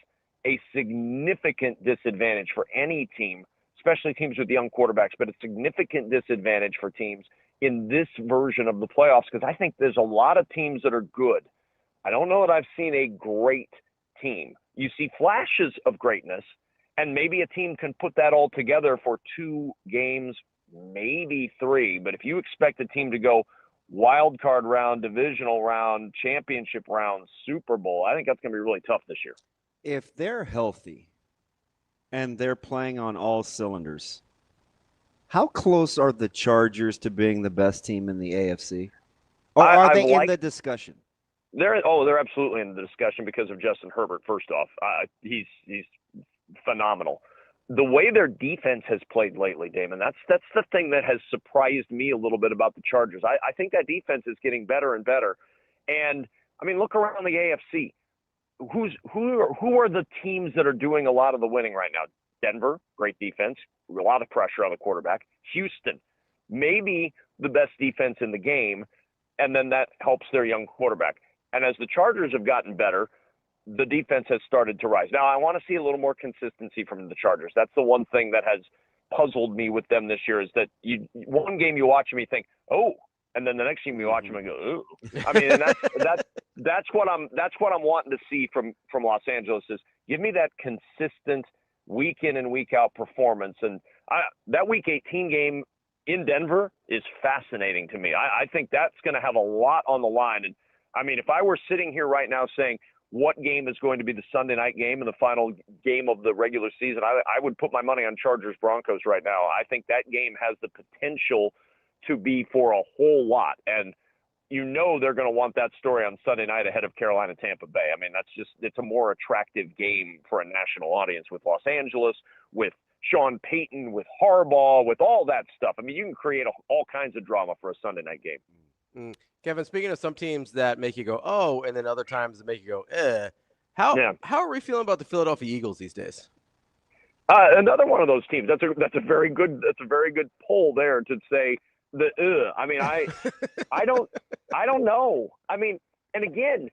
a significant disadvantage for any team, especially teams with young quarterbacks, but a significant disadvantage for teams in this version of the playoffs, because I think there's a lot of teams that are good. I don't know that I've seen a great team. You see flashes of greatness, and maybe a team can put that all together for 2 games, maybe 3. But if you expect a team to go wild card round, divisional round, championship round, Super Bowl, I think that's going to be really tough this year. If they're healthy and they're playing on all cylinders, how close are the Chargers to being the best team in the AFC? Or are they in the discussion? They're absolutely in the discussion because of Justin Herbert. First off, he's phenomenal. The way their defense has played lately, Damon, that's the thing that has surprised me a little bit about the Chargers. I think that defense is getting better and better. And I mean, look around the AFC. Who are the teams that are doing a lot of the winning right now? Denver, great defense, a lot of pressure on the quarterback. Houston, maybe the best defense in the game, and then that helps their young quarterback. And as the Chargers have gotten better, the defense has started to rise. Now, I want to see a little more consistency from the Chargers. That's the one thing that has puzzled me with them this year, is that one game you watch them, you think, oh, and then the next game you watch them and go, ooh. I mean, and that's what I'm wanting to see from Los Angeles, is give me that consistent week in and week out performance. And that Week 18 game in Denver is fascinating to me. I think that's going to have a lot on the line. And I mean, if I were sitting here right now saying what game is going to be the Sunday night game and the final game of the regular season, I would put my money on Chargers Broncos right now. I think that game has the potential to be for a whole lot. And you know they're going to want that story on Sunday night ahead of Carolina Tampa Bay. I mean, it's a more attractive game for a national audience with Los Angeles, with Sean Payton, with Harbaugh, with all that stuff. I mean, you can create all kinds of drama for a Sunday night game. Kevin, speaking of some teams that make you go, oh, and then other times that make you go, eh, how are we feeling about the Philadelphia Eagles these days? Another one of those teams. That's a very good poll there to say I mean, I don't know. I mean, and again,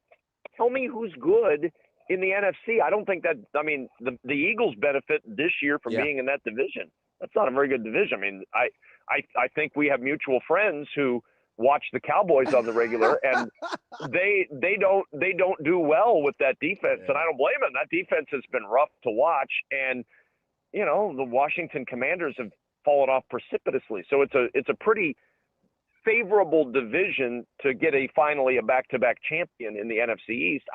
tell me who's good in the NFC. I don't think that. I mean, the Eagles benefit this year from being in that division. That's not a very good division. I mean, I think we have mutual friends who watch the Cowboys on the regular, and they don't do well with that defense, and I don't blame them. That defense has been rough to watch, and the Washington Commanders have fallen off precipitously. So it's a pretty favorable division to get finally a back-to-back champion in the NFC East.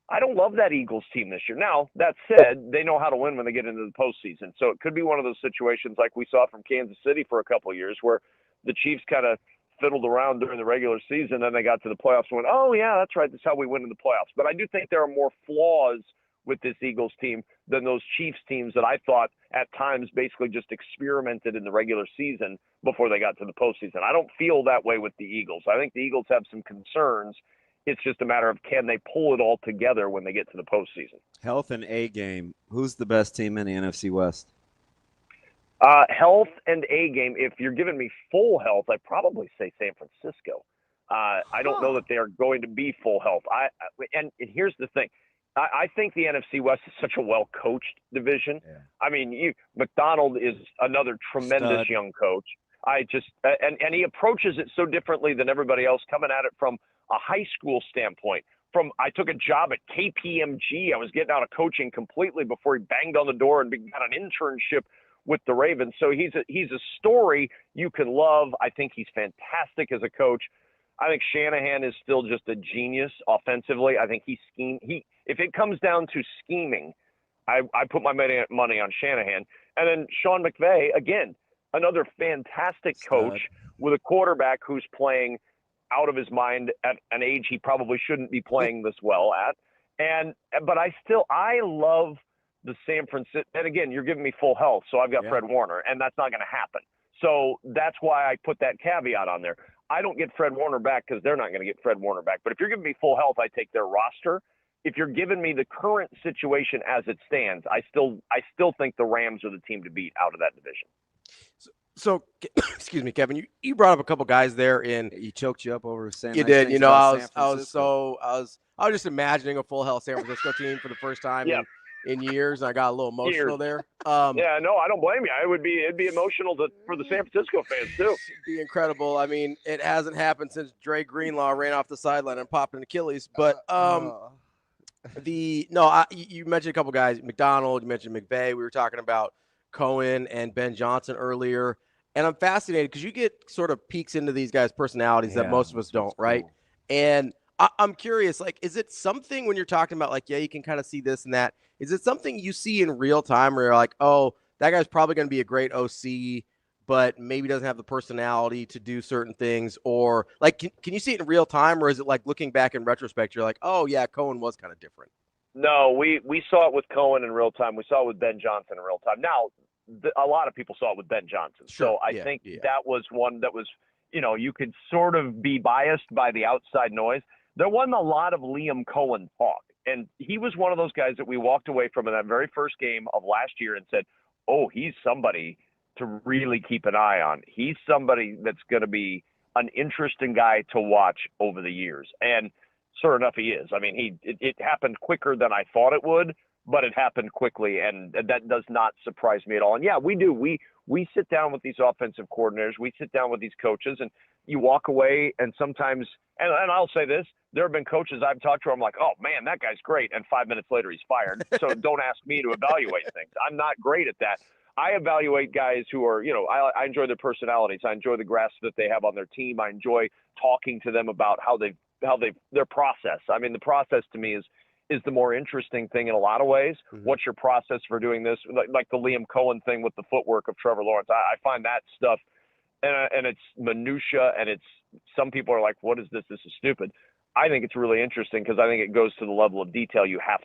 I don't love that Eagles team this year. Now, that said, they know how to win when they get into the postseason. So it could be one of those situations like we saw from Kansas City for a couple of years where the Chiefs kind of fiddled around during the regular season, and they got to the playoffs and went, oh, yeah, that's right, that's how we win in the playoffs. But I do think there are more flaws with this Eagles team than those Chiefs teams that I thought at times basically just experimented in the regular season before they got to the postseason. I don't feel that way with the Eagles. I think the Eagles have some concerns. It's just a matter of can they pull it all together when they get to the postseason. Health and A game. Who's the best team in the NFC West? Health and A game. If you're giving me full health, I'd probably say San Francisco. I don't know that they are going to be full health. And here's the thing. I think the NFC West is such a well-coached division. Yeah. I mean, McDonald is another tremendous young coach. And he approaches it so differently than everybody else, coming at it from a high school standpoint. I took a job at KPMG. I was getting out of coaching completely before he banged on the door and got an internship with the Ravens. So he's a story you can love. I think he's fantastic as a coach. I think Shanahan is still just a genius offensively. I think if it comes down to scheming, I put my money on Shanahan. And then Sean McVay, again, another fantastic coach with a quarterback who's playing out of his mind at an age he probably shouldn't be playing this well at. But I love the San Francisco. And again, you're giving me full health, so I've got Fred Warner, and that's not going to happen. So that's why I put that caveat on there. I don't get Fred Warner back because they're not going to get Fred Warner back. But if you're giving me full health, I take their roster. If you're giving me the current situation as it stands, I still think the Rams are the team to beat out of that division. So excuse me, Kevin, you brought up a couple guys there he choked you up over saying you did. I was just imagining a full health San Francisco team for the first time in years, and I got a little emotional there. Yeah, no, I don't blame you. It'd be emotional for the San Francisco fans too. It'd be incredible. I mean, it hasn't happened since Dre Greenlaw ran off the sideline and popped an Achilles. But you mentioned a couple guys, McDonald, you mentioned McVay. We were talking about Cohen and Ben Johnson earlier. And I'm fascinated because you get sort of peeks into these guys' personalities that most of us don't, right? Cool. And I'm curious, is it something when you're talking about, you can kind of see this and that, is it something you see in real time where you're like, oh, that guy's probably going to be a great OC, but maybe doesn't have the personality to do certain things? Or, can you see it in real time, or is it looking back in retrospect, you're like, oh, yeah, Cohen was kind of different? No, we saw it with Cohen in real time. We saw it with Ben Johnson in real time. Now, a lot of people saw it with Ben Johnson. Sure, so I think that was one that was, you could sort of be biased by the outside noise. There wasn't a lot of Liam Cohen talk. And he was one of those guys that we walked away from in that very first game of last year and said, oh, he's somebody to really keep an eye on. He's somebody that's going to be an interesting guy to watch over the years. And sure enough, he is. I mean, it happened quicker than I thought it would, but it happened quickly, and that does not surprise me at all. And yeah, we do. We sit down with these offensive coordinators. We sit down with these coaches, and you walk away, and sometimes, and I'll say this, there have been coaches I've talked to, I'm like, oh, man, that guy's great, and 5 minutes later he's fired. So don't ask me to evaluate things. I'm not great at that. I evaluate guys who are, I enjoy their personalities. I enjoy the grasp that they have on their team. I enjoy talking to them about their process. I mean, the process to me is the more interesting thing in a lot of ways. Mm-hmm. What's your process for doing this? Like the Liam Cohen thing with the footwork of Trevor Lawrence. I find that stuff, and it's minutia, and some people are like, what is this? This is stupid. I think it's really interesting because I think it goes to the level of detail you have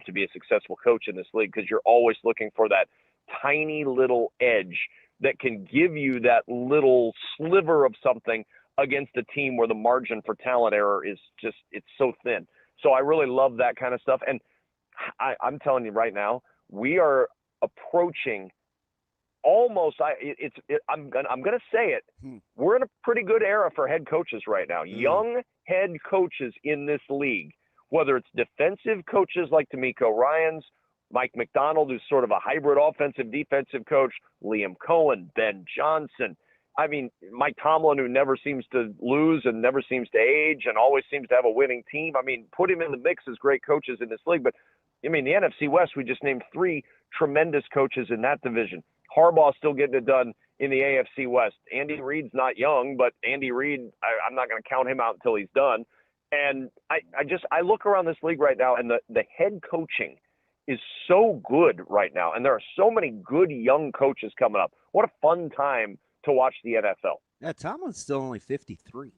to be a successful coach in this league, because you're always looking for that tiny little edge that can give you that little sliver of something against a team where the margin for talent error is just, it's so thin. So I really love that kind of stuff. And I'm telling you right now, we are approaching almost, I'm going to say it, we're in a pretty good era for head coaches right now. Young head coaches in this league, whether it's defensive coaches like D'Amico Ryans, Mike McDonald, who's sort of a hybrid offensive defensive coach, Liam Cohen, Ben Johnson. I mean, Mike Tomlin, who never seems to lose and never seems to age and always seems to have a winning team. I mean, put him in the mix as great coaches in this league. But, I mean, the NFC West, we just named 3 tremendous coaches in that division. Harbaugh's still getting it done in the AFC West. Andy Reid's not young, but Andy Reid, I'm not going to count him out until he's done. And I look around this league right now, and the head coaching is so good right now. And there are so many good young coaches coming up. What a fun time to watch the NFL. Yeah, Tomlin's still only 53.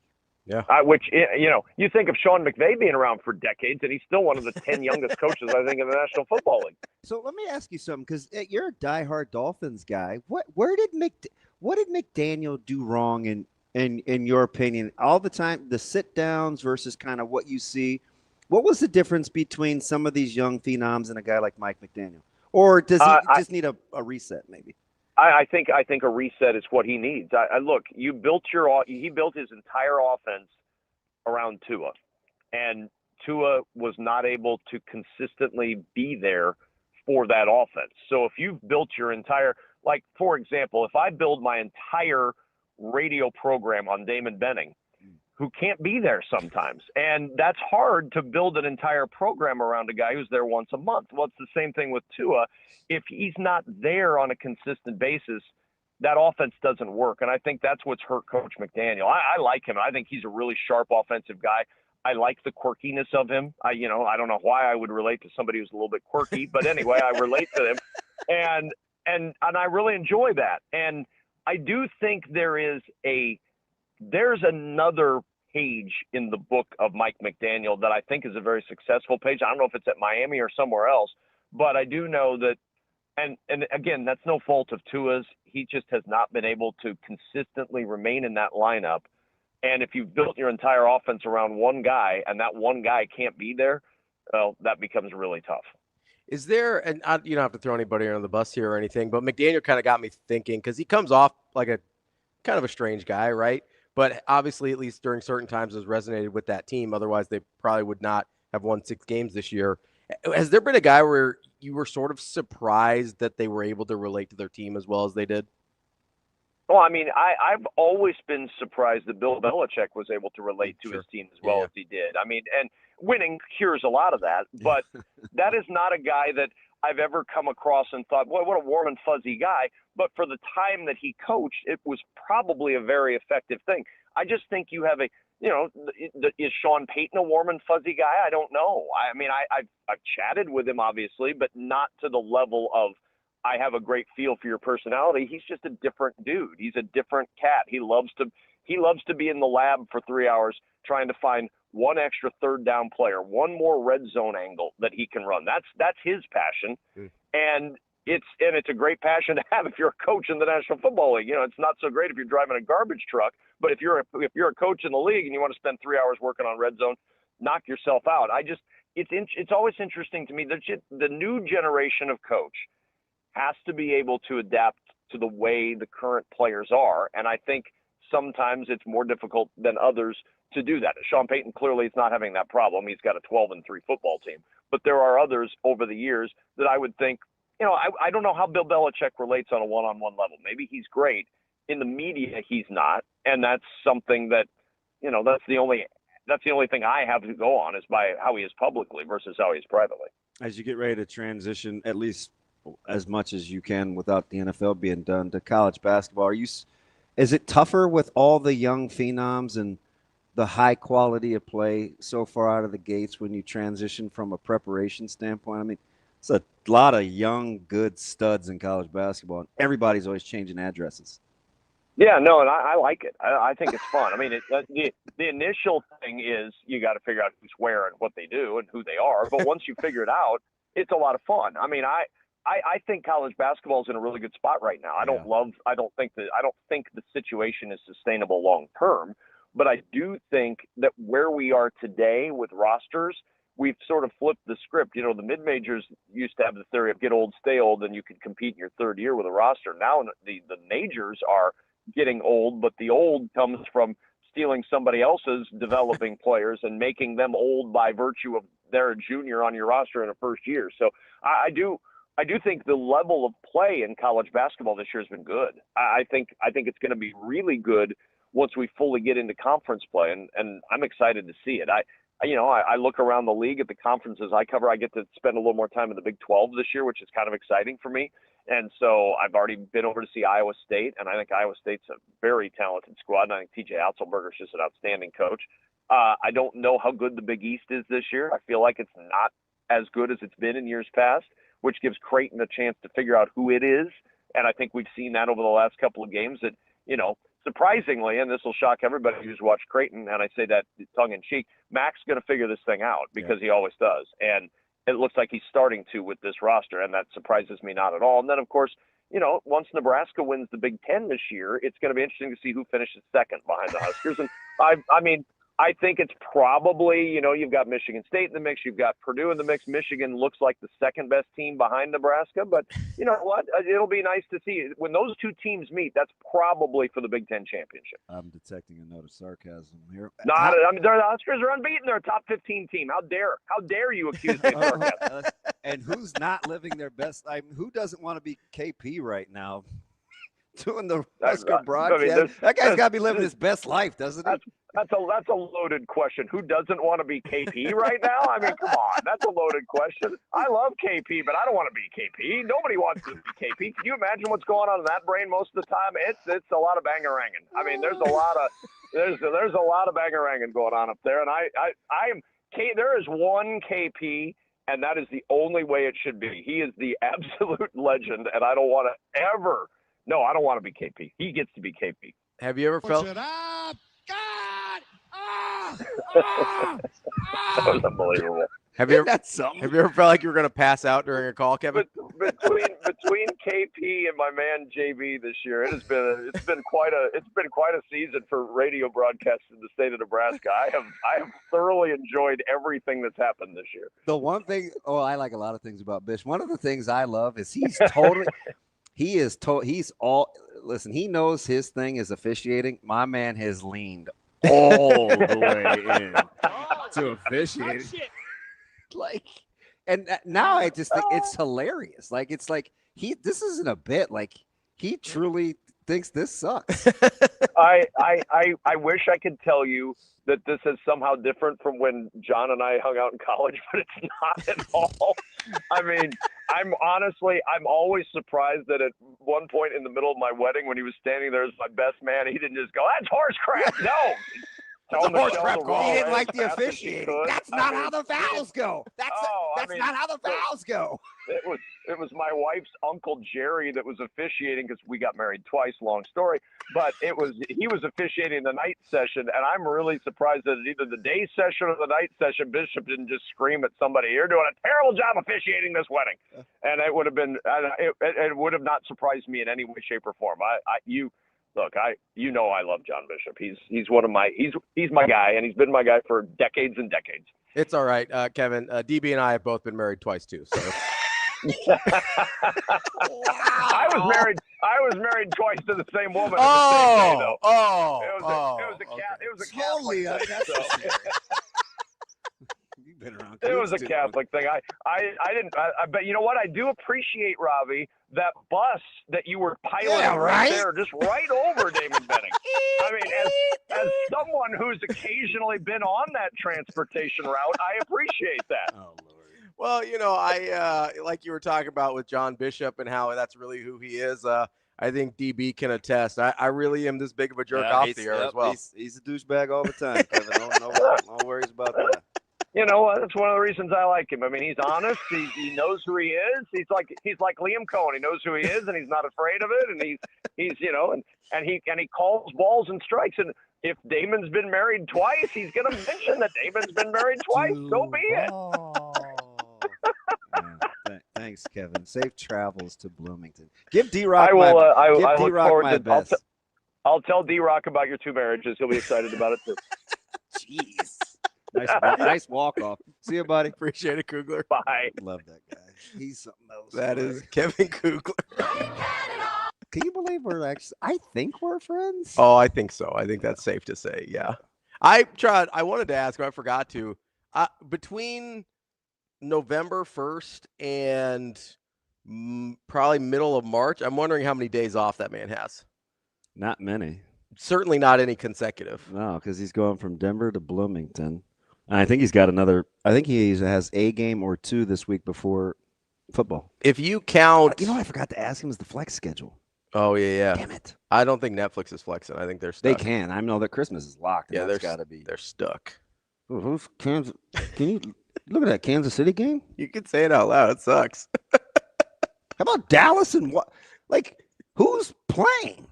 Yeah. Which, you know, you think of Sean McVay being around for decades, and he's still one of the 10 youngest coaches, I think, in the National Football League. So let me ask you something, because you're a diehard Dolphins guy. What did McDaniel do wrong in your opinion? All the time, the sit downs versus kind of what you see. What was the difference between some of these young phenoms and a guy like Mike McDaniel? Or does he just need a reset, maybe? I think a reset is what he needs. Look, he built his entire offense around Tua, and Tua was not able to consistently be there for that offense. So if you've built your entire, like, for example, if I build my entire radio program on Damon Benning, who can't be there sometimes, and that's hard to build an entire program around a guy who's there once a month. Well, it's the same thing with Tua. If he's not there on a consistent basis, that offense doesn't work. And I think that's what's hurt Coach McDaniel. I like him. I think he's a really sharp offensive guy. I like the quirkiness of him. I don't know why I would relate to somebody who's a little bit quirky, but anyway, I relate to him, and I really enjoy that. And I do think there's another page in the book of Mike McDaniel that I think is a very successful page. I don't know if it's at Miami or somewhere else, but I do know that, and again, that's no fault of Tua's. He just has not been able to consistently remain in that lineup. And if you've built your entire offense around one guy and that one guy can't be there, well, that becomes really tough. Is there, and you don't have to throw anybody on the bus here or anything, but McDaniel kind of got me thinking, because he comes off like a kind of a strange guy, right? But obviously, at least during certain times, has resonated with that team. Otherwise, they probably would not have won 6 games this year. Has there been a guy where you were sort of surprised that they were able to relate to their team as well as they did? Well, I mean, I've always been surprised that Bill Belichick was able to relate to his team as well as he did. I mean, and winning cures a lot of that, but that is not a guy that I've ever come across and thought, boy, what a warm and fuzzy guy. But for the time that he coached, it was probably a very effective thing. I just think you have is Sean Payton a warm and fuzzy guy? I don't know. I mean, I've chatted with him, obviously, but not to the level of, I have a great feel for your personality. He's just a different dude. He's a different cat. He loves to be in the lab for 3 hours trying to find one extra third down player, one more red zone angle that he can run. That's his passion. And it's a great passion to have if you're a coach in the National Football League. You know, it's not so great if you're driving a garbage truck, but if you're a coach in the league and you want to spend 3 hours working on red zone, knock yourself out. It's always interesting to me that the new generation of coach has to be able to adapt to the way the current players are. And I think sometimes it's more difficult than others to do that. Sean Payton clearly is not having that problem. He's got a 12-3 football team. But there are others over the years that I would think, I don't know how Bill Belichick relates on a one-on-one level. Maybe he's great. In the media, he's not. And that's something that, that's the only thing I have to go on is by how he is publicly versus how he is privately. As you get ready to transition, at least as much as you can without the NFL being done, to college basketball, is it tougher with all the young phenoms and the high quality of play so far out of the gates when you transition from a preparation standpoint? I mean, it's a lot of young, good studs in college basketball, and everybody's always changing addresses. Yeah, no, and I like it. I think it's fun. I mean, the initial thing is you got to figure out who's where and what they do and who they are. But once you figure it out, it's a lot of fun. I mean, I think college basketball is in a really good spot right now. I don't think the situation is sustainable long term, but I do think that where we are today with rosters, we've sort of flipped the script. The mid-majors used to have the theory of get old, stay old, and you could compete in your third year with a roster. Now the majors are getting old, but the old comes from stealing somebody else's developing players and making them old by virtue of they're a junior on your roster in a first year. So I do I do think the level of play in college basketball this year has been good. I think it's going to be really good once we fully get into conference play, and I'm excited to see it. I look around the league at the conferences I cover. I get to spend a little more time in the Big 12 this year, which is kind of exciting for me. And so I've already been over to see Iowa State, and I think Iowa State's a very talented squad. And I think TJ Otzelberger's just an outstanding coach. I don't know how good the Big East is this year. I feel like it's not as good as it's been in years past, which gives Creighton a chance to figure out who it is. And I think we've seen that over the last couple of games that, surprisingly, and this will shock everybody who's watched Creighton, and I say that tongue-in-cheek, Mac's going to figure this thing out because he always does. And it looks like he's starting to with this roster, and that surprises me not at all. And then, of course, once Nebraska wins the Big Ten this year, it's going to be interesting to see who finishes second behind the Huskers. And I think it's probably, you've got Michigan State in the mix, you've got Purdue in the mix. Michigan looks like the second best team behind Nebraska, but you know what? It'll be nice to see when those two teams meet. That's probably for the Big Ten championship. I'm detecting a note of sarcasm here. The Huskers are unbeaten. They're a top 15 team. How dare you accuse me of sarcasm? And who's not living their best? Who doesn't want to be KP right now? Doing the Husker broadcast. That guy's got to be living his best life, doesn't he? That's a loaded question. Who doesn't want to be KP right now? I mean, come on. That's a loaded question. I love KP, but I don't want to be KP. Nobody wants to be KP. Can you imagine what's going on in that brain most of the time? It's a lot of bangaranging. I mean, there's a lot of bangaranging going on up there, and there is one KP, and that is the only way it should be. He is the absolute legend, and I don't want to ever. No, I don't want to be KP. He gets to be KP. Have you ever felt? That was unbelievable. Have you ever felt like you were going to pass out during a call, Kevin? Between KP and my man JB this year, it's been quite a season for radio broadcasts in the state of Nebraska. I have thoroughly enjoyed everything that's happened this year. The one thing, I like a lot of things about Bish. One of the things I love is listen, he knows his thing is officiating. My man has leaned all the way in to officiating. And now I just think it's hilarious. This isn't a bit. He truly thinks this sucks. I wish I could tell you that this is somehow different from when John and I hung out in college, but it's not at all. I mean, I'm always surprised that at one point in the middle of my wedding, when he was standing there as my best man, he didn't just go, "That's horse crap." No. He didn't like the officiating. That's not how the fouls go. That's not how the fouls go. It was my wife's uncle Jerry that was officiating because we got married twice. Long story, but he was officiating the night session, and I'm really surprised that either the day session or the night session, Bishop didn't just scream at somebody, "You're doing a terrible job officiating this wedding," and it would have been it would have not surprised me in any way, shape, or form. Look, I love John Bishop. He's one of he's my guy, and he's been my guy for decades and decades. It's all right, Kevin. DB and I have both been married twice too. So I was married twice to the same woman. It was a Catholic thing. Been around. It was a Catholic thing. I didn't. But you know what? I do appreciate, Ravi, that bus that you were piloting right there, just right over Damon Benning. I mean, as someone who's occasionally been on that transportation route, I appreciate that. Oh Lord. Well, I like you were talking about with John Bishop and how that's really who he is. I think DB can attest. I really am this big of a jerk off the air as well. He's a douchebag all the time, Kevin. No worries about that. That's one of the reasons I like him. I mean, he's honest. He knows who he is. He's like Liam Cohen. He knows who he is, and he's not afraid of it. And he calls balls and strikes. And if Damon's been married twice, he's going to mention that Damon's been married twice. So be it. Thanks, Kevin. Safe travels to Bloomington. Give D-Rock my best. I'll tell D-Rock about your two marriages. He'll be excited about it too. Jeez. Nice walk off. See you, buddy. Appreciate it, Kugler. Bye. Love that guy. He's something else. That is Kevin Kugler. Can you believe I think we're friends? Oh, I think so. I think that's safe to say. Yeah. I wanted to ask, I forgot to. Between November 1st and Probably middle of March. I'm wondering how many days off that man has. Not many. Certainly not any consecutive. No, because he's going from Denver to Bloomington. And I think he's got another. I think he has a game or two this week before football. If you count, you know, what I forgot to ask him is the flex schedule. Oh yeah. Damn it! I don't think Netflix is flexing. I think they're stuck. They can. I know that Christmas is locked. Yeah, there's got to be. They're stuck. Ooh, who's Kansas? Can you look at that Kansas City game? You can say it out loud. It sucks. How about Dallas and what? Like, who's playing?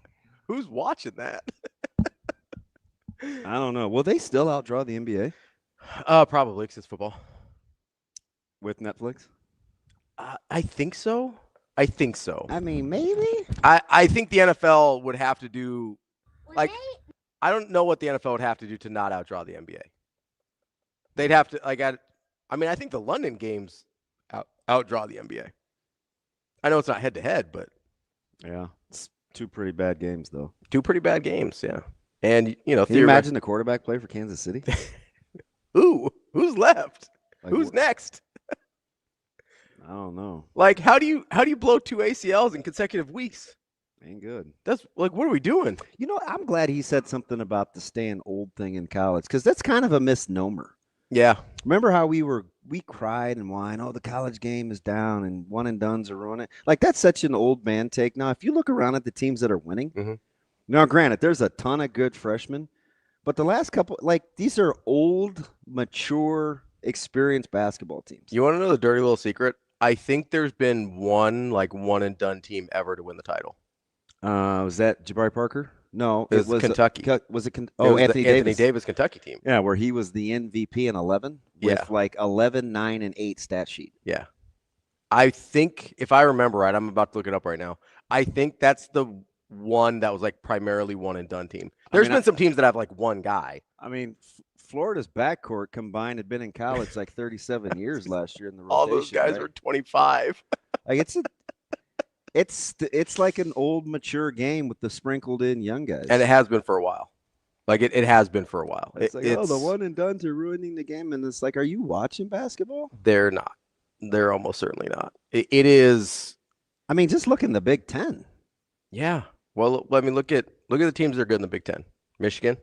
Who's watching that? I don't know. Will they still outdraw the NBA? Probably because it's football. With Netflix? I think so. I mean, maybe. I think the NFL would have to do, like, I don't know what the NFL would have to do to not outdraw the NBA. They'd have to, like, I mean, I think the London games outdraw the NBA. I know it's not head-to-head, but. Yeah, it's two pretty bad games, though. Two pretty bad games, yeah. And, you know, can you imagine the quarterback play for Kansas City? Ooh, who's left? Like, who's next? I don't know. Like, how do you blow 2 ACLs in consecutive weeks? Ain't good. That's like, what are we doing? You know, I'm glad he said something about the staying old thing in college, because that's kind of a misnomer. Yeah. Remember how we cried and whined, oh, the college game is down and one and dones are ruining it. Like, that's such an old man take. Now, if you look around at the teams that are winning, now, granted, there's a ton of good freshmen, but the last couple, like, these are old, mature, experienced basketball teams. You want to know the dirty little secret? I think there's been one and done team ever to win the title. Was that Jabari Parker? No, it was Kentucky. Was it? Anthony Davis Kentucky team. Yeah, where he was the MVP in 11 with like 11, 9, and 8 stat sheet. Yeah. I think, if I remember right, I'm about to look it up right now. I think that's the one that was like primarily one and done team. There's been some teams that have like one guy. I mean, Florida's backcourt combined had been in college like 37 years last year in the rotation. All those guys were 25. Like, it's like an old mature game with the sprinkled in young guys. And it has been for a while. Like it has been for a while. It's like, oh, the one and dones are ruining the game. And it's like, are you watching basketball? They're not. They're almost certainly not. It is. I mean, just look in the Big Ten. Yeah. Well, I mean, look at the teams that are good in the Big Ten. Michigan,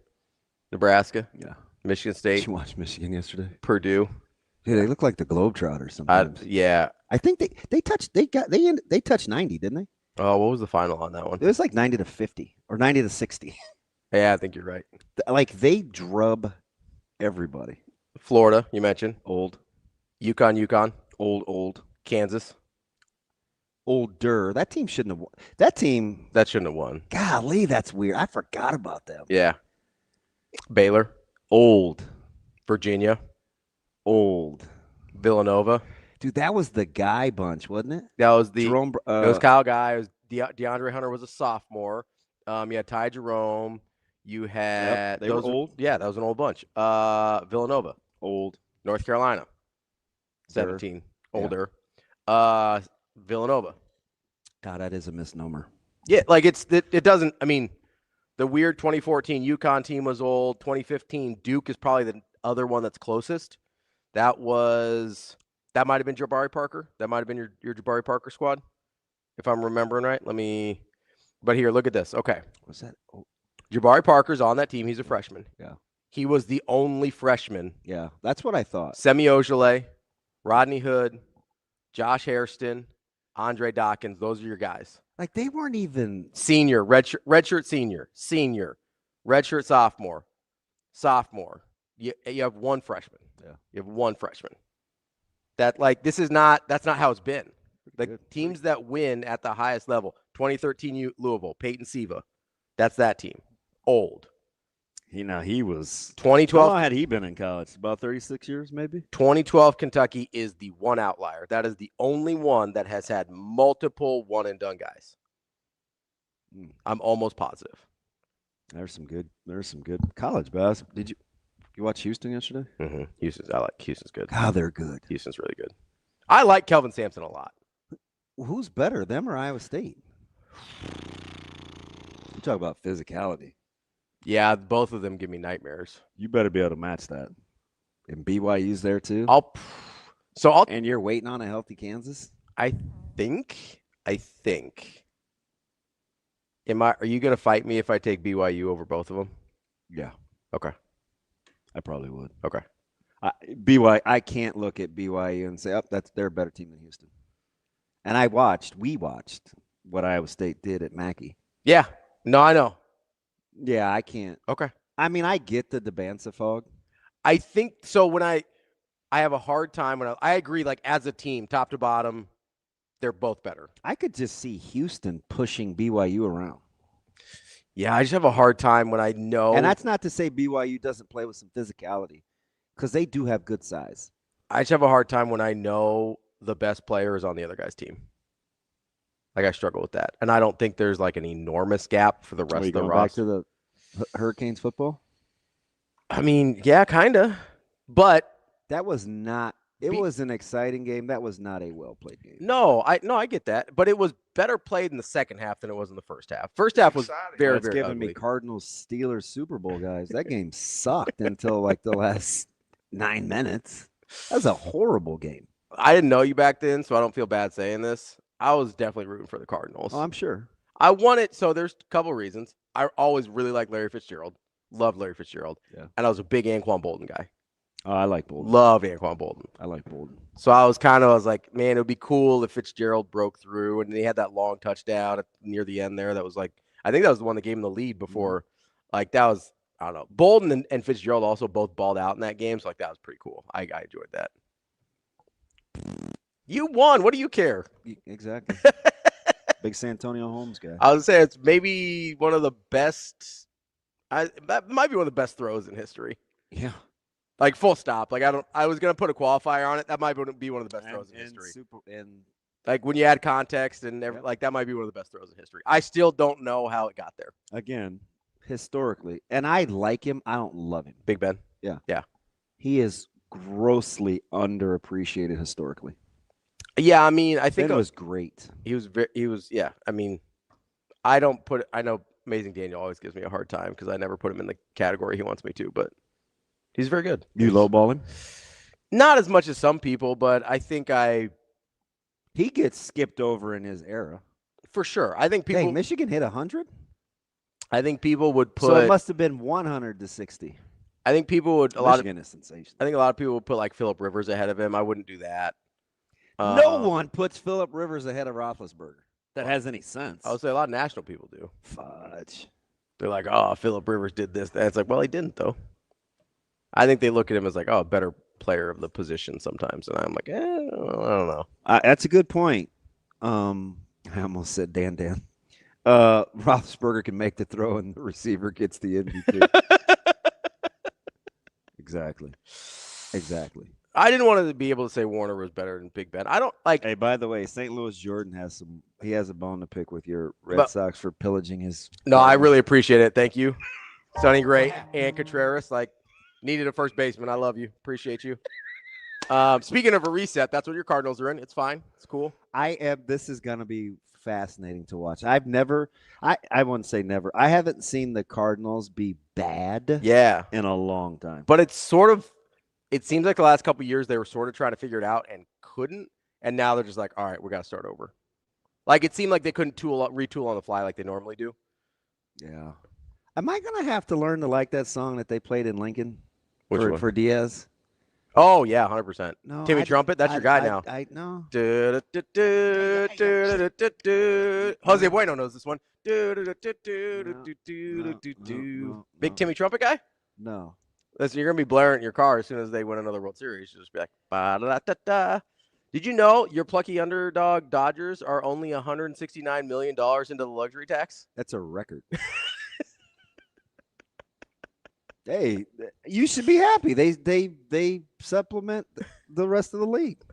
Nebraska. Yeah. Michigan State. Did you watch Michigan yesterday? Purdue. Yeah, they look like the Globetrotters sometimes. Yeah. I think they touched 90, didn't they? Oh, what was the final on that one? It was like 90-50 or 90-60. Yeah, I think you're right. Like, they drub everybody. Florida, you mentioned. Old. UConn. Old. Kansas. Older. That team shouldn't have won. That shouldn't have won. Golly, that's weird. I forgot about them. Yeah. Baylor. Old. Virginia. Old. Villanova. Dude, that was the guy bunch, wasn't it? That was the Jerome, it was Kyle Guy. It was DeAndre Hunter was a sophomore. You had Ty Jerome. You had they were old. Yeah, that was an old bunch. Villanova. Old. North Carolina. 17. Older. Villanova. God, that is a misnomer. Yeah, like it doesn't. I mean, the weird 2014 UConn team was old. 2015 Duke is probably the other one that's closest. That might have been Jabari Parker. That might have been your Jabari Parker squad, if I'm remembering right. But here, look at this. Okay. What's that? Oh. Jabari Parker's on that team. He's a freshman. Yeah. He was the only freshman. Yeah, that's what I thought. Semi Ojeleye, Rodney Hood, Josh Hairston, Andre Dawkins. Those are your guys. Like, they weren't even senior, redshirt senior, redshirt sophomore. You have one freshman. Yeah. You have one freshman. That's not how it's been. The teams that win at the highest level, 2013 Louisville, Peyton Siva, that's that team. Old. He was 2012. How long had he been in college? About 36 years, maybe? 2012 Kentucky is the one outlier. That is the only one that has had multiple one-and-done guys. I'm almost positive. There's some good college basketball. Did you watch Houston yesterday? Mm-hmm. Houston's good. God, they're good. Houston's really good. I like Kelvin Sampson a lot. Who's better, them or Iowa State? You talk about physicality. Yeah, both of them give me nightmares. You better be able to match that. And BYU's there too. And you're waiting on a healthy Kansas? think. Are you going to fight me if I take BYU over both of them? Yeah. Okay. I probably would. Okay. I can't look at BYU and say, they're a better team than Houston. And we watched what Iowa State did at Mackey. Yeah. No, I know. Yeah, I can't. Okay. I mean, I get the Debanza fog. I think so. When I have a hard time when I agree, like as a team, top to bottom, they're both better. I could just see Houston pushing BYU around. Yeah, I just have a hard time when I know. And that's not to say BYU doesn't play with some physicality, because they do have good size. I just have a hard time when I know the best player is on the other guy's team. Like I struggle with that, and I don't think there's like an enormous gap for the rest of the roster. Back to the Hurricanes football. I mean, yeah, kind of, but that was not. It was an exciting game. That was not a well-played game. No, I get that, but it was better played in the second half than it was in the first half. First half was very giving ugly. me Cardinals Steelers Super Bowl, guys. That game sucked until like the last 9 minutes. That was a horrible game. I didn't know you back then, so I don't feel bad saying this. I was definitely rooting for the Cardinals. Oh, I'm sure. I won it, so there's a couple reasons. I always really liked Larry Fitzgerald. Loved Larry Fitzgerald. Yeah. And I was a big Anquan Bolden guy. Oh, I like Bolden. Love Anquan Bolden. I like Bolden. So I was like, man, it would be cool if Fitzgerald broke through, and he had that long touchdown near the end there. That was like, I think that was the one that gave him the lead before. Like that was, I don't know. Bolden and Fitzgerald also both balled out in that game, so like that was pretty cool. I enjoyed that. You won. What do you care? Exactly. Big Santonio Holmes guy. I would say it's maybe one of the best. That might be one of the best throws in history. Yeah. Like full stop. Like I was gonna put a qualifier on it. That might be one of the best throws in history. Like when you add context and like that might be one of the best throws in history. I still don't know how it got there. Again, historically, and I like him. I don't love him. Big Ben. Yeah. Yeah. He is grossly underappreciated historically. Yeah, I mean, I think Ben was great. He was. Yeah. I mean, I know Amazing Daniel always gives me a hard time because I never put him in the category he wants me to, but he's very good. You lowball him? Not as much as some people, but I think he gets skipped over in his era. For sure. I think people. Dang, Michigan hit 100? I think people would put. So it must have been 100 to 60. I think people would. Michigan is sensational. I think a lot of people would put like Phillip Rivers ahead of him. I wouldn't do that. No one puts Phillip Rivers ahead of Roethlisberger. That has any sense. I would say a lot of national people do. Fudge. They're like, oh, Phillip Rivers did this. It's like, well, he didn't though. I think they look at him as like, oh, a better player of the position sometimes, and I'm like, I don't know. That's a good point. I almost said Dan. Roethlisberger can make the throw, and the receiver gets the MVP. Exactly. I didn't want to be able to say Warner was better than Big Ben. I don't like. Hey, by the way, St. Louis Jordan has a bone to pick with your Red Sox for pillaging his. No, I really appreciate it. Thank you, Sonny Gray and Contreras. Like, needed a first baseman. I love you. Appreciate you. Speaking of a reset, that's what your Cardinals are in. It's fine. It's cool. This is gonna be fascinating to watch. I wouldn't say never. I haven't seen the Cardinals be bad. Yeah. In a long time. But it's sort of. It seems like the last couple of years they were sort of trying to figure it out and couldn't, and now they're just like, all right, we got to start over. Like it seemed like they couldn't retool on the fly like they normally do. Yeah. Am I gonna have to learn to like that song that they played in Lincoln for Diaz? Oh yeah, 100%. No, Timmy Trumpet, that's your guy now. I know. Jose Bueno knows this one. Big Timmy Trumpet guy? No. Listen, you're going to be blaring it in your car as soon as they win another World Series. You'll just be like, ba-da-da-da-da. Did you know your plucky underdog Dodgers are only $169 million into the luxury tax? That's a record. Hey, you should be happy. They supplement the rest of the league.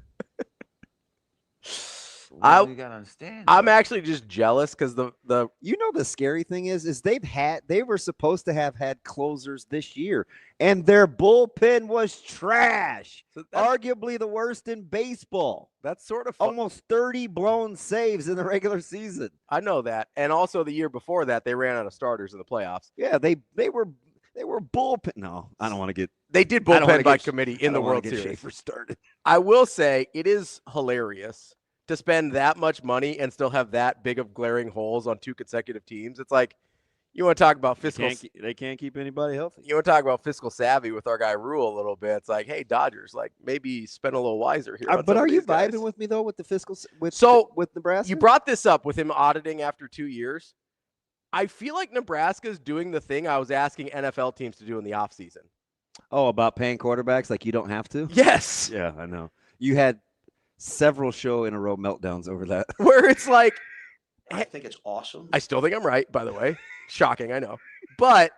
You gotta understand. I'm actually just jealous because the the scary thing is they were supposed to have had closers this year, and their bullpen was trash. So arguably the worst in baseball. That's sort of almost 30 blown saves in the regular season. I know that, and also the year before that they ran out of starters in the playoffs. Yeah, they were bullpen. No, I don't want to get. They did bullpen by committee in the World Series. Schaefer started. I will say it is hilarious to spend that much money and still have that big of glaring holes on 2 consecutive teams. It's like, you want to talk about fiscal. They can't keep anybody healthy. You want to talk about fiscal savvy with our guy Rule a little bit. It's like, hey, Dodgers, like maybe spend a little wiser here. But are you vibing with me though with the fiscal with Nebraska? You brought this up with him auditing after 2 years. I feel like Nebraska's doing the thing I was asking NFL teams to do in the offseason. Oh, about paying quarterbacks like you don't have to? Yes. Yeah, I know. You had several show in a row meltdowns over that. Where it's like, I think it's awesome. I still think I'm right, by the way. Shocking, I know. But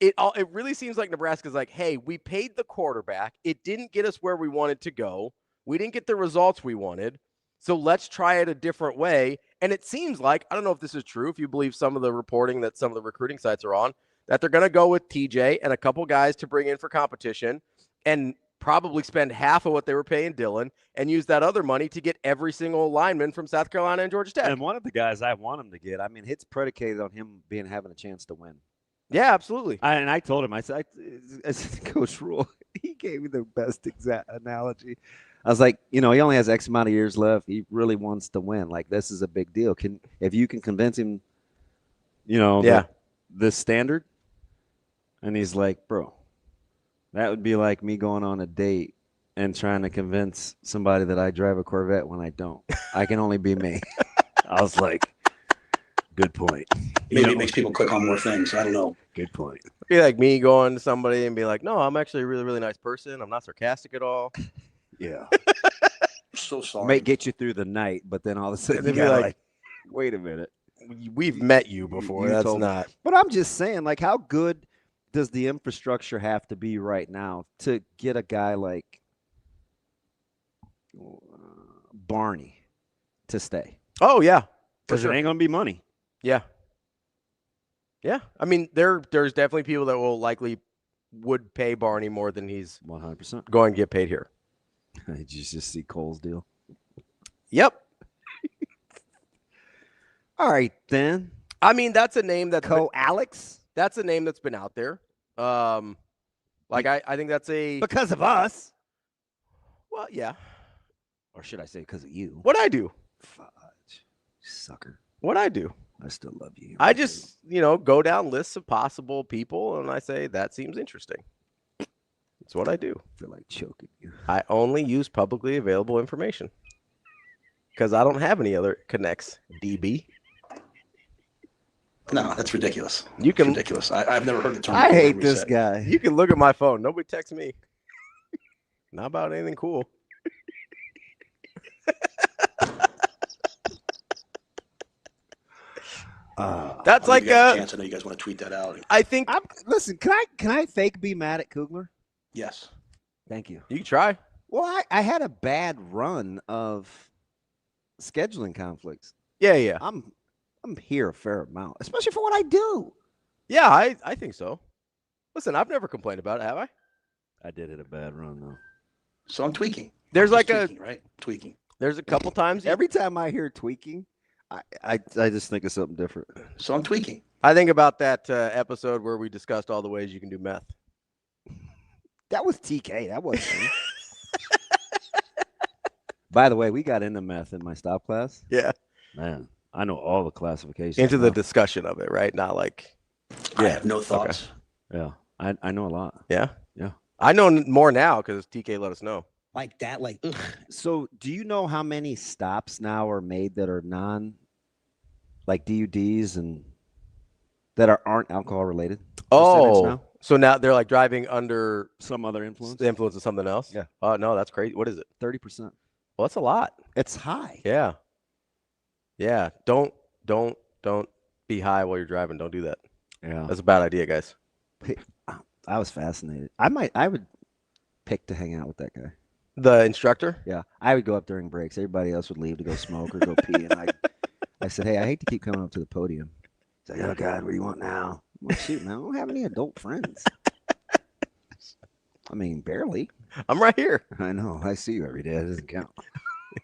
it really seems like Nebraska's like, hey, we paid the quarterback. It didn't get us where we wanted to go. We didn't get the results we wanted. So let's try it a different way. And it seems like, I don't know if this is true, if you believe some of the reporting that some of the recruiting sites are on, that they're going to go with TJ and a couple guys to bring in for competition and probably spend half of what they were paying Dylan and use that other money to get every single lineman from South Carolina and Georgia Tech. And one of the guys I want him to get, I mean, it's predicated on him having a chance to win. Yeah, absolutely. I told him, I said, Coach Rule, he gave me the best exact analogy. I was like, he only has X amount of years left. He really wants to win. Like, this is a big deal. If you can convince him, this standard, and he's like, bro, that would be like me going on a date and trying to convince somebody that I drive a Corvette when I don't. I can only be me. I was like, good point. Maybe it makes people click on more things. I don't know. Good point. It'd be like me going to somebody and be like, no, I'm actually a really, really nice person. I'm not sarcastic at all. Yeah. So sorry. Might get you through the night, but then all of a sudden They'd you be gotta like, wait a minute. We've met you before. That's not. But I'm just saying, like, how good does the infrastructure have to be right now to get a guy like Barney to stay? Oh, yeah. Because it ain't going to be money. Yeah. Yeah. I mean, there's definitely people that will likely would pay Barney more than he's 100% going to get paid here. Did you just see Cole's deal? Yep. All right, then. I mean, that's a name that's Alex. That's a name that's been out there. I think that's because of us. Well, yeah. Or should I say because of you? What'd I do? Fudge. Sucker. What'd I do? I still love you. I just, go down lists of possible people and I say, that seems interesting. That's what I do. I feel like choking you. I only use publicly available information because I don't have any other connects, DB. No, that's ridiculous. It's ridiculous. I've never heard the term. I hate this guy. You can look at my phone. Nobody texts me. Not about anything cool. That's like chance. I know you guys want to tweet that out. I think. Listen, can I fake be mad at Kugler? Yes. Thank you. You can try. Well, I had a bad run of scheduling conflicts. Yeah. I'm here a fair amount, especially for what I do. Yeah, I think so. Listen, I've never complained about it, have I? I did hit a bad run though. So I'm tweaking. There's like tweaking. There's a couple times. Every time I hear tweaking, I just think of something different. So I'm tweaking. I think about that episode where we discussed all the ways you can do meth. That was TK. That wasn't me. By the way, we got into meth in my stop class. Yeah. Man, I know all the classifications. Into the discussion of it, right? Not like. I have no thoughts. Okay. Yeah. I know a lot. Yeah? Yeah. I know more now because TK let us know. Like that, like. Ugh. So do you know how many stops now are made that are like DUDs and that aren't alcohol related? Oh. So now they're like driving under some other influence? The influence of something else? Yeah. Oh, no, that's crazy. What is it? 30%. Well, that's a lot. It's high. Yeah. Yeah. Don't be high while you're driving. Don't do that. Yeah. That's a bad idea, guys. I was fascinated. I would pick to hang out with that guy. The instructor? Yeah. I would go up during breaks. Everybody else would leave to go smoke or go pee. And I said, hey, I hate to keep coming up to the podium. He's like, oh, God, what do you want now? I'm like, shoot, man, I don't have any adult friends. I mean, barely. I'm right here. I know. I see you every day. That doesn't count.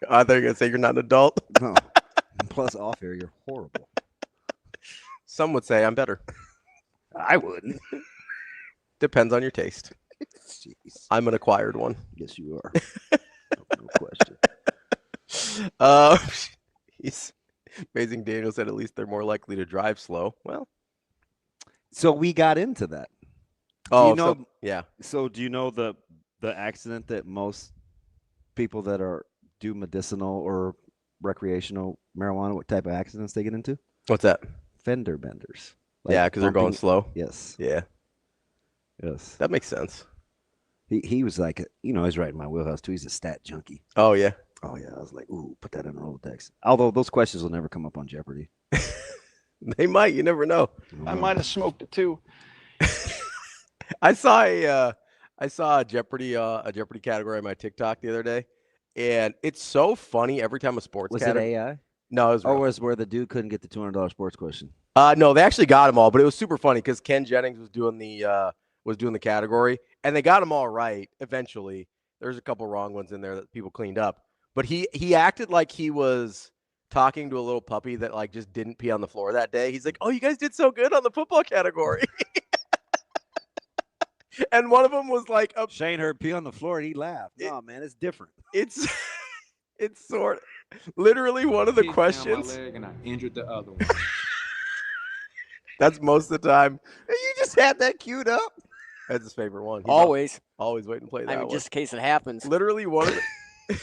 I thought you were going to say you're not an adult. No. Plus, off here, you're horrible. Some would say I'm better. I wouldn't. Depends on your taste. Jeez. I'm an acquired one. Yes, you are. No question. He's Amazing Daniel said at least they're more likely to drive slow. Well, so we got into that. Oh, do you know? so, yeah. So do you know the accident that most people that do medicinal or recreational marijuana, what type of accidents they get into? What's that? Fender benders. Yeah, because they're going slow. Yes. Yeah. Yes. That makes sense. He was like, he's right in my wheelhouse too. He's a stat junkie. Oh, yeah. Oh, yeah. I was like, ooh, put that in the Rolodex. Although those questions will never come up on Jeopardy. They might. You never know. I might have smoked it too. I saw a Jeopardy category on my TikTok the other day, and it's so funny every time a sports Was category. it AI? No, it was. Or was where the dude couldn't get the $200 sports question? No, they actually got them all, but it was super funny because Ken Jennings was doing the category, and they got them all right eventually. There's a couple wrong ones in there that people cleaned up, but he acted like he was talking to a little puppy that like just didn't pee on the floor that day. He's like, "Oh, you guys did so good on the football category." And one of them was like, Shane heard pee on the floor and he laughed. No, man, it's different. It's sort of literally one of the questions. Down my leg and I injured the other one. That's most of the time. You just had that queued up. That's his favorite one. He's Always. always waiting to play that I mean, one. just in case it happens. Literally one of the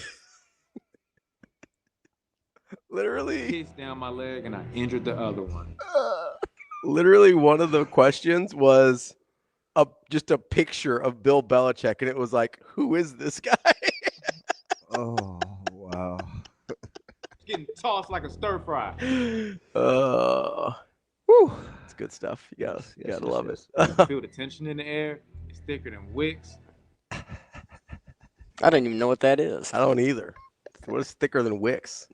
literally Pissed down my leg and I injured the other one. literally one of the questions was just a picture of Bill Belichick, and it was like, who is this guy? Oh, wow. Getting tossed like a stir fry. Whew. It's good stuff. You gotta love it. Feel the tension in the air. It's thicker than wicks. I don't even know what that is. I don't either. What is thicker than Wix?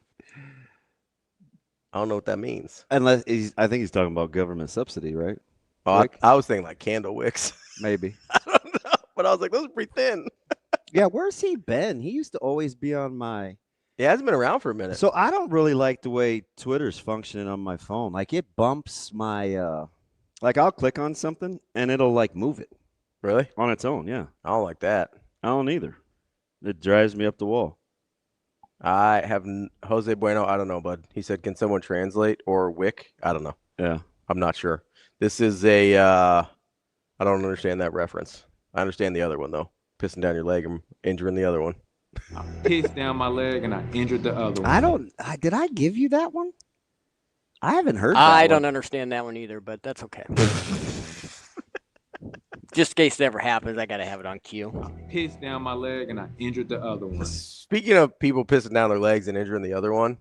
I don't know what that means. Unless I think he's talking about government subsidy, right? Oh, I was thinking like candle wicks. Maybe. I don't know, but I was like, those are pretty thin. Yeah, where's he been? He used to always be on my. Yeah, hasn't been around for a minute. So I don't really like the way Twitter's functioning on my phone. Like it bumps my. Like I'll click on something and it'll like move it. Really? On its own, yeah. I don't like that. I don't either. It drives me up the wall. I have Jose Bueno. I don't know, bud. He said, "Can someone translate or wick?" I don't know. Yeah, I'm not sure. This is a. I don't understand that reference. I understand the other one though. Pissing down your leg and injuring the other one. I pissed down my leg and I injured the other one. Did I give you that one? I haven't heard that I don't understand that one either, but that's okay. Just in case it ever happens, I got to have it on cue. I pissed down my leg and I injured the other one. Speaking of people pissing down their legs and injuring the other one,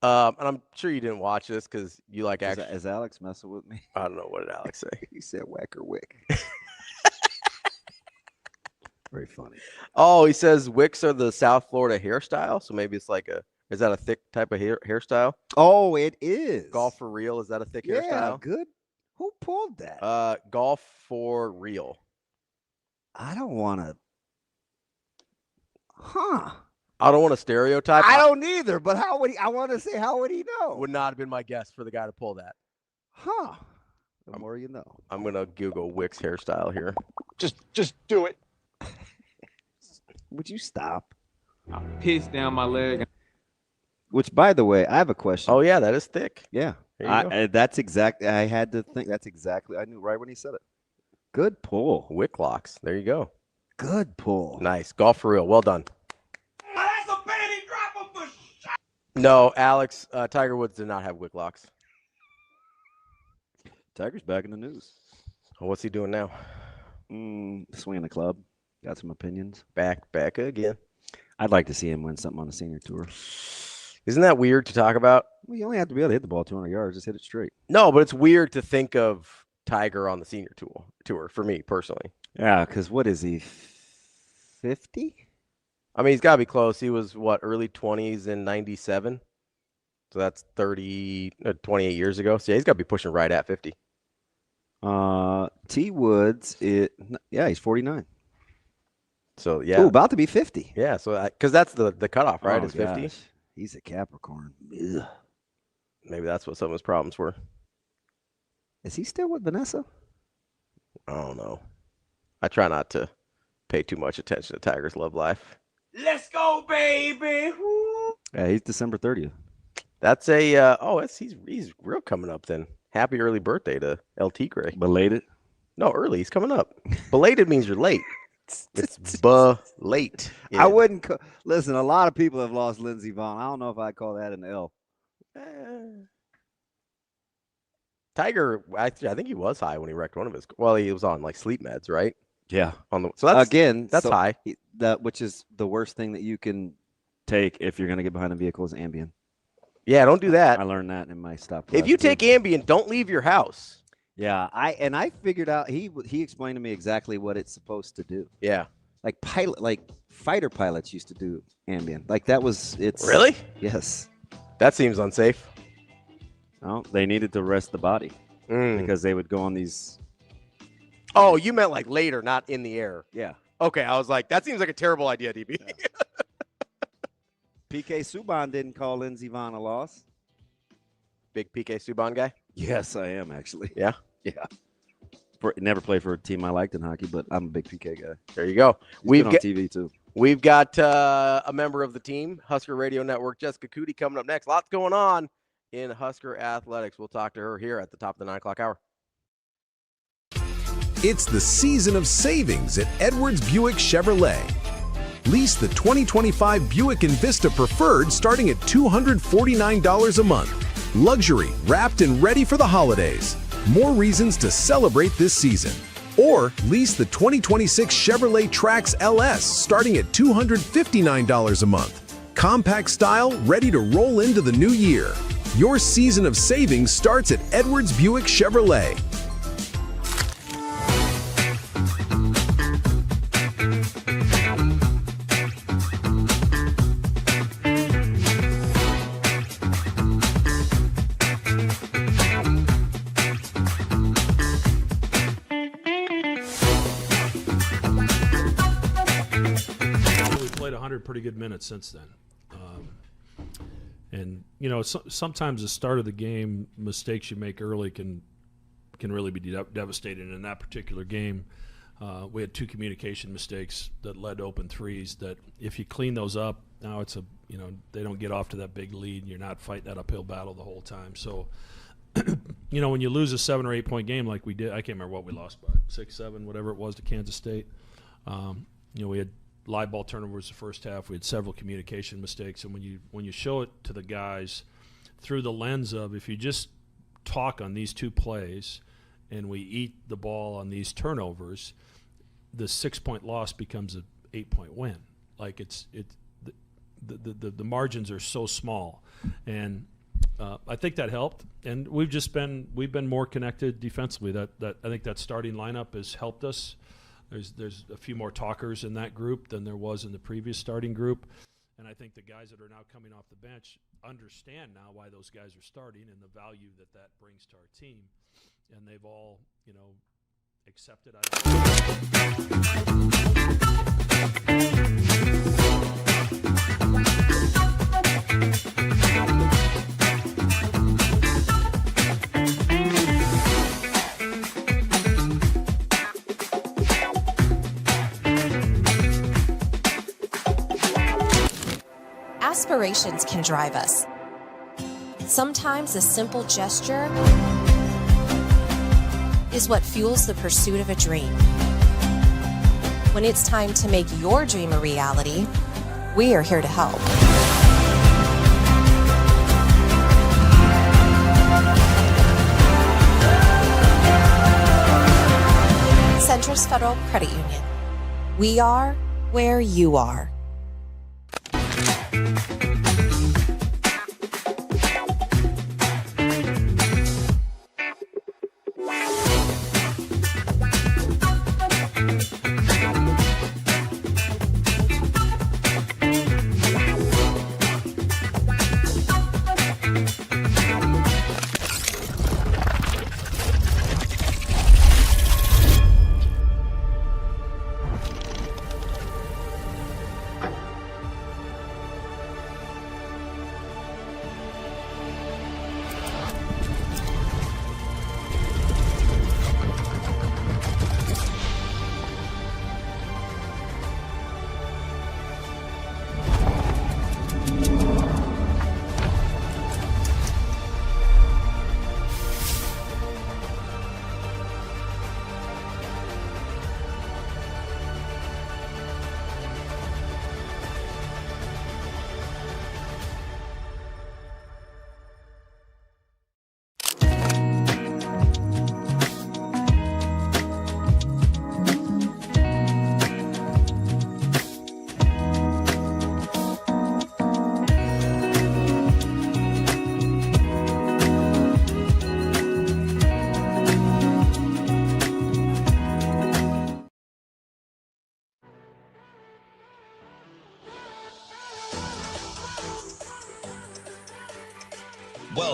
and I'm sure you didn't watch this because you like actually. Is Alex messing with me? I don't know. What did Alex say? He said whack or wick. Very funny. Oh, he says wicks are the South Florida hairstyle. So maybe it's like is that a thick type of hairstyle? Oh, it is. Golf for real. Is that a thick hairstyle? Yeah, good. Who pulled that? Golf for real. I don't want to. Huh. I don't want to stereotype. I don't either, but how would he? I want to say, how would he know? Would not have been my guess for the guy to pull that. Huh. The more you know. I'm going to Google Wicks hairstyle here. Just do it. Would you stop? I pissed down my leg. Which, by the way, I have a question. Oh, yeah, that is thick. Yeah. That's exactly. I had to think. That's exactly. I knew right when he said it. Good pull. Wick locks. There you go. Good pull. Nice. Golf for real. Well done. No, Alex, Tiger Woods did not have wick locks. Tiger's back in the news. Oh, what's he doing now? Swinging the club. Got some opinions. Back again. I'd like to see him win something on the senior tour. Isn't that weird to talk about? Well, you only have to be able to hit the ball 200 yards. Just hit it straight. No, but it's weird to think of Tiger on the senior tour for me personally. Yeah, because what is he, 50? I mean, he's got to be close. He was, early 20s in 97? So that's 28 years ago. So, yeah, he's got to be pushing right at 50. T. Woods, he's 49. So, yeah. Ooh, about to be 50. Yeah, so because that's the cutoff, right, is 50? Gosh. He's a Capricorn. Ugh. Maybe that's what some of his problems were. Is he still with Vanessa? I don't know. I try not to pay too much attention to Tiger's love life. Let's go, baby. Woo. Yeah, he's December 30th. That's he's real coming up then. Happy early birthday to LT Gray. Belated? No, early. He's coming up. Belated means you're late. It's late. I wouldn't listen. A lot of people have lost Lindsey Vonn. I don't know if I'd call that an L. Tiger, I think he was high when he wrecked one of his. Well, he was on like sleep meds, right? Yeah. So that's that's high. Which is the worst thing that you can take if you're going to get behind a vehicle is Ambien. Yeah, don't do that. I learned that in my stop. If you take Ambien, don't leave your house. Yeah, I figured out he explained to me exactly what it's supposed to do. Yeah. Like fighter pilots used to do Ambien. Like it's Really? Yes. That seems unsafe. No, they needed to rest the body because they would go on these. Oh, you meant like later, not in the air. Yeah. Okay, I was like, that seems like a terrible idea, DB. Yeah. PK Subban didn't call Lindsey Vonn a loss. Big PK Subban guy? Yes, I am actually. Yeah? Yeah. Never played for a team I liked in hockey, but I'm a big PK guy. There you go. We've got on TV too. We've got a member of the team, Husker Radio Network, Jessica Coody, coming up next. Lots going on in Husker athletics. We'll talk to her here at the top of the 9 o'clock hour. It's the season of savings at Edwards Buick Chevrolet. Lease the 2025 Buick Envista Preferred starting at $249 a month. Luxury, wrapped and ready for the holidays. More reasons to celebrate this season. Or lease the 2026 Chevrolet Trax LS starting at $259 a month. Compact style, ready to roll into the new year. Your season of savings starts at Edwards Buick Chevrolet. Pretty good minutes since then. And, you know, sometimes the start of the game, mistakes you make early can really be devastating. In that particular game, we had 2 communication mistakes that led to open threes that if you clean those up, now they don't get off to that big lead and you're not fighting that uphill battle the whole time. So, you know, when you lose a 7 or 8 point game like we did, I can't remember what we lost by, 6-7, whatever it was to Kansas State. You know, we had live ball turnovers the first half. We had several communication mistakes, and when you show it to the guys through the lens of if you just talk on these 2 plays and we eat the ball on these turnovers, the 6-point loss becomes an 8-point win. Like the margins are so small, and I think that helped. And we've been more connected defensively. That I think that starting lineup has helped us. There's a few more talkers in that group than there was in the previous starting group. And I think the guys that are now coming off the bench understand now why those guys are starting and the value that brings to our team. And they've all, you know, accepted. Aspirations can drive us. Sometimes a simple gesture is what fuels the pursuit of a dream. When it's time to make your dream a reality, we are here to help. Centris Federal Credit Union. We are where you are.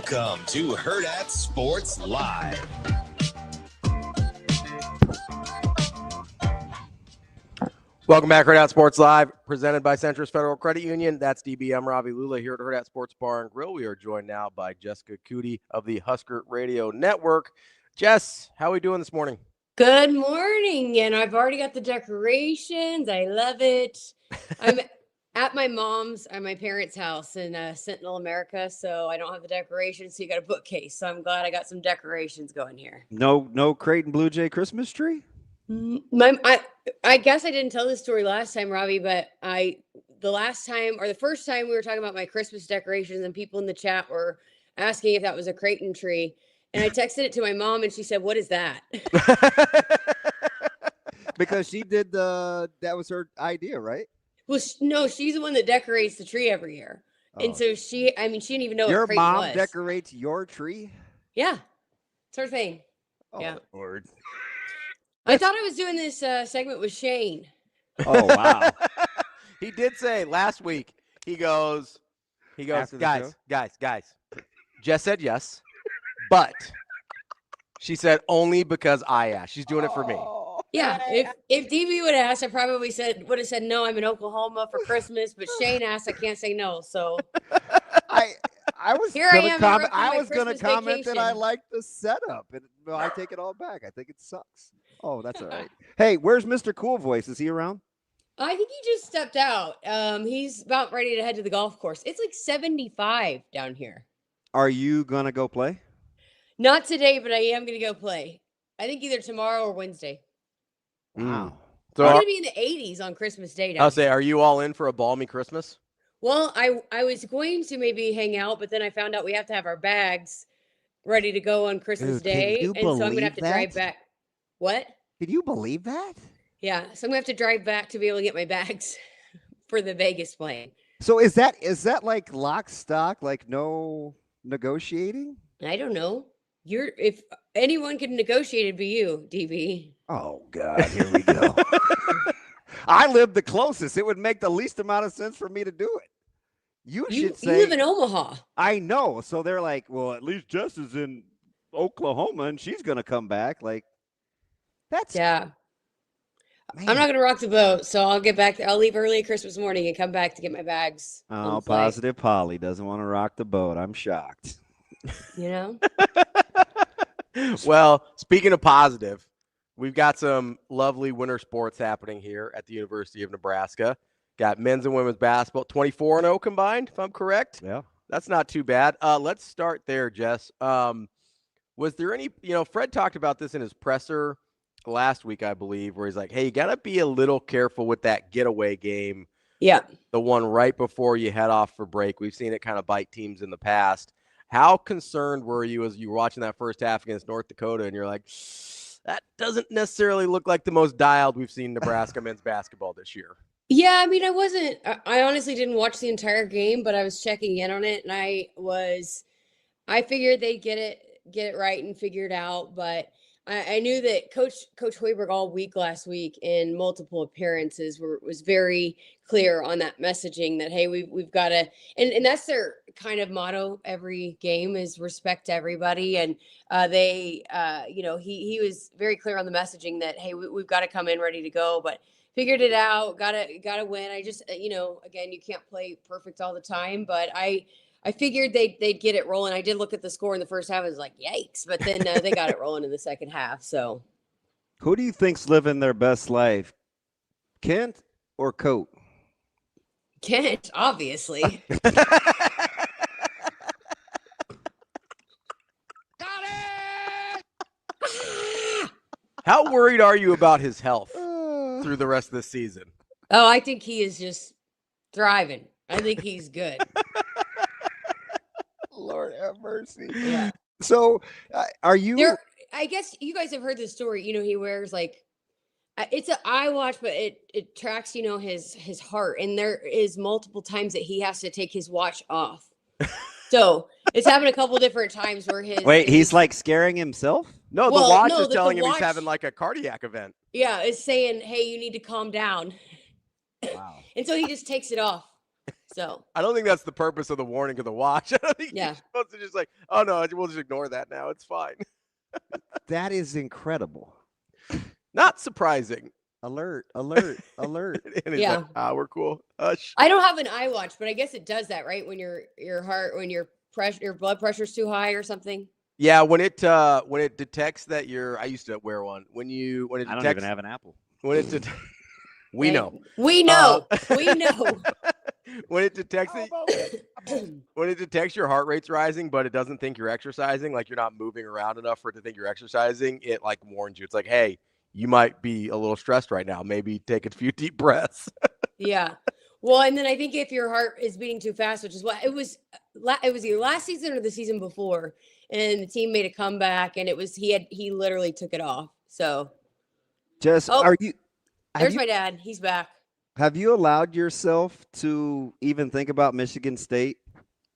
Welcome to Hurrdat Sports Live. Welcome back, Hurrdat Sports Live, presented by Centris Federal Credit Union. That's DB. I'm Ravi Lulla here at Hurrdat Sports Bar and Grill. We are joined now by Jessica Coody of the Husker Radio Network. Jess, how are we doing this morning? Good morning, and I've already got the decorations. I love it. I'm at my parents' house in Sentinel, America, so I don't have the decorations, so you got a bookcase. So I'm glad I got some decorations going here. No Creighton Blue Jay Christmas tree? I guess I didn't tell this story last time, Ravi, but the first time we were talking about my Christmas decorations and people in the chat were asking if that was a Creighton tree. And I texted it to my mom and she said, "What is that?" Because she did that was her idea, right? Well, no, she's the one that decorates the tree every year. Oh. And so she didn't even know your what Creighton mom was. Decorates your tree? Yeah. It's her thing. Oh, yeah. Lord. I thought I was doing this segment with Shane. Oh, wow. He did say last week, he goes, guys. Jess said yes, but she said only because I asked. She's doing it for me. Yeah, if DB would have asked, I probably would have said no. I'm in Oklahoma for Christmas, but Shane asked, I can't say no. So I was going to comment that I like the setup, and I take it all back. I think it sucks. Oh, that's all right. Hey, where's Mr. Cool Voice? Is he around? I think he just stepped out. He's about ready to head to the golf course. It's like 75 down here. Are you gonna go play? Not today, but I am gonna go play. I think either tomorrow or Wednesday. Wow. So I'm gonna be in the 80s on Christmas Day. I'll say, are you all in for a balmy Christmas? Well, I was going to maybe hang out, but then I found out we have to have our bags ready to go on Christmas Day, and so I'm gonna have to drive back. What? Can you believe that? Yeah, so I'm gonna have to drive back to be able to get my bags for the Vegas plane. So is that like lock stock, like no negotiating? I don't know. If anyone could negotiate, it'd be you, DB. Oh God, here we go. I live the closest. It would make the least amount of sense for me to do it. You should say you live in Omaha. I know. So they're like, well, at least Jess is in Oklahoma and she's gonna come back. Like, that's yeah. Man. I'm not gonna rock the boat, so I'll get back. I'll leave early Christmas morning and come back to get my bags. Oh, positive Polly doesn't want to rock the boat. I'm shocked. You know. Well, speaking of positive, we've got some lovely winter sports happening here at the University of Nebraska. Got men's and women's basketball, 24-0 combined, if I'm correct. Yeah, that's not too bad. Let's start there, Jess. Was there any? Fred talked about this in his presser last week, I believe, where he's like, hey, you got to be a little careful with that getaway game. Yeah. The one right before you head off for break. We've seen it kind of bite teams in the past. How concerned were you as you were watching that first half against North Dakota and you're like, that doesn't necessarily look like the most dialed we've seen Nebraska men's basketball this year? Yeah, I mean, I honestly didn't watch the entire game, but I was checking in on it, and I figured they'd get it right and figure it out, but I knew that Coach Hoiberg all week last week in multiple appearances was very clear on that messaging that, hey, we've got to, and that's their kind of motto every game is respect everybody. And he was very clear on the messaging that, hey, we've got to come in ready to go, but figured it out, got to win. I just, again, you can't play perfect all the time, but I figured they'd get it rolling. I did look at the score in the first half. I was like, yikes. But then they got it rolling in the second half. So who do you think's living their best life, Kent or Coat? Kent, obviously. How worried are you about his health through the rest of the season? Oh, I think he is just thriving. I think he's good. Lord have mercy. Yeah. So, are you? I guess you guys have heard this story. He wears like it's an iWatch, but it tracks his heart, and there is multiple times that he has to take his watch off. So it's happened a couple different times where he's like scaring himself. No, the watch is telling him he's having like a cardiac event. Yeah, it's saying, hey, you need to calm down. Wow. And so he just takes it off. So I don't think that's the purpose of the warning of the watch. I don't think Yeah. you're supposed to just like, oh no, we'll just ignore that now. It's fine. That is incredible. Not surprising. Alert. And he's Yeah. like, we're cool. Hush. I don't have an iWatch, but I guess it does that, right? When your blood pressure's too high or something. Yeah, when it detects that I used to wear one. When it detects, I don't even have an Apple. When it we know. We know. We know. When it detects when it detects your heart rate's rising, but it doesn't think you're exercising, like you're not moving around enough for it to think you're exercising, it like warns you. It's like, hey, you might be a little stressed right now. Maybe take a few deep breaths. Yeah. Well, and then I think if your heart is beating too fast, which is what it was either last season or the season before, and the team made a comeback, and he literally took it off. So there's my dad. He's back. Have you allowed yourself to even think about Michigan State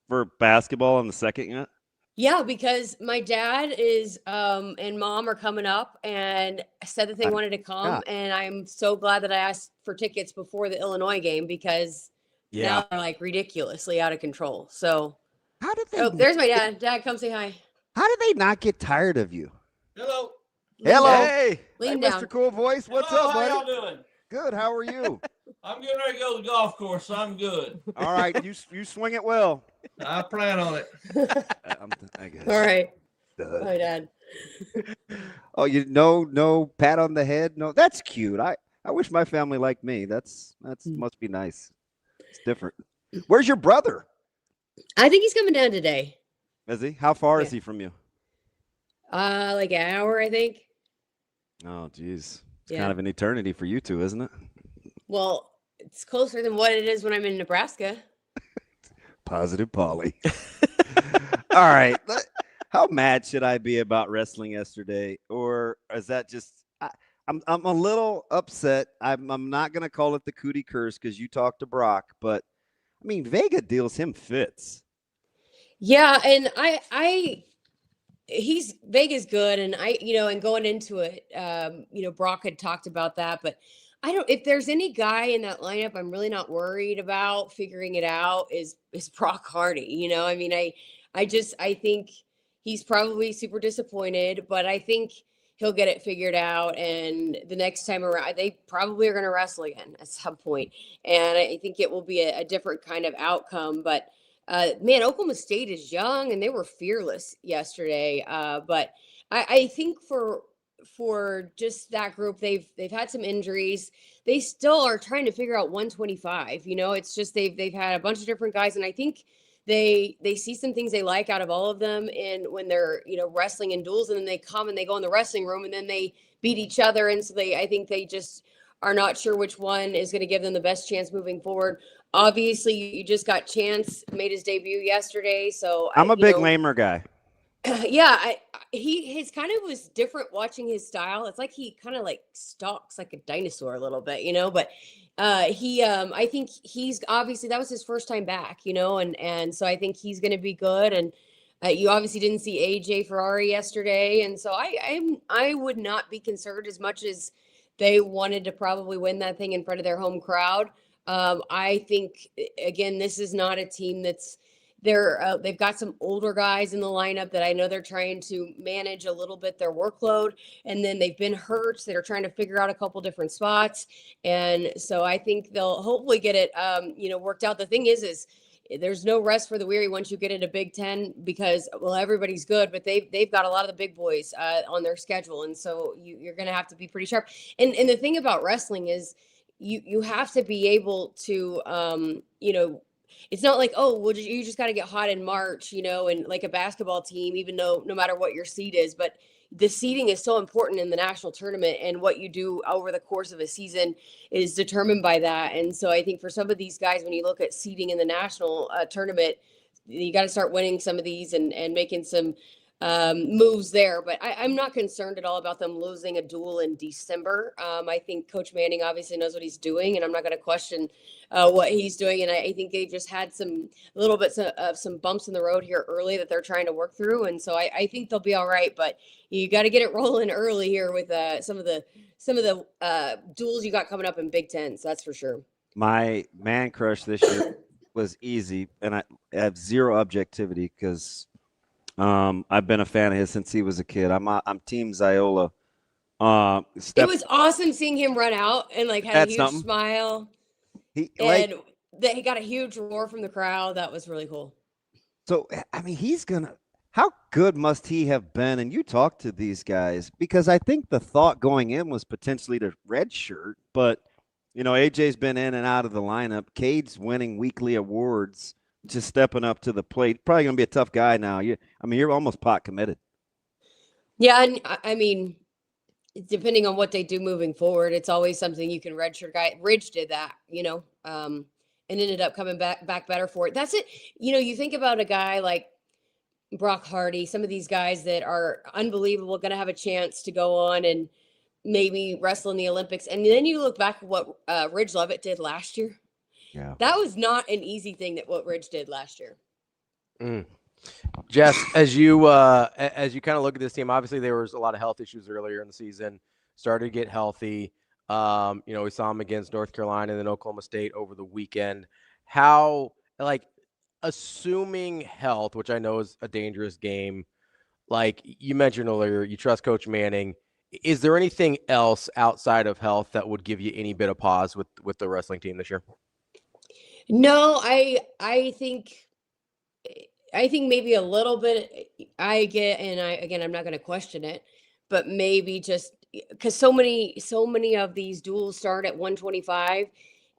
for basketball in the second yet? Yeah, because my dad is and mom are coming up and said that they wanted to come, and I'm so glad that I asked for tickets before the Illinois game because now they're like ridiculously out of control. So how did they? Oh, there's my dad. Dad, come say hi. How did they not get tired of you? Hello. Hey, Lean down. Mr. Cool Voice. What's Hello, up, buddy? How y'all doing? Good. How are you? I'm getting ready to go to the golf course, so I'm good. All right, you swing it well. I plan on it. I guess. All right. Hi, Dad. Oh, no pat on the head. No, that's cute. I wish my family liked me. That's must be nice. It's different. Where's your brother? I think he's coming down today. Is he? How far is he from you? Like an hour, I think. Oh, geez. It's kind of an eternity for you two, isn't it? Well, it's closer than what it is when I'm in Nebraska. Positive Polly. All right. How mad should I be about wrestling yesterday? Or is that just I'm a little upset. I'm not gonna call it the Coody curse because you talked to Brock, but I mean Vega deals him fits. Yeah, and Vega's good, and and going into it, Brock had talked about that, but if there's any guy in that lineup I'm really not worried about figuring it out is Brock Hardy. I mean, I think he's probably super disappointed, but I think he'll get it figured out. And the next time around, they probably are going to wrestle again at some point. And I think it will be a different kind of outcome. But man, Oklahoma State is young and they were fearless yesterday. But I think for just that group, they've had some injuries. They still are trying to figure out 125. It's just they've had a bunch of different guys, and I think they see some things they like out of all of them. And when they're wrestling in duels, and then they come and they go in the wrestling room, and then they beat each other, and so I think they just are not sure which one is going to give them the best chance moving forward. Obviously, you just got Chance made his debut yesterday, so I'm a big Lamer guy. Yeah, his kind of was different watching his style. It's like he kind of like stalks like a dinosaur a little bit, but I think he's obviously that was his first time back, and so I think he's going to be good. And you obviously didn't see AJ Ferrari yesterday, and so I would not be concerned as much as they wanted to probably win that thing in front of their home crowd. I think again, this is not a team that's they've got some older guys in the lineup that I know they're trying to manage a little bit their workload. And then they've been hurt. So they're trying to figure out a couple different spots. And so I think they'll hopefully get it, worked out. The thing is there's no rest for the weary once you get into Big Ten because, well, everybody's good, but they've got a lot of the big boys on their schedule. And so you're going to have to be pretty sharp. And the thing about wrestling is you have to be able to, it's not like, oh, well, you just got to get hot in March, and like a basketball team, even though no matter what your seed is, but the seeding is so important in the national tournament, and what you do over the course of a season is determined by that. And so I think for some of these guys, when you look at seeding in the national tournament, you got to start winning some of these and making some moves there. But I'm not concerned at all about them losing a duel in December. I think Coach Manning obviously knows what he's doing, and I'm not going to question what he's doing. And I think they've just had some little bits of some bumps in the road here early that they're trying to work through. And so I think they'll be all right, but you got to get it rolling early here with some of the duels you got coming up in Big Ten. So that's for sure. My man crush this year was easy, and I have zero objectivity because I've been a fan of his since he was a kid. I'm Team Ziola. It was awesome seeing him run out and like had a huge smile. He got a huge roar from the crowd. That was really cool. So I mean, how good must he have been? And you talk to these guys because I think the thought going in was potentially to redshirt, but AJ's been in and out of the lineup. Cade's winning weekly awards, just stepping up to the plate. Probably going to be a tough guy now. You're almost pot committed. Yeah, and I mean, depending on what they do moving forward, it's always something you can redshirt guy. Ridge did that, and ended up coming back better for it. That's it. You think about a guy like Brock Hardy, some of these guys that are unbelievable, going to have a chance to go on and maybe wrestle in the Olympics. And then you look back at what Ridge Lovett did last year. Yeah. That was not an easy thing what Ridge did last year. Jess, as you kind of look at this team, obviously there was a lot of health issues earlier in the season, started to get healthy. We saw them against North Carolina and then Oklahoma State over the weekend. How, assuming health, which I know is a dangerous game, like you mentioned earlier, you trust Coach Manning. Is there anything else outside of health that would give you any bit of pause with the wrestling team this year? No, I think maybe a little bit. I'm not going to question it, but maybe just because so many of these duels start at 125.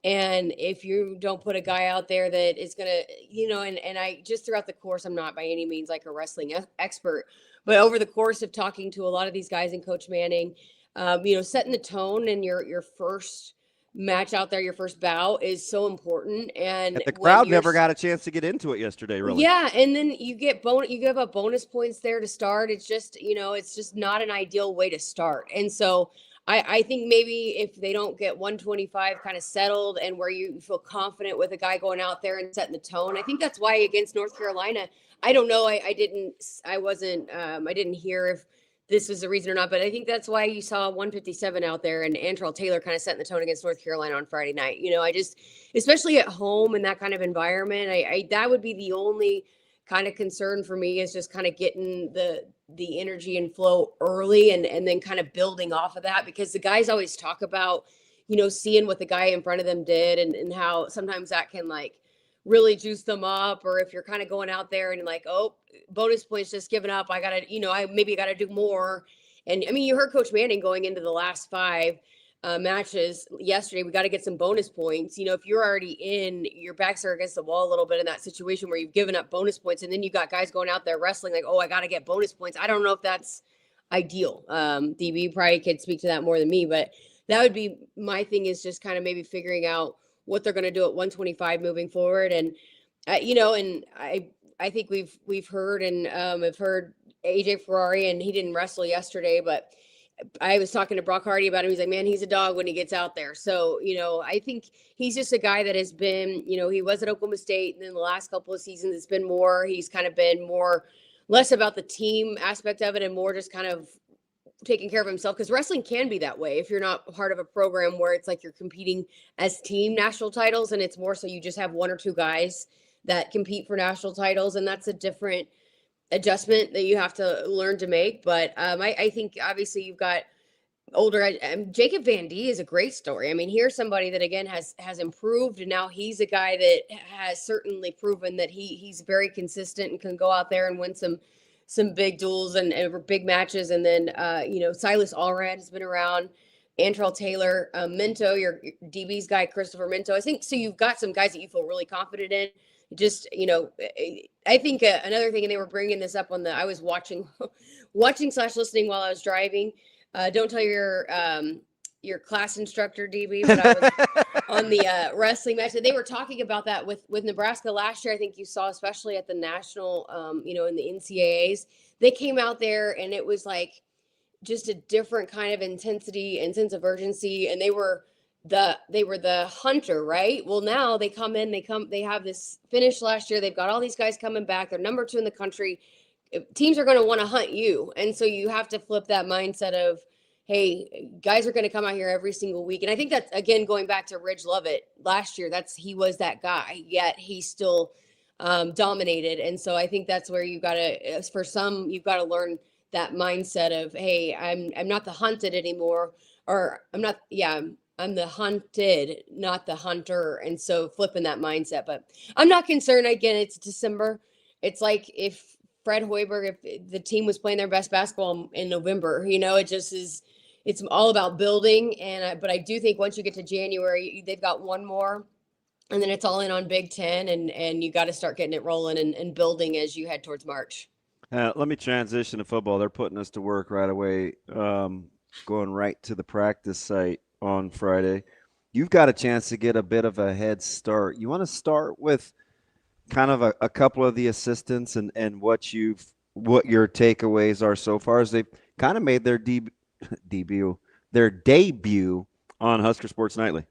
And if you don't put a guy out there that is going to, and I just throughout the course, I'm not by any means like a wrestling expert, but over the course of talking to a lot of these guys and Coach Manning, setting the tone in your first match out there, your first bout is so important. And the crowd never got a chance to get into it yesterday, really. Yeah. And then you give up bonus points there to start. It's just, it's just not an ideal way to start. And so I think maybe if they don't get 125 kind of settled and where you feel confident with a guy going out there and setting the tone, I think that's why against North Carolina, I don't know. I didn't hear if this was the reason or not, but I think that's why you saw 157 out there and Antrell Taylor kind of setting the tone against North Carolina on Friday night. Especially at home in that kind of environment, that would be the only kind of concern for me is just kind of getting the energy and flow early and then kind of building off of that, because the guys always talk about, seeing what the guy in front of them did and how sometimes that can really juice them up. Or if you're kind of going out there and bonus points, just giving up, I gotta, I maybe gotta do more. And I mean, you heard Coach Manning going into the last 5 matches yesterday, we got to get some bonus points. If you're already in, your backs are against the wall a little bit in that situation where you've given up bonus points, and then you got guys going out there wrestling I got to get bonus points. I don't know if that's ideal. DB probably could speak to that more than me, but that would be my thing, is just kind of maybe figuring out what they're going to do at 125 moving forward. And and I think we've heard and I've heard AJ Ferrari, and he didn't wrestle yesterday, but I was talking to Brock Hardy about him. He's like, man, he's a dog when he gets out there. So, I think he's just a guy that has been, he was at Oklahoma State, and then the last couple of seasons, it's been more, he's kind of been less about the team aspect of it and more just kind of taking care of himself. Because wrestling can be that way if you're not part of a program where it's like you're competing as team national titles, and it's more so you just have 1 or 2 guys that compete for national titles. And that's a different adjustment that you have to learn to make. But I think obviously you've got older Jacob Van D is a great story. I mean, here's somebody that again has improved, and now he's a guy that has certainly proven that he's very consistent and can go out there and win some big duels and big matches. And then Silas Allred has been around, Antrell Taylor, Minto, your DB's guy, Christopher Minto. I think so. You've got some guys that you feel really confident in. Just, I think another thing, and they were bringing this up I was watching / listening while I was driving. Don't tell your class instructor, DB, but I was on the wrestling match. They were talking about that with Nebraska last year. I think you saw, especially at the national, in the NCAAs, they came out there and it was like just a different kind of intensity and sense of urgency. And they were the hunter, right? Well, now they come in, they have this finish last year. They've got all these guys coming back. They're number 2 in the country. Teams are going to want to hunt you. And so you have to flip that mindset of, hey, guys are going to come out here every single week. And I think that's, again, going back to Ridge Lovett last year, he was that guy, yet he still dominated. And so I think that's where you've got to learn that mindset of, hey, I'm not the hunted anymore, or I'm the hunted, not the hunter. And so flipping that mindset, but I'm not concerned. Again, it's December. It's like if Fred Hoiberg, if the team was playing their best basketball in November, it just is, it's all about building. But I do think once you get to January, they've got one more, and then it's all in on Big Ten, and you got to start getting it rolling and building as you head towards March. Let me transition to football. They're putting us to work right away, going right to the practice site on Friday. You've got a chance to get a bit of a head start. You want to start with kind of a couple of the assistants and what your takeaways are so far, as they've kind of made their debut on Husker Sports Nightly.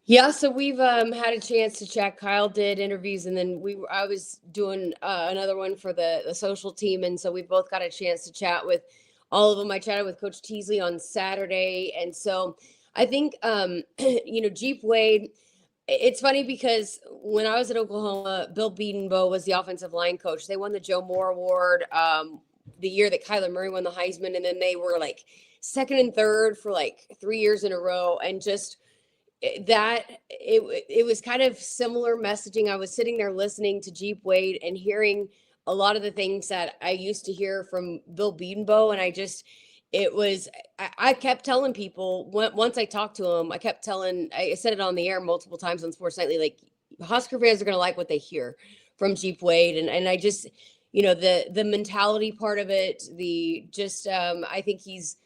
Yeah, so we've had a chance to chat. Kyle did interviews, and then I was doing another one for the social team, and so we both got a chance to chat with all of them. I chatted with Coach Teasley on Saturday, and so I think Jeep Wade. It's funny because when I was at Oklahoma, Bill Bedenbaugh was the offensive line coach. They won the Joe Moore Award the year that Kyler Murray won the Heisman, and then they were like second and third for like 3 years in a row, and just that it was kind of similar messaging. I was sitting there listening to Jeep Wade and hearing a lot of the things that I used to hear from Bill Bedenbaugh, and I kept telling people once I talked to him, I said it on the air multiple times on Sports Nightly, like Husker fans are going to like what they hear from Jeep Wade. And I just, the mentality part of it, I think he's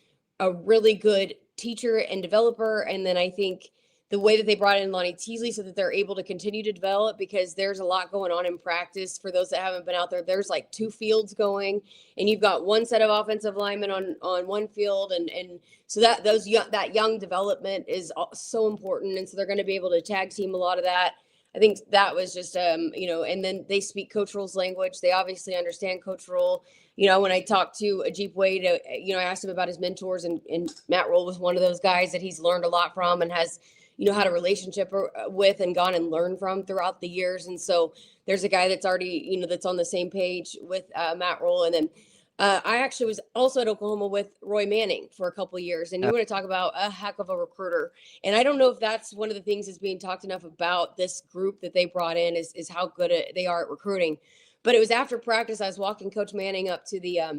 a really good teacher and developer. And then I think the way that they brought in Lonnie Teasley so that they're able to continue to develop, because there's a lot going on in practice. For those that haven't been out there, there's like 2 fields going, and you've got one set of offensive linemen on one field. And so that young development is so important. And so they're going to be able to tag team a lot of that. I think that was just, and then they speak Coach Rule's language. They obviously understand Coach Rule. When I talked to Jeep Wade, I asked him about his mentors, and Matt Rule was one of those guys that he's learned a lot from and has had a relationship with and gone and learned from throughout the years. And so there's a guy that's already, that's on the same page with Matt Rule. And then I actually was also at Oklahoma with Roy Manning for a couple of years. And you want to talk about a heck of a recruiter. And I don't know if that's one of the things that's being talked enough about this group that they brought in is how good they are at recruiting. But it was after practice, I was walking Coach Manning up to the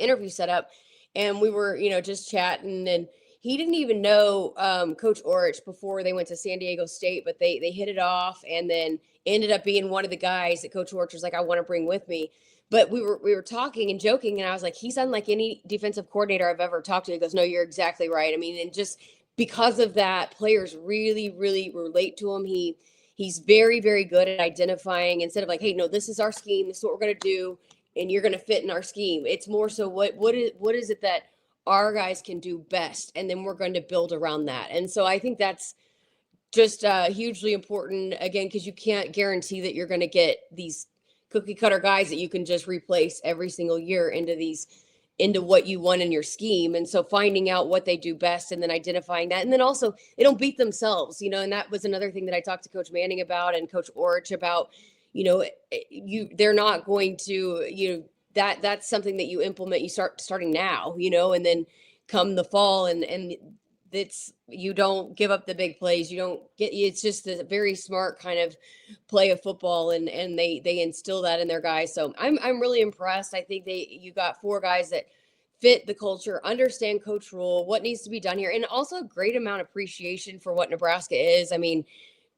interview setup, and we were, just chatting, and he didn't even know Coach Orich before they went to San Diego State, but they hit it off, and then ended up being one of the guys that Coach Orich was like, I want to bring with me. But we were talking and joking, and I was like, he's unlike any defensive coordinator I've ever talked to. He goes, no, you're exactly right. I mean, and just because of that, players really, really relate to him. He's very, very good at identifying, instead of like, hey, no, this is our scheme. This is what we're going to do, and you're going to fit in our scheme. It's more so what is it that our guys can do best, and then we're going to build around that. And so I think that's just hugely important, again, because you can't guarantee that you're going to get these cookie cutter guys that you can just replace every single year into what you want in your scheme. And so finding out what they do best, and then identifying that, and then also they don't beat themselves, and that was another thing that I talked to Coach Manning about and Coach Orich about. They're not going to, that's something that you implement, you starting now, and then come the fall, and it's, you don't give up the big plays. You don't get, it's just a very smart kind of play of football, and they instill that in their guys. So I'm really impressed. I think you got 4 guys that fit the culture, understand Coach Rule, what needs to be done here, and also a great amount of appreciation for what Nebraska is. I mean,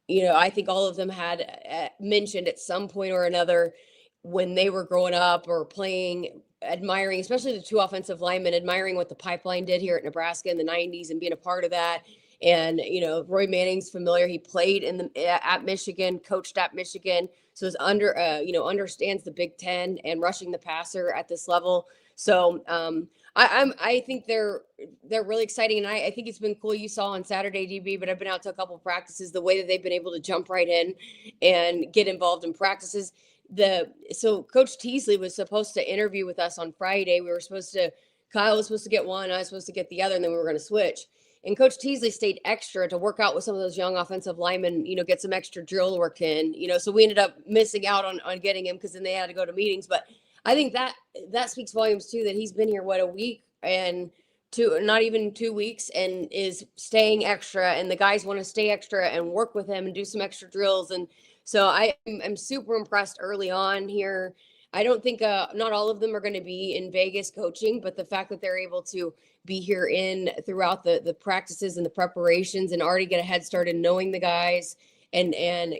I think all of them had mentioned at some point or another when they were growing up or playing, admiring, especially the 2 offensive linemen, admiring what the pipeline did here at Nebraska in the 90s and being a part of that. And, Roy Manning's familiar. He played at Michigan, coached at Michigan. So is understands the Big Ten and rushing the passer at this level. So I think they're really exciting. And I think it's been cool. You saw on Saturday, DB, but I've been out to a couple of practices, the way that they've been able to jump right in and get involved in practices. So Coach Teasley was supposed to interview with us on Friday. We were supposed to Kyle was supposed to get one, I was supposed to get the other, and then we were going to switch. And Coach Teasley stayed extra to work out with some of those young offensive linemen, get some extra drill work in, so we ended up missing out on getting him because then they had to go to meetings. But I think that speaks volumes too, that he's been here, a week and not even 2 weeks, and is staying extra, and the guys want to stay extra and work with him and do some extra drills. And so I'm super impressed early on here. I don't think not all of them are going to be in Vegas coaching, but the fact that they're able to be here throughout the practices and the preparations and already get a head start in knowing the guys and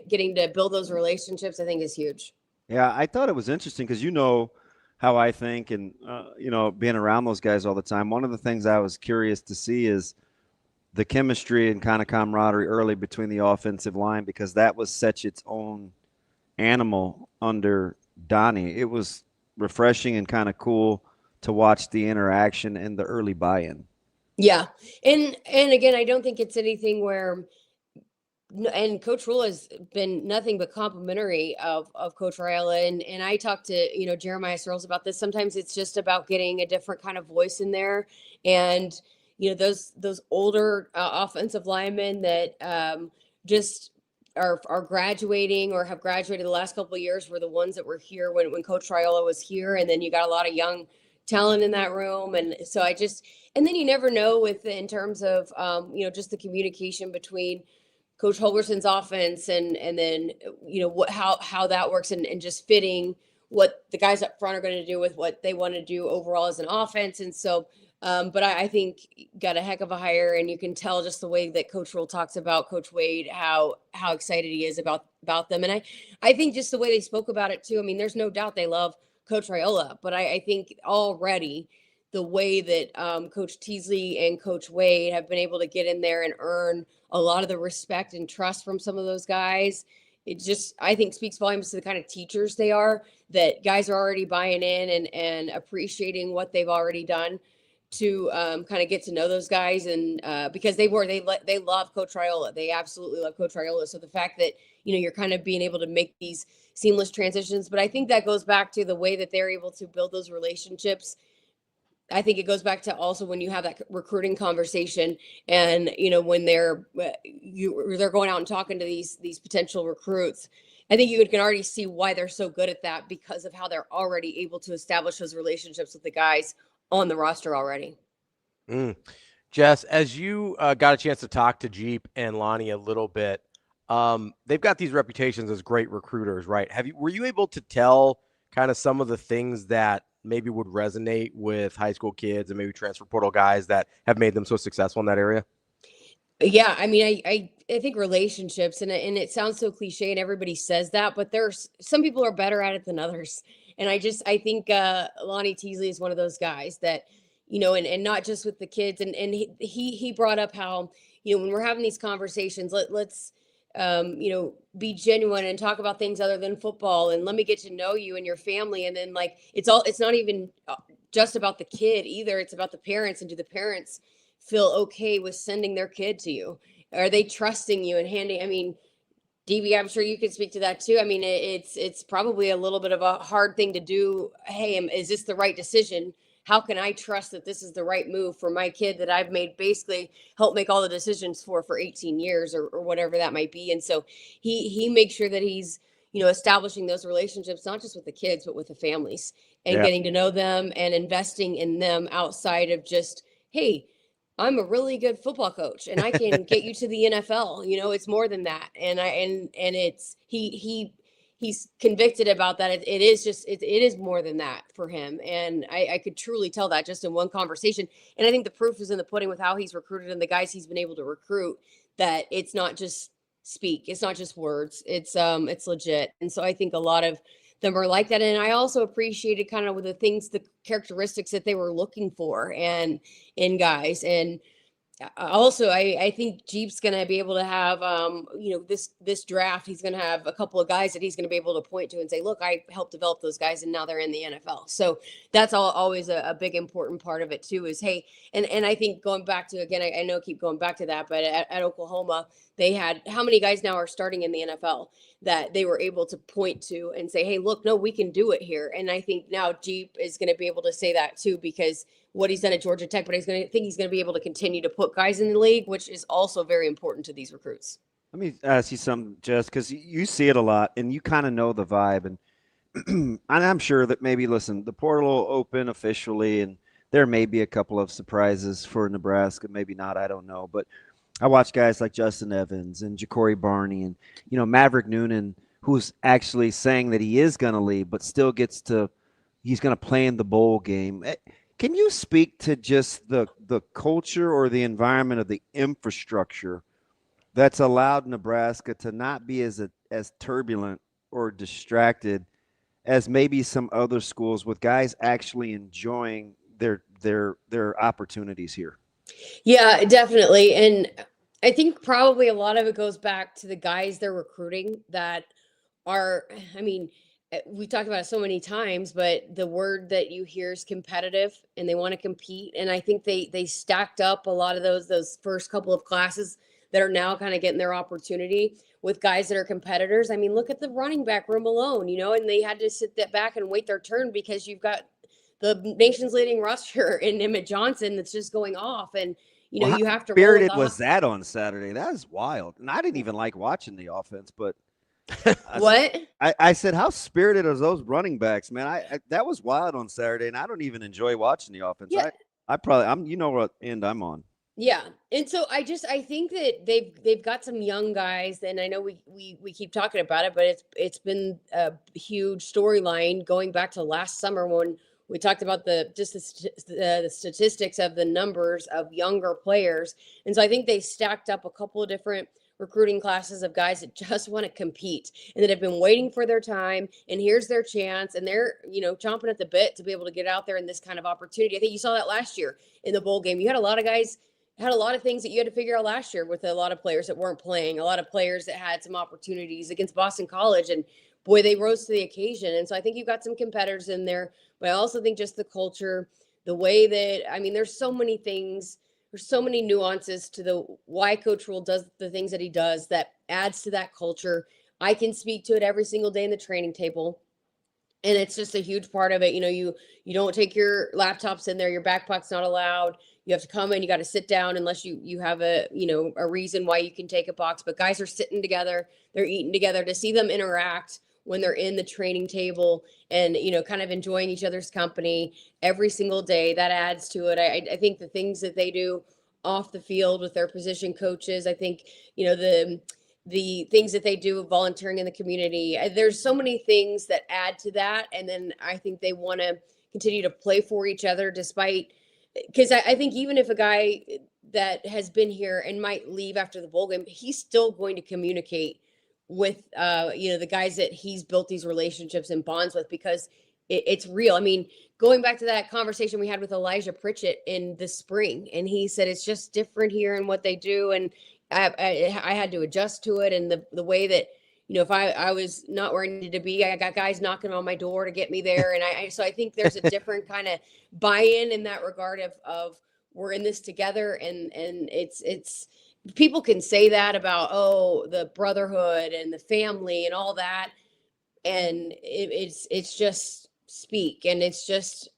getting to build those relationships, I think is huge. Yeah, I thought it was interesting because how I think, and being around those guys all the time. One of the things I was curious to see is the chemistry and kind of camaraderie early between the offensive line, because that was such its own animal under Donnie. It was refreshing and kind of cool to watch the interaction and the early buy-in. Yeah. And again, I don't think it's anything where, and Coach Lulla has been nothing but complimentary of Coach Raiola. And I talked to, Jeremiah Searles about this. Sometimes it's just about getting a different kind of voice in there. And, those older offensive linemen that just are graduating or have graduated the last couple of years were the ones that were here when Coach Raiola was here. And then you got a lot of young talent in that room. And so and then you never know in terms of, just the communication between Coach Holgerson's offense and then, how that works and just fitting what the guys up front are going to do with what they want to do overall as an offense. And so, but I think got a heck of a hire, and you can tell just the way that Coach Rule talks about Coach Wade, how excited he is about them. And I think just the way they spoke about it too. I mean, there's no doubt they love Coach Raiola, but I think already the way that Coach Teasley and Coach Wade have been able to get in there and earn a lot of the respect and trust from some of those guys, it just, I think, speaks volumes to the kind of teachers they are, that guys are already buying in and appreciating what they've already done to kind of get to know those guys. And because they love Coach Raiola. They absolutely love Coach Raiola. So the fact that, you're kind of being able to make these seamless transitions, but I think that goes back to the way that they're able to build those relationships. I think it goes back to also when you have that recruiting conversation and, when they're going out and talking to these potential recruits. I think you can already see why they're so good at that, because of how they're already able to establish those relationships with the guys on the roster already. Jess, as you got a chance to talk to Jeep and Lonnie a little bit, they've got these reputations as great recruiters, right? Were you able to tell kind of some of the things that maybe would resonate with high school kids and maybe transfer portal guys that have made them so successful in that area? Yeah, I mean, I think relationships, and it sounds so cliche and everybody says that, but there's some people are better at it than others. And I think Lonnie Teasley is one of those guys that, and not just with the kids. And he brought up how, when we're having these conversations, let's be genuine and talk about things other than football, and let me get to know you and your family. And then it's not even just about the kid either. It's about the parents, and do the parents feel okay with sending their kid to you? Are they trusting you and DB, I'm sure you could speak to that too. I mean, it's probably a little bit of a hard thing to do. Hey, is this the right decision? How can I trust that this is the right move for my kid that I've made, basically help make all the decisions for 18 years or whatever that might be? And so he makes sure that he's, establishing those relationships, not just with the kids, but with the families, and getting to know them and investing in them outside of just, hey, I'm a really good football coach and I can get you to the NFL. It's more than that. And it's, he's convicted about that. It is more than that for him. And I could truly tell that just in one conversation. And I think the proof is in the pudding with how he's recruited and the guys he's been able to recruit, that it's not just speak. It's not just words. It's legit. And so I think a lot of them are like that. And I also appreciated kind of the characteristics that they were looking for and in guys. And also, I think Jeep's going to be able to have, this draft, he's going to have a couple of guys that he's going to be able to point to and say, look, I helped develop those guys and now they're in the NFL. So that's always a big, important part of it too, is, hey, and I think going back to, again, I know I keep going back to that, but at Oklahoma, they had, how many guys now are starting in the NFL that they were able to point to and say, hey, look, no, we can do it here. And I think now Jeep is going to be able to say that too, because what he's done at Georgia Tech, but he's going to be able to continue to put guys in the league, which is also very important to these recruits. Let me ask you something, Jess, because you see it a lot and you kind of know the vibe. And and I'm sure that maybe, listen, the portal will open officially and there may be a couple of surprises for Nebraska, maybe not, I don't know. But I watch guys like Justin Evans and Ja'Cory Barney and, Maverick Noonan, who's actually saying that he is going to leave, but still he's going to play in the bowl game. Can you speak to just the culture or the environment of the infrastructure that's allowed Nebraska to not be as turbulent or distracted as maybe some other schools with guys actually enjoying their opportunities here? Yeah, definitely. And I think probably a lot of it goes back to the guys they're recruiting that are, we talked about it so many times, but the word that you hear is competitive and they want to compete. And I think they stacked up a lot of those first couple of classes that are now kind of getting their opportunity with guys that are competitors. I mean, look at the running back room alone, and they had to sit back and wait their turn because you've got the nation's leading rusher in Emmett Johnson that's just going off. And, you have to roll spirited with was that on Saturday? That is wild. And I didn't even like watching the offense, but what? I said, how spirited are those running backs, man? I that was wild on Saturday, and I don't even enjoy watching the offense. Yeah. I'm what end I'm on. Yeah. And so I think that they've got some young guys, and I know we keep talking about it, but it's been a huge storyline going back to last summer when we talked about the statistics of the numbers of younger players. And so I think they stacked up a couple of different recruiting classes of guys that just want to compete and that have been waiting for their time, and here's their chance, and they're chomping at the bit to be able to get out there in this kind of opportunity. I think you saw that last year in the bowl game. You had a lot of guys had a lot of things that you had to figure out last year with a lot of players that weren't playing, a lot of players that had some opportunities against Boston College, and boy, they rose to the occasion. And so I think you've got some competitors in there, but I also think just the culture, the way that, there's so many things, there's so many nuances to the why Coach Rule does the things that he does that adds to that culture. I can speak to it every single day in the training table. And it's just a huge part of it. You don't take your laptops in there. Your backpack's not allowed. You have to come in. You got to sit down unless you have a reason why you can take a box. But guys are sitting together. They're eating together. To see them interact when they're in the training table and, kind of enjoying each other's company every single day, that adds to it. I think the things that they do off the field with their position coaches, I think, the things that they do volunteering in the community, there's so many things that add to that. And then I think they want to continue to play for each other despite, because I think even if a guy that has been here and might leave after the bowl game, he's still going to communicate with, the guys that he's built these relationships and bonds with, because it's real. Going back to that conversation we had with Elijah Pritchett in the spring, and he said, it's just different here in what they do. And I had to adjust to it. And the way that, if I was not where I needed to be, I got guys knocking on my door to get me there. And so I think there's a different kind of buy-in in that regard of we're in this together. And it's people can say that about, the brotherhood and the family and all that. And it's just speak. And it's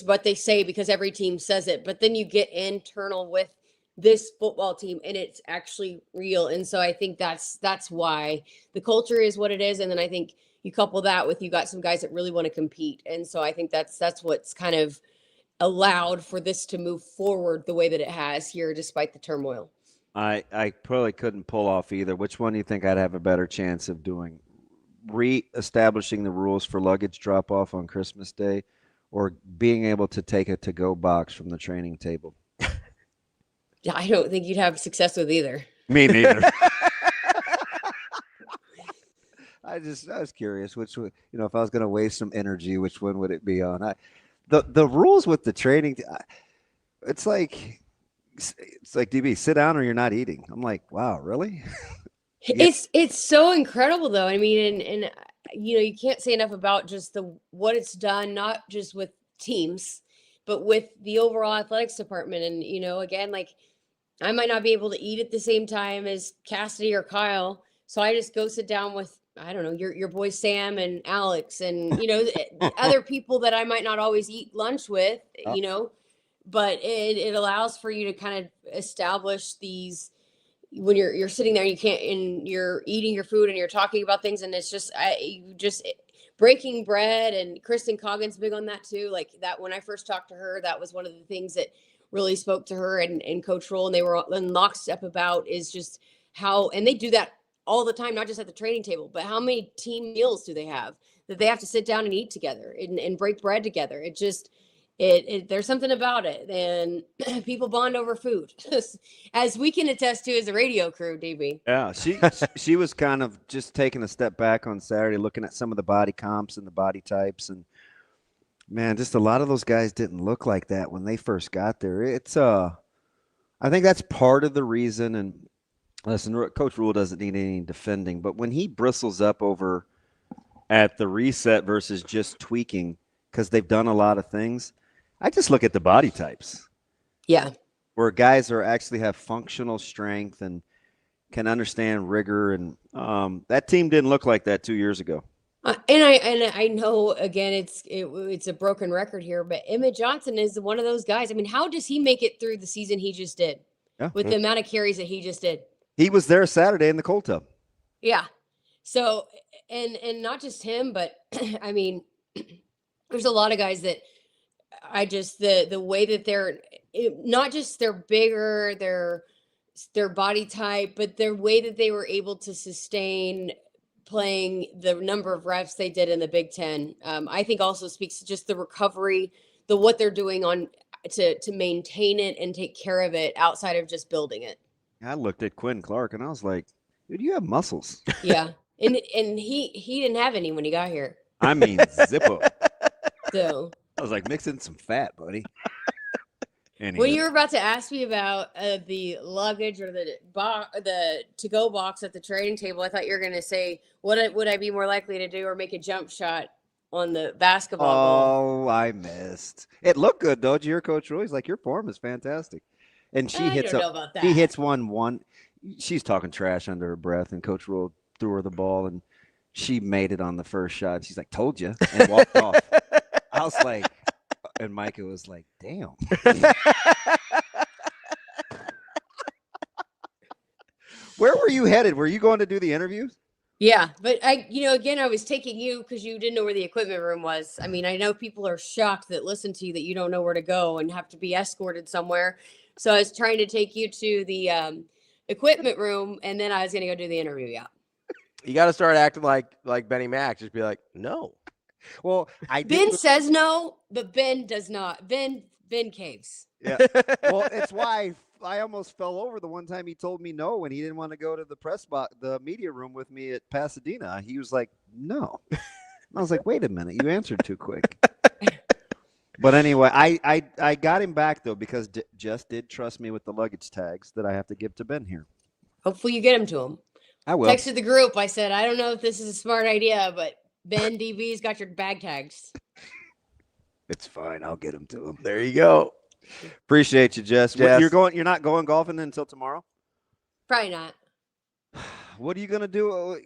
what they say because every team says it. But then you get internal with this football team and it's actually real. And so I think that's why the culture is what it is. And then I think you couple that with, you got some guys that really want to compete. And so I think that's what's kind of allowed for this to move forward the way that it has here, despite the turmoil. I probably couldn't pull off either. Which one do you think I'd have a better chance of doing? Re-establishing the rules for luggage drop-off on Christmas Day, or being able to take a to-go box from the training table? I don't think you'd have success with either. Me neither. I was curious which one, if I was going to waste some energy, which one would it be on? The rules with the training, it's like DB, sit down or you're not eating. I'm like, wow, really? It's so incredible though. And you can't say enough about just what it's done, not just with teams, but with the overall athletics department. And, again, like, I might not be able to eat at the same time as Cassidy or Kyle. So I just go sit down with I don't know, your boys Sam and Alex and, other people that I might not always eat lunch with, but it allows for you to kind of establish these when you're sitting there, you can't, and you're eating your food and you're talking about things. And it's just, breaking bread, and Kristen Coggin's big on that too. Like that, when I first talked to her, that was one of the things that really spoke to her and Coach Roll, and they were in lockstep about is just how, and they do that all the time, not just at the training table, but how many team meals do they have that they have to sit down and eat together and break bread together. It just, there's something about it, and people bond over food, as we can attest to as a radio crew, DB. Yeah, she was kind of just taking a step back on Saturday, looking at some of the body comps and the body types, and man, just a lot of those guys didn't look like that when they first got there. It's I think that's part of the reason. And listen, Coach Rule doesn't need any defending, but when he bristles up over at the reset versus just tweaking because they've done a lot of things, I just look at the body types. Yeah. Where guys actually have functional strength and can understand rigor. And that team didn't look like that 2 years ago. And I know, again, it's a broken record here, but Emmett Johnson is one of those guys. I mean, how does he make it through the season he just did with the amount of carries that he just did? He was there Saturday in the cold tub. Yeah. So, and not just him, but I mean, there's a lot of guys that I just, the way that they're not just they're bigger, their body type, but their way that they were able to sustain playing the number of reps they did in the Big Ten, I think also speaks to just the recovery, what they're doing on to maintain it and take care of it outside of just building it. I looked at Quinn Clark and I was like, dude, you have muscles. Yeah. And he didn't have any when he got here. I mean, Zippo. So I was like, mix in some fat, buddy. When you were about to ask me about the luggage or the to-go box at the training table, I thought you were going to say, would I be more likely to do or make a jump shot on the basketball goal? Oh, I missed. It looked good, though. Did you hear Coach Roy's like, your form is fantastic. And she hits don't know about that. He hits one. She's talking trash under her breath, and Coach Roy threw her the ball, and she made it on the first shot. She's like, told you, and walked off. I was like, and Micah was like, damn. Where were you headed? Were you going to do the interviews? Yeah, but again, I was taking you because you didn't know where the equipment room was. I mean, I know people are shocked that listen to you that you don't know where to go and have to be escorted somewhere. So I was trying to take you to the equipment room, and then I was going to go do the interview. Yeah. You got to start acting like Benny Mac. Just be like, no. Well, Ben says no, but Ben does not. Ben caves. Yeah. Well, it's why I almost fell over the one time he told me no when he didn't want to go to the media room with me at Pasadena. He was like, no. I was like, wait a minute, you answered too quick. But anyway, I got him back though because Jess did trust me with the luggage tags that I have to give to Ben here. Hopefully you get them to him. I will. Texted the group. I said, I don't know if this is a smart idea, but Ben DB's got your bag tags. It's fine. I'll get them to him. There you go. Appreciate you, Jess. Jess. You're not going golfing until tomorrow? Probably not. What are you gonna do?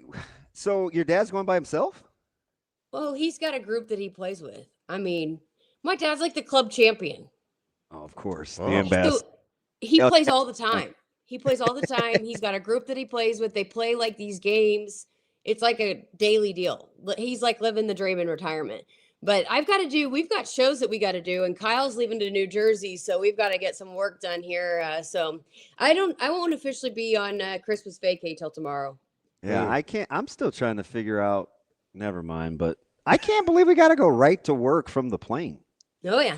So your dad's going by himself? Well, he's got a group that he plays with. I mean, my dad's like the club champion. Oh, of course. Oh. The ambassador. He plays all the time. He plays all the time. He's got a group that he plays with. They play like these games. It's like a daily deal. He's like living the dream in retirement. But we've got shows that we got to do, and Kyle's leaving to New Jersey, so we've got to get some work done here. So I won't officially be on Christmas vacay till tomorrow. Yeah, I can't. I'm still trying to figure out. Never mind, but I can't believe we got to go right to work from the plane. Oh yeah.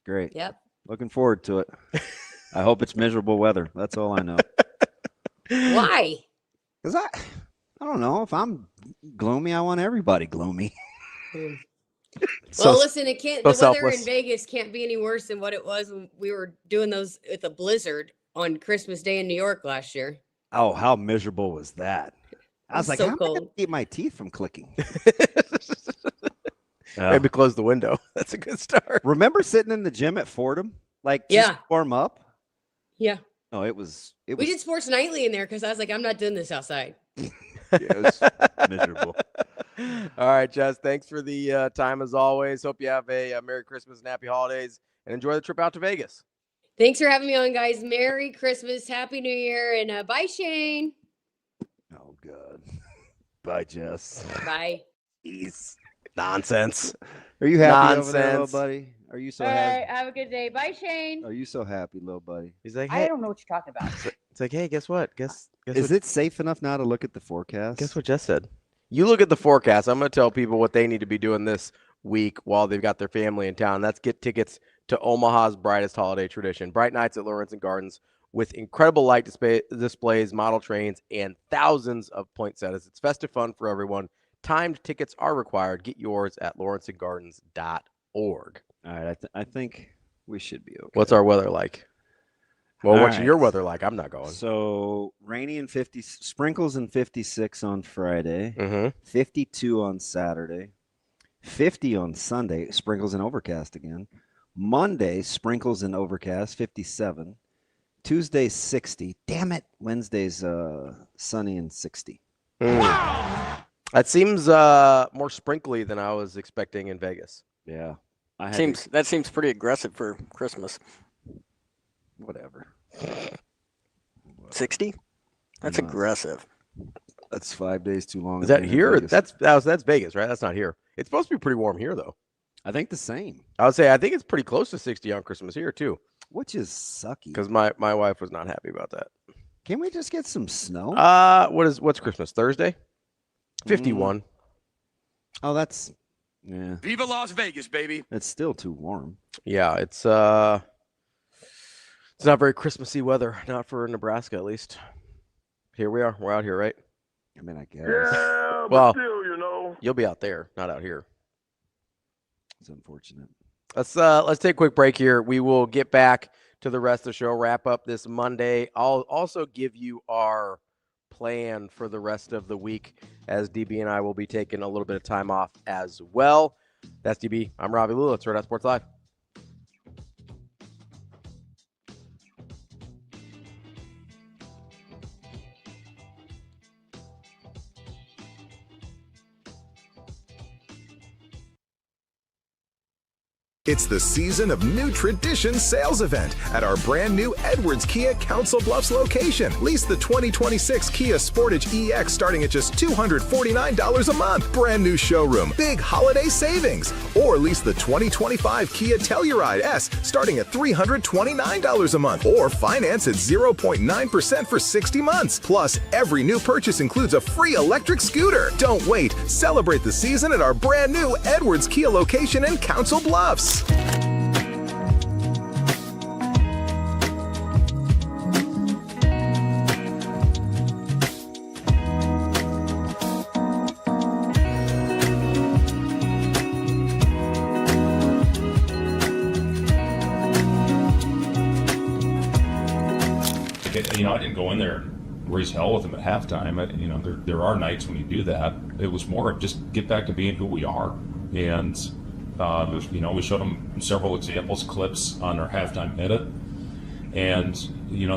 Great. Yep. Looking forward to it. I hope it's miserable weather. That's all I know. Why? Because I don't know. If I'm gloomy, I want everybody gloomy. Well, listen, the weather in Vegas can't be any worse than what it was when we were doing those with a blizzard on Christmas Day in New York last year. Oh, how miserable was that? I was like, so how cold. am I going to keep my teeth from clicking? Maybe close the window. That's a good start. Remember sitting in the gym at Fordham? Like, just warm up? Yeah. Oh, it was. We did Sports Nightly in there because I was like, I'm not doing this outside. it was miserable. All right, Jess, thanks for the time as always. Hope you have a Merry Christmas and Happy Holidays, and enjoy the trip out to Vegas. Thanks for having me on, guys. Merry Christmas, Happy New Year, and bye, Shane. Oh, God. Bye, Jess. Bye. Jeez. Nonsense. Are you happy Nonsense. over there, little buddy? Are you so All happy? right, have a good day. Bye, Shane. Are you so happy, little buddy? He's like, I hey. don't know what you're talking about. It's like, hey, guess what? Guess Is what? it safe enough now to look at the forecast? Guess what Jess said? You look at the forecast. I'm going to tell people what they need to be doing this week while they've got their family in town. That's get tickets to Omaha's brightest holiday tradition. Bright nights at Lawrence and Gardens with incredible light displays, model trains, and thousands of poinsettias. It's festive fun for everyone. Timed tickets are required. Get yours at lawrenceandgardens.org. All right, I think we should be okay. What's our weather like? Well, All what's right. your weather like? I'm not going. So rainy and 50, sprinkles and 56 on Friday, Mm-hmm. 52 on Saturday, 50 on Sunday, sprinkles and overcast again. Monday, sprinkles and overcast, 57. Tuesday, 60. Damn it. Wednesday's sunny and 60. That seems more sprinkly than I was expecting in Vegas. Yeah. That seems pretty aggressive for Christmas. Whatever. 60? That's aggressive. That's 5 days too long. Is that in here? Vegas. That's Vegas, right? That's not here. It's supposed to be pretty warm here, though. I think the same. I would say I think it's pretty close to 60 on Christmas here too. Which is sucky. Because my wife was not happy about that. Can we just get some snow? What's Christmas? Thursday? 51. Oh, that's Viva Las Vegas, baby. It's still too warm. Yeah, it's not very Christmassy weather, not for Nebraska at least. Here we are. We're out here, right? I mean, I guess. Yeah, Well, but still, you know. You'll be out there, not out here. It's unfortunate. Let's take a quick break here. We will get back to the rest of the show, wrap up this Monday. I'll also give you our plan for the rest of the week, as DB and I will be taking a little bit of time off as well. That's DB. I'm Ravi Lulla. It's Hurrdat Sports Live. It's the season of New Tradition sales event at our brand new Edwards Kia Council Bluffs location. Lease the 2026 Kia Sportage EX starting at just $249 a month. Brand new showroom, big holiday savings. Or lease the 2025 Kia Telluride S starting at $329 a month. Or finance at 0.9% for 60 months. Plus, every new purchase includes a free electric scooter. Don't wait. Celebrate the season at our brand new Edwards Kia location in Council Bluffs. I didn't go in there and raise hell with them at halftime. There are nights when you do that. It was more just get back to being who we are. And, we showed them several examples, clips on our halftime edit. And,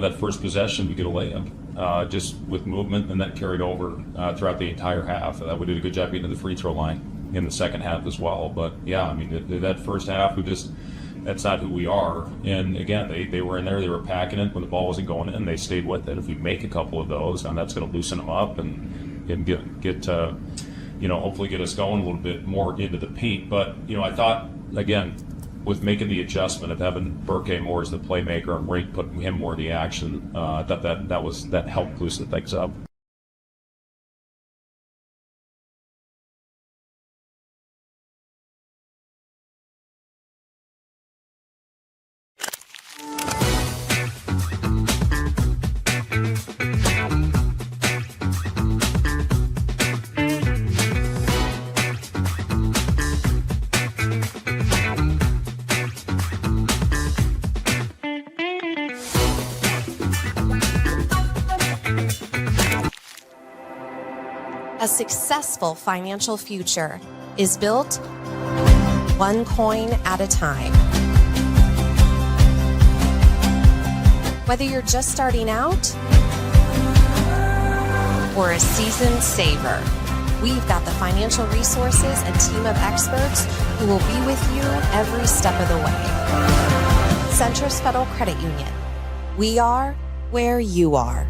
that first possession, we get a layup just with movement, and that carried over throughout the entire half. We did a good job getting to the free throw line in the second half as well. But, yeah, that first half, that's not who we are. And again, they were in there, they were packing it when the ball wasn't going in, they stayed with it. If we make a couple of those, and that's going to loosen them up and get hopefully get us going a little bit more into the paint. But, I thought, again, with making the adjustment of having Burke more as the playmaker and Rink putting him more in the action, I thought that helped loosen things up. A successful financial future is built one coin at a time. Whether you're just starting out or a seasoned saver, we've got the financial resources and team of experts who will be with you every step of the way. Centris Federal Credit Union. We are where you are.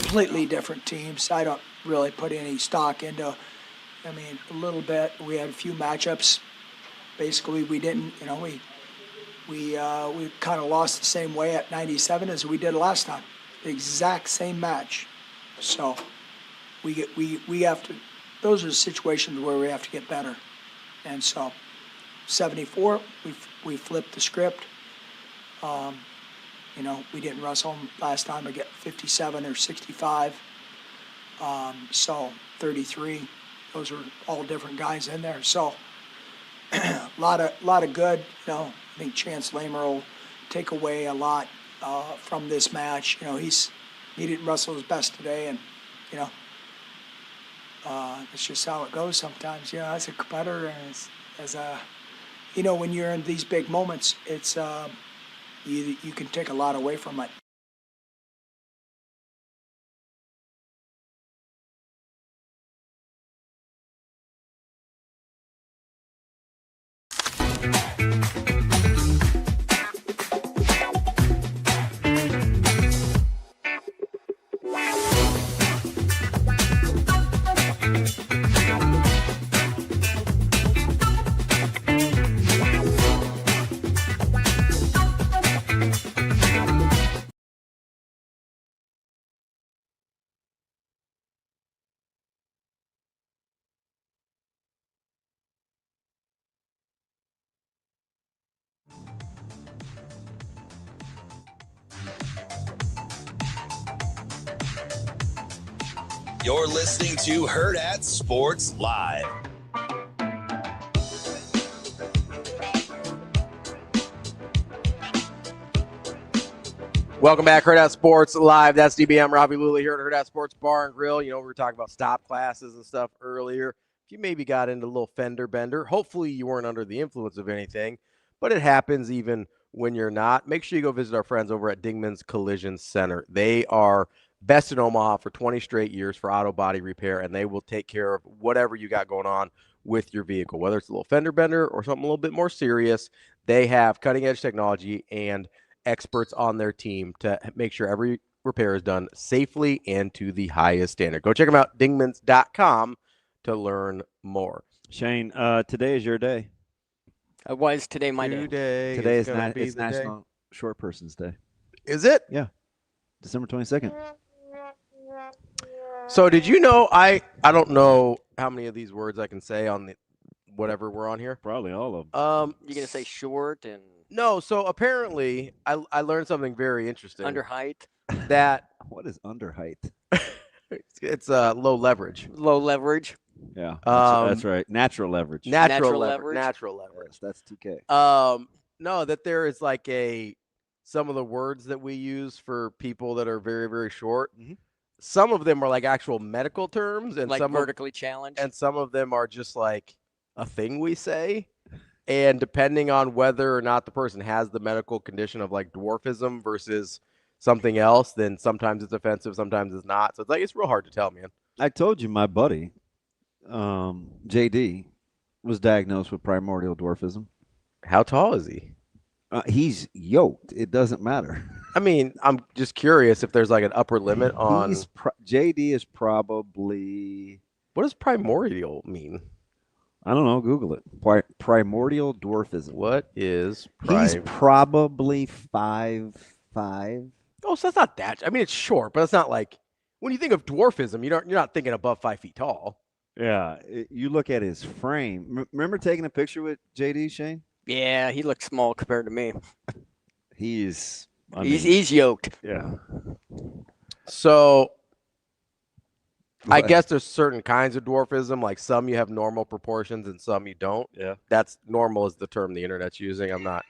Completely different teams. I don't really put any stock into, a little bit. We had a few matchups. Basically, we didn't, we kind of lost the same way at 97 as we did last time. The exact same match. So we have to, those are the situations where we have to get better. And so 74, we flipped the script. We didn't wrestle them last time. I get 57 or 65. So 33. Those are all different guys in there. So a lot of good. I think Chance Lamer will take away a lot from this match. He didn't wrestle his best today, and it's just how it goes sometimes. As a competitor, and when you're in these big moments, it's. You can take a lot away from it. You're listening to Hurrdat Sports Live. Welcome back, Hurrdat Sports Live. That's DBM Ravi, Lulla here at Hurrdat Sports Bar and Grill. We were talking about stop classes and stuff earlier. If you maybe got into a little fender bender, hopefully you weren't under the influence of anything, but it happens even when you're not. Make sure you go visit our friends over at Dingman's Collision Center. They are best in Omaha for 20 straight years for auto body repair, and they will take care of whatever you got going on with your vehicle, whether it's a little fender bender or something a little bit more serious. They have cutting edge technology and experts on their team to make sure every repair is done safely and to the highest standard. Go check them out, dingmans.com, to learn more. Shane, today is your day. Why is today my day? Today is it's National Short Persons Day. Is it? Yeah. December 22nd. So did you know, I don't know how many of these words I can say on the whatever we're on here. Probably all of them. You're going to say short and... No, so apparently I learned something very interesting. Under height? That... What is under height? It's low leverage. Low leverage? Yeah, that's right. Natural leverage. Natural leverage. Natural leverage. Yes, that's 2K. No, that there is like some of the words that we use for people that are very, very short. Mm-hmm. Some of them are like actual medical terms, and like some vertically challenged, and some of them are just like a thing we say. And depending on whether or not the person has the medical condition of like dwarfism versus something else, then sometimes it's offensive, sometimes it's not. So it's real hard to tell, man. I told you my buddy, JD, was diagnosed with primordial dwarfism. How tall is he? He's yoked. It doesn't matter. I mean, I'm just curious if there's like an upper limit on. JD is probably. What does primordial mean? I don't know. Google it. Primordial dwarfism. What is? He's probably 5'5". Oh, so that's not that. I mean, it's short, but it's not like when you think of dwarfism, you're not thinking above 5 feet tall. Yeah, you look at his frame. Remember taking a picture with JD, Shane? Yeah, he looks small compared to me. He's yoked. Yeah. So I guess there's certain kinds of dwarfism. Like some you have normal proportions and some you don't. Yeah. That's normal is the term the internet's using. I'm not.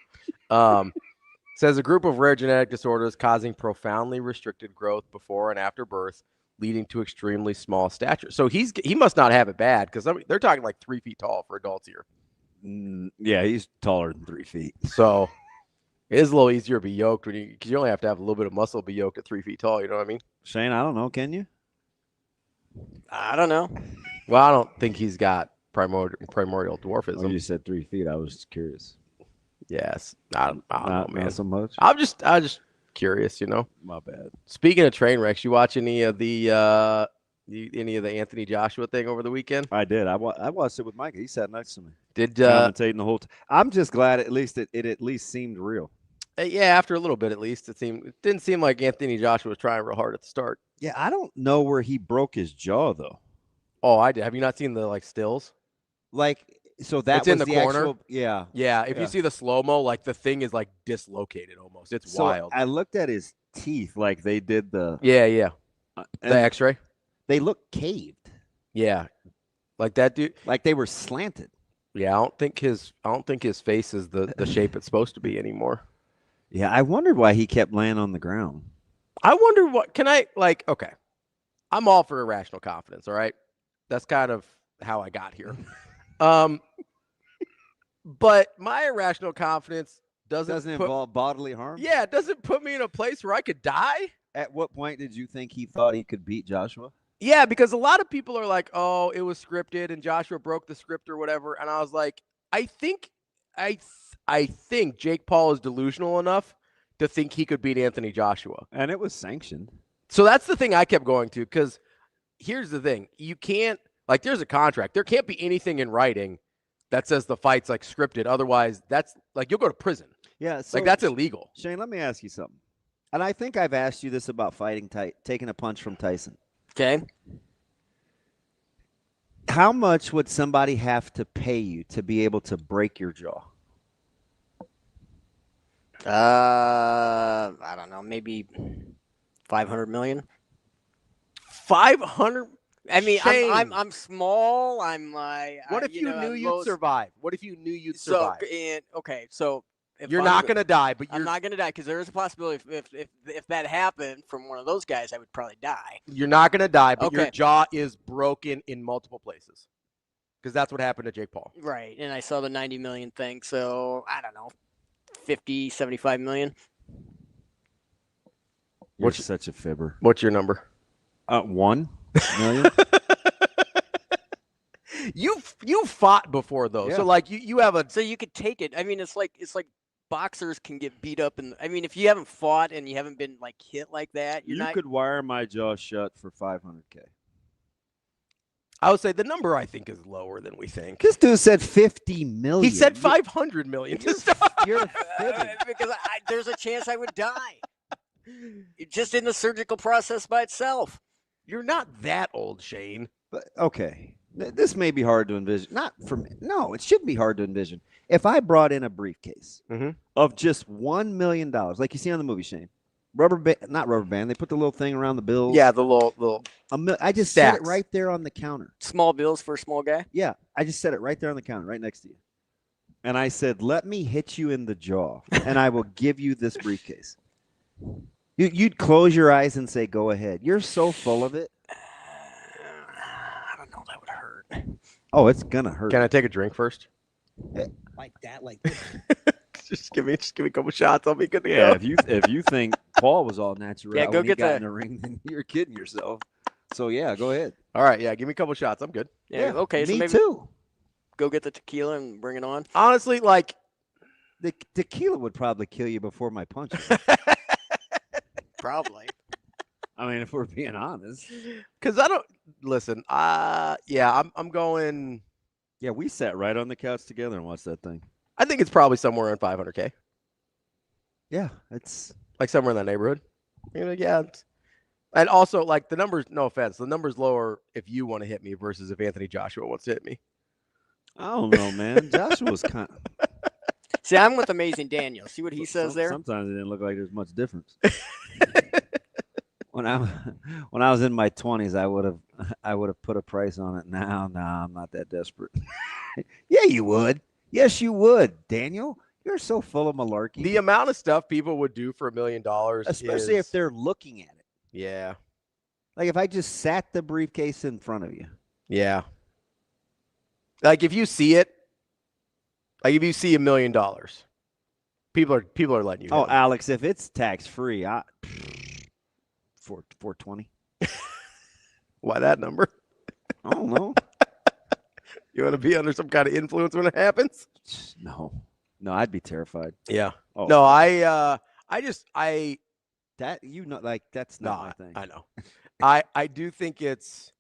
Says a group of rare genetic disorders causing profoundly restricted growth before and after birth, leading to extremely small stature. So he must not have it bad because they're talking like 3 feet tall for adults here. Yeah, he's taller than 3 feet. So it is a little easier to be yoked because you only have to have a little bit of muscle to be yoked at 3 feet tall. You know what I mean? Shane, I don't know. Can you? I don't know. Well, I don't think he's got primordial dwarfism. Oh, you said 3 feet. I was just curious. Yes, I don't know, man. Not so much. I'm just curious, you know. My bad. Speaking of train wrecks, you watch any of the Anthony Joshua thing over the weekend? I did. I watched it with Mike. He sat next to me. Did commentating the whole time. I'm just glad at least it at least seemed real. Yeah, after a little bit at least, it didn't seem like Anthony Joshua was trying real hard at the start. Yeah, I don't know where he broke his jaw though. Oh, I did. Have you not seen the stills? So that it's was in the corner. Actual, yeah. If you see the slow-mo, like the thing is like dislocated almost. It's wild. I looked at his teeth like they did the the X-ray. They look caved. Yeah, like that dude. Like they were slanted. Yeah, I don't think his face is the shape it's supposed to be anymore. Yeah, I wondered why he kept laying on the ground. I wonder okay. I'm all for irrational confidence, all right? That's kind of how I got here. But my irrational confidence doesn't involve bodily harm? Yeah, it doesn't put me in a place where I could die. At what point did you think he thought he could beat Joshua? Yeah, because a lot of people are like, "Oh, it was scripted and Joshua broke the script or whatever." And I was like, I think Jake Paul is delusional enough to think he could beat Anthony Joshua. And it was sanctioned. So that's the thing I kept going to, because here's the thing. You can't, there's a contract. There can't be anything in writing that says the fight's scripted. Otherwise, that's you'll go to prison. Yeah. So that's illegal. Shane, let me ask you something. And I think I've asked you this about taking a punch from Tyson. Okay. How much would somebody have to pay you to be able to break your jaw? I don't know, maybe 500 million. 500. I mean, I'm small. I'm what if you knew you'd survive? What if you knew you'd so survive? so you're not gonna die, but I'm not gonna die because there is a possibility if that happened from one of those guys, I would probably die. You're not gonna die, but Okay. your jaw is broken in multiple places, because that's what happened to Jake Paul. Right, and I saw the 90 million thing, so I don't know, 50, 75 million. You're such a fibber. What's your number? 1 million. You fought before though, Yeah. so you have a. So you could take it. I mean, it's like boxers can get beat up, and I mean, if you haven't fought and you haven't been hit like that, You could wire my jaw shut for $500K. I would say the number I think is lower than we think. This dude said 50 million. He said 500 million. You're fibbing. because there's a chance I would die just in the surgical process by itself. You're not that old, Shane. But okay, this may be hard to envision. Not for me. No, it shouldn't be hard to envision. If I brought in a briefcase of just $1 million, like you see on the movie, Shane, not rubber band. They put the little thing around the bills. Yeah, the little. I just set stacks. it right there on the counter. Small bills for a small guy. Yeah, I just set it right there on the counter, right next to you. And I said, "Let me hit you in the jaw, and I will give you this briefcase." You'd close your eyes and say, "Go ahead." You're so full of it. I don't know. That would hurt. Oh, it's gonna hurt. Can I take a drink first? Like that, like this. just give me a couple shots. I'll be good to Yeah, go. if you think Paul was all natural, Yeah, go when he get got that. in the ring, then you're kidding yourself. So yeah, go ahead. All right, yeah, give me a couple shots. I'm good. Yeah. Okay. So me maybe too. go get the tequila and bring it on. Honestly, The tequila would probably kill you before my punches. Probably. I mean, if we're being honest. because I don't listen. Yeah, I'm going. Yeah, we sat right on the couch together and watched that thing. I think it's probably somewhere around 500K, Yeah, it's somewhere in that neighborhood. Yeah. And also, the numbers. No offense, the numbers lower if you want to hit me versus if Anthony Joshua wants to hit me. I don't know, man. Joshua's kind of. See, I'm with Amazing Daniel. See what he says there? Sometimes it didn't look like there's much difference. When I was in my 20s, I would have put a price on it. Now, I'm not that desperate. Yeah, you would. Yes, you would, Daniel. You're so full of malarkey. The amount of stuff people would do for $1 million, especially if they're looking at it. Yeah. Like if I just sat the briefcase in front of you. Yeah. Like if you see it, like if you see $1 million, people are letting you. Oh, Alex, if it's tax free, 420. Why that number? I don't know. You want to be under some kind of influence when it happens? No, I'd be terrified. Yeah. Oh. No, that's not my thing. I know. I do think it's.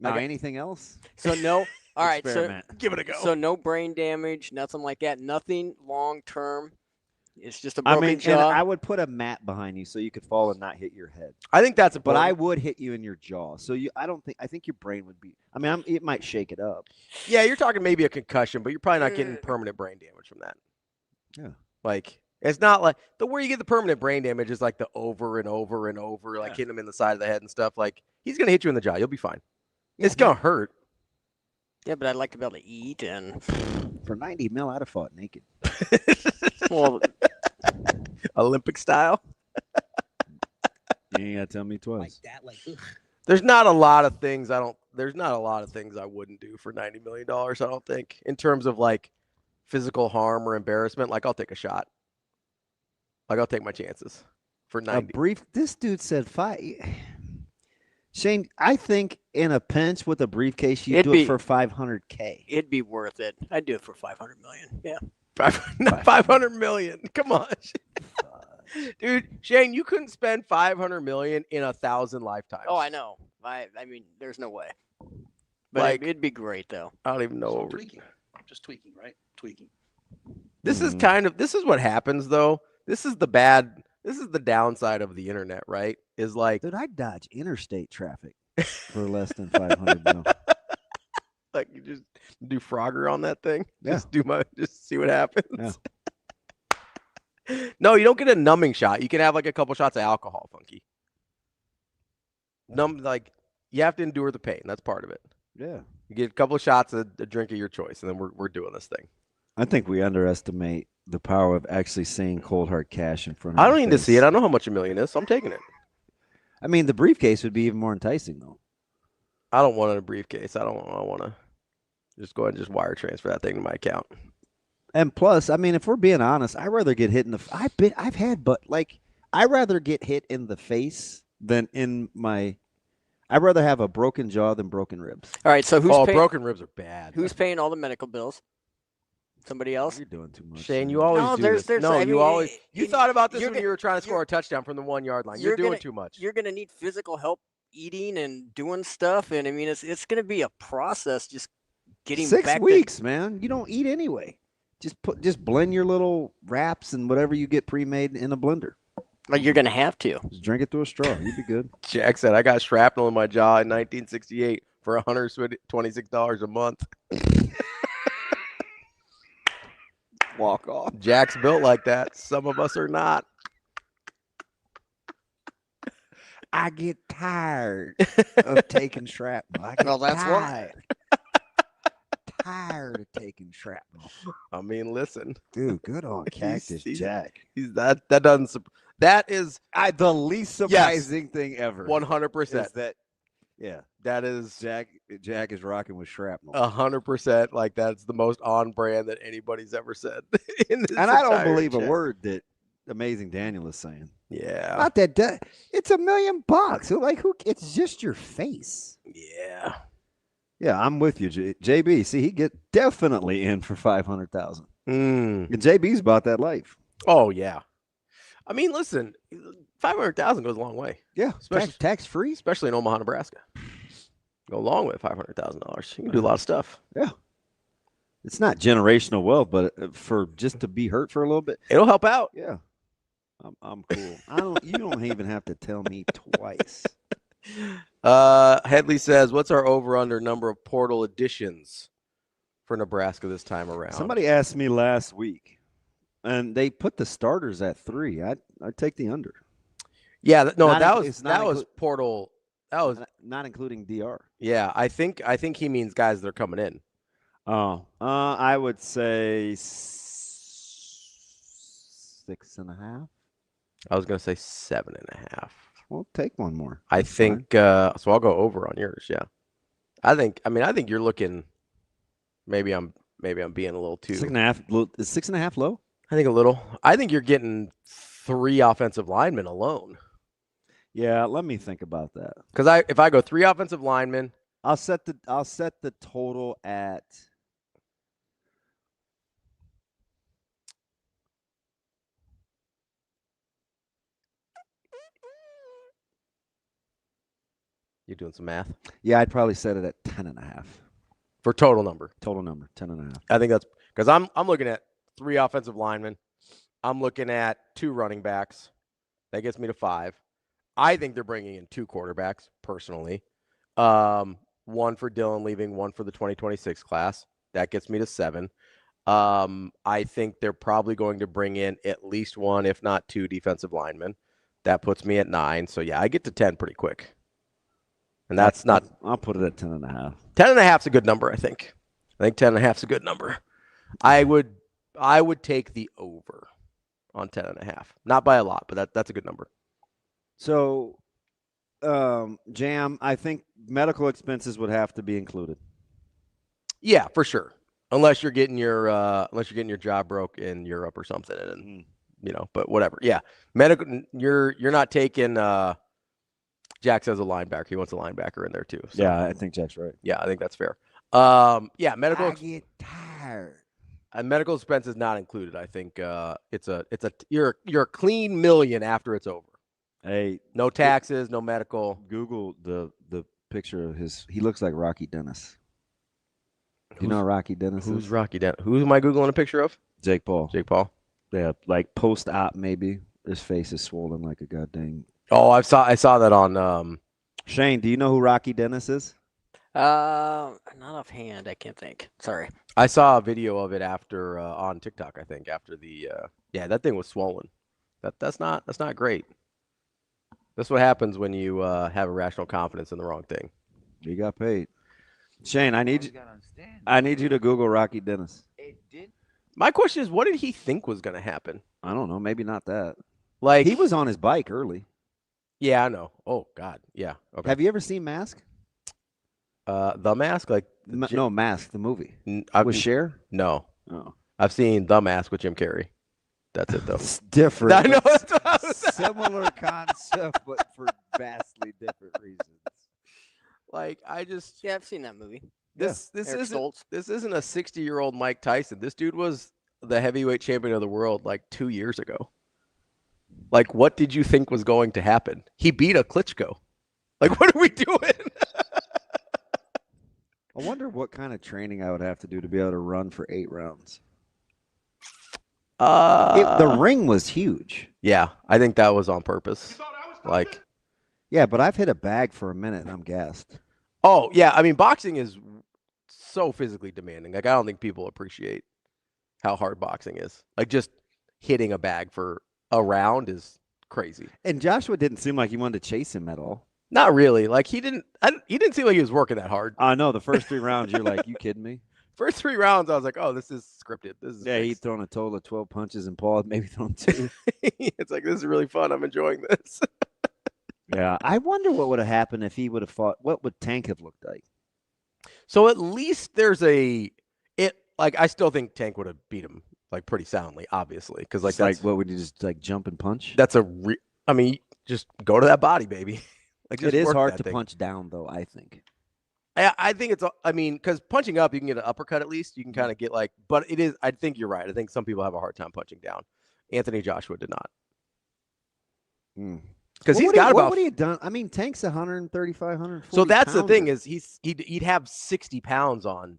Now, anything else? So no. All right. So Experiment. Give it a go. So no brain damage, nothing like that. Nothing long term. It's just a broken and jaw. I would put a mat behind you so you could fall and not hit your head. I think that's But I would hit you in your jaw. So I think your brain would be. It might shake it up. Yeah, you're talking maybe a concussion, but you're probably not getting permanent brain damage from that. Yeah. Like it's not like where you get the permanent brain damage is like the over and over and over, like hitting him in the side of the head and stuff. Like he's gonna hit you in the jaw. You'll be fine. Yeah. It's gonna hurt. Yeah, but I'd like to be able to eat and for $90 million, I'd have fought naked. Well, Olympic style. You ain't gotta tell me twice. There's not a lot of things I wouldn't do for $90 million. I don't think in terms of like physical harm or embarrassment. Like I'll take a shot. Like I'll take my chances for 90. This dude said 5. Shane, I think in a pinch with a briefcase, you do it for $500K. It'd be worth it. I'd do it for $500 million. Yeah. 500 million. Come on, dude. Shane, you couldn't spend 500 million in 1,000 lifetimes. Oh, I know. I mean, there's no way. But it'd be great though. I don't even know. So tweaking, just tweaking, right? Tweaking. This is what happens though. This is the downside of the internet, right? Is like, dude, I'd dodge interstate traffic for less than 500 million. Like you just do Frogger on that thing. Yeah. Just see what happens. Yeah. No, you don't get a numbing shot. You can have like a couple shots of alcohol, Funky. Like you have to endure the pain. That's part of it. Yeah. You get a couple of shots of a drink of your choice, and then we're doing this thing. I think we underestimate the power of actually seeing cold hard cash in front of I don't need to see it. I know how much $1 million is, so I'm taking it. I mean, the briefcase would be even more enticing, though. I don't want it in a briefcase. I want to just go ahead and just wire transfer that thing to my account. And plus, I mean, if we're being honest, I'd rather get hit in the. I'd rather get hit in the face than in my. I'd rather have a broken jaw than broken ribs. All right, so who's paying? Broken ribs are bad. Who's paying all the medical bills? Somebody else? You're doing too much. Shane, you always do this. No, you always. You thought about this when you were trying to score a touchdown from the 1 yard line. You're doing too much. You're going to need physical help eating and doing stuff, and I mean, it's going to be a process. Just getting 6 weeks, man. You don't eat anyway. Just blend your little wraps and whatever you get pre-made in a blender. Like you're going to have to. Just drink it through a straw. You'd be good. Jack said, I got shrapnel in my jaw in 1968 for $126 a month. Walk off. Jack's built like that. Some of us are not. I get tired of taking shrapnel. Tired of taking shrapnel. I mean, listen, dude. Good on Cactus Jack. That doesn't. That is the least surprising thing ever. 100%. Yeah, that is Jack is rocking with shrapnel. 100%. Like that's the most on brand that anybody's ever said. And I don't believe a word that Amazing Daniel is saying. Yeah, not that. It's $1 million. Like who? It's just your face. Yeah. Yeah, I'm with you, JB. See, he get definitely in for 500,000. And JB's about that life. Oh yeah. I mean, listen, 500,000 goes a long way. Yeah, especially tax free, especially in Omaha, Nebraska. Go a long way with $500,000. You can do a lot of stuff. Yeah, it's not generational wealth, but for just to be hurt for a little bit, it'll help out. Yeah, I'm cool. You don't even have to tell me twice. Headley says, "What's our over/under number of portal additions for Nebraska this time around?" Somebody asked me last week, and they put the starters at 3. I'd take the under. Yeah, that was portal. That was not including DR. Yeah, I think he means guys that are coming in. Oh, I would say 6.5. I was gonna say 7.5. Well, take one more. I That's think so. I'll go over on yours. Yeah. I think you're looking. Maybe I'm being a little too. 6.5. Is 6.5 low? I think a little. I think you're getting 3 offensive linemen alone. Yeah, let me think about that. Because if I go 3 offensive linemen, I'll set the total at. You doing some math? Yeah, I'd probably set it at 10.5. For total number. Total number, 10.5. I think that's because I'm looking at 3 offensive linemen. I'm looking at 2 running backs. That gets me to 5. I think they're bringing in 2 quarterbacks, personally. 1 for Dylan leaving, 1 for the 2026 class. That gets me to 7. I think they're probably going to bring in at least 1, if not 2, defensive linemen. That puts me at 9. So, yeah, I get to 10 pretty quick. And that's not. I'll put it at 10.5. 10.5 is a good number, I think. I think 10.5 is a good number. I would take the over on 10.5. Not by a lot, but that's a good number. So, Jam, I think medical expenses would have to be included. Yeah, for sure. Unless you're getting your job broke in Europe or something, and but whatever. Yeah, medical. You're not taking. Jack says a linebacker. He wants a linebacker in there too. So. Yeah, I think Jack's right. Yeah, I think that's fair. Yeah, medical. I get tired. Medical expense is not included. I think you're a clean $1 million after it's over. Hey, no taxes, no medical. Google the picture of his. He looks like Rocky Dennis. You know Rocky Dennis? Who's Rocky Dennis? Who am I Googling a picture of? Jake Paul. Jake Paul. Yeah, like post-op maybe. His face is swollen like a goddamn. Oh, I saw that on. Shane, do you know who Rocky Dennis is? Not offhand. I can't think. Sorry. I saw a video of it after on TikTok. I think after the that thing was swollen. That's not great. That's what happens when you have irrational confidence in the wrong thing. You got paid. Shane, I need you to Google Rocky Dennis. My question is, what did he think was going to happen? I don't know. Maybe not that. Like he was on his bike early. Yeah, I know. Oh God, yeah. Okay. Have you ever seen Mask? The Mask, like no Mask, the movie. With Cher? No. Oh, I've seen The Mask with Jim Carrey. That's it though. It's different. I know. Similar concept, but for vastly different reasons. Like I've seen that movie. This isn't a 60-year-old Mike Tyson. This dude was the heavyweight champion of the world like 2 years ago. Like, what did you think was going to happen? He beat a Klitschko. Like, what are we doing? I wonder what kind of training I would have to do to be able to run for 8 rounds. The ring was huge. Yeah, I think that was on purpose. Like, yeah, but I've hit a bag for a minute and I'm gassed. Oh, yeah. I mean, boxing is so physically demanding. Like, I don't think people appreciate how hard boxing is. Like, just hitting a bag for a round is crazy. And Joshua didn't seem like he wanted to chase him at all. Not really. Like, he didn't seem like he was working that hard. I know. The first 3 rounds, you're like, you kidding me? First 3 rounds, I was like, oh, this is scripted. This is he'd thrown a total of 12 punches and Paul had maybe thrown 2. It's like, this is really fun. I'm enjoying this. Yeah, I wonder what would have happened if he would have fought. What would Tank have looked like? So at least there's I still think Tank would have beat him like pretty soundly, obviously, because what would you just like jump and punch? That's just go to that body, baby. Like it is hard to punch down, though. I think. I think it's. I mean, because punching up, you can get an uppercut at least. You can kind of get but it is. I think you're right. I think some people have a hard time punching down. Anthony Joshua did not. Because he's got about. What would he have done? I mean, Tank's 135, 140. So that's pounder. the thing is he'd have 60 pounds on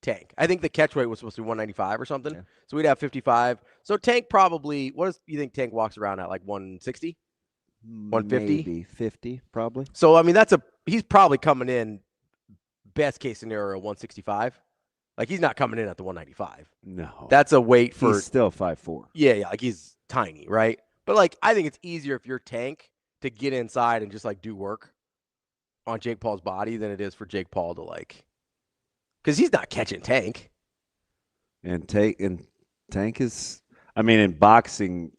Tank. I think the catch weight was supposed to be 195 or something. Yeah. So we'd have 55. So Tank probably. What do you think Tank walks around at? Like 160, 150, maybe 50, probably. So I mean, he's probably coming in. Best case scenario 165. Like he's not coming in at the 195. No, that's a weight for. He's still 5'4". Yeah, like he's tiny, right? But like, I think it's easier if you're Tank to get inside and just like do work on Jake Paul's body than it is for Jake Paul to because he's not catching Tank. And Tank is. I mean, in boxing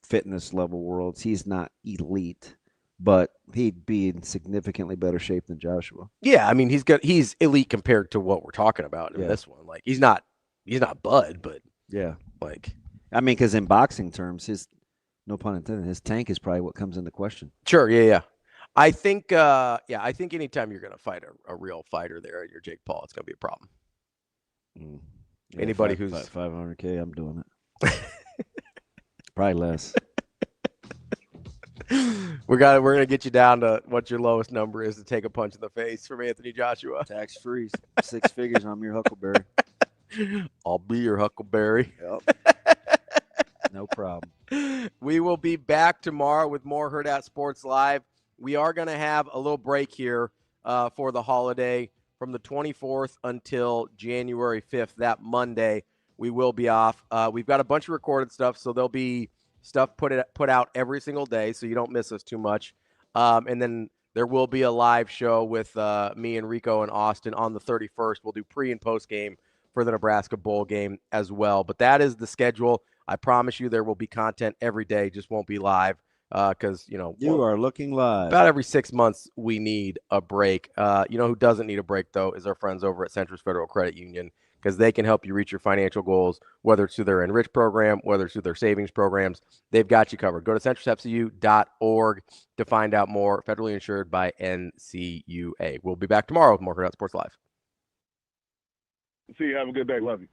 fitness level worlds, he's not elite, but he'd be in significantly better shape than Joshua. Yeah, I mean he's elite compared to what we're talking about in this one. Like he's not Bud, but yeah, like I mean, because in boxing terms, his no pun intended, his tank is probably what comes into question. Sure, yeah. I think anytime you're gonna fight a real fighter there, you're Jake Paul, it's gonna be a problem. Yeah, Anybody who's $500K, I'm doing it. Probably less. we're gonna get you down to what your lowest number is to take a punch in the face from Anthony Joshua. Tax free, 6 figures. I'm your Huckleberry. I'll be your Huckleberry. Yep. No problem. We will be back tomorrow with more Hurrdat Sports Live. We are going to have a little break here for the holiday from the 24th until January 5th. That Monday, we will be off. We've got a bunch of recorded stuff, so there'll be stuff put out every single day, so you don't miss us too much. And then there will be a live show with me and Rico and Austin on the 31st. We'll do pre and post game for the Nebraska Bowl game as well. But that is the schedule. I promise you there will be content every day, just won't be live because, you are looking live. About every 6 months, we need a break. Who doesn't need a break, though, is our friends over at Centris Federal Credit Union, because they can help you reach your financial goals, whether it's through their Enrich program, whether it's through their savings programs. They've got you covered. Go to centrisfcu.org to find out more. Federally insured by NCUA. We'll be back tomorrow with more Hurrdat Sports Live. See you. Have a good day. Love you.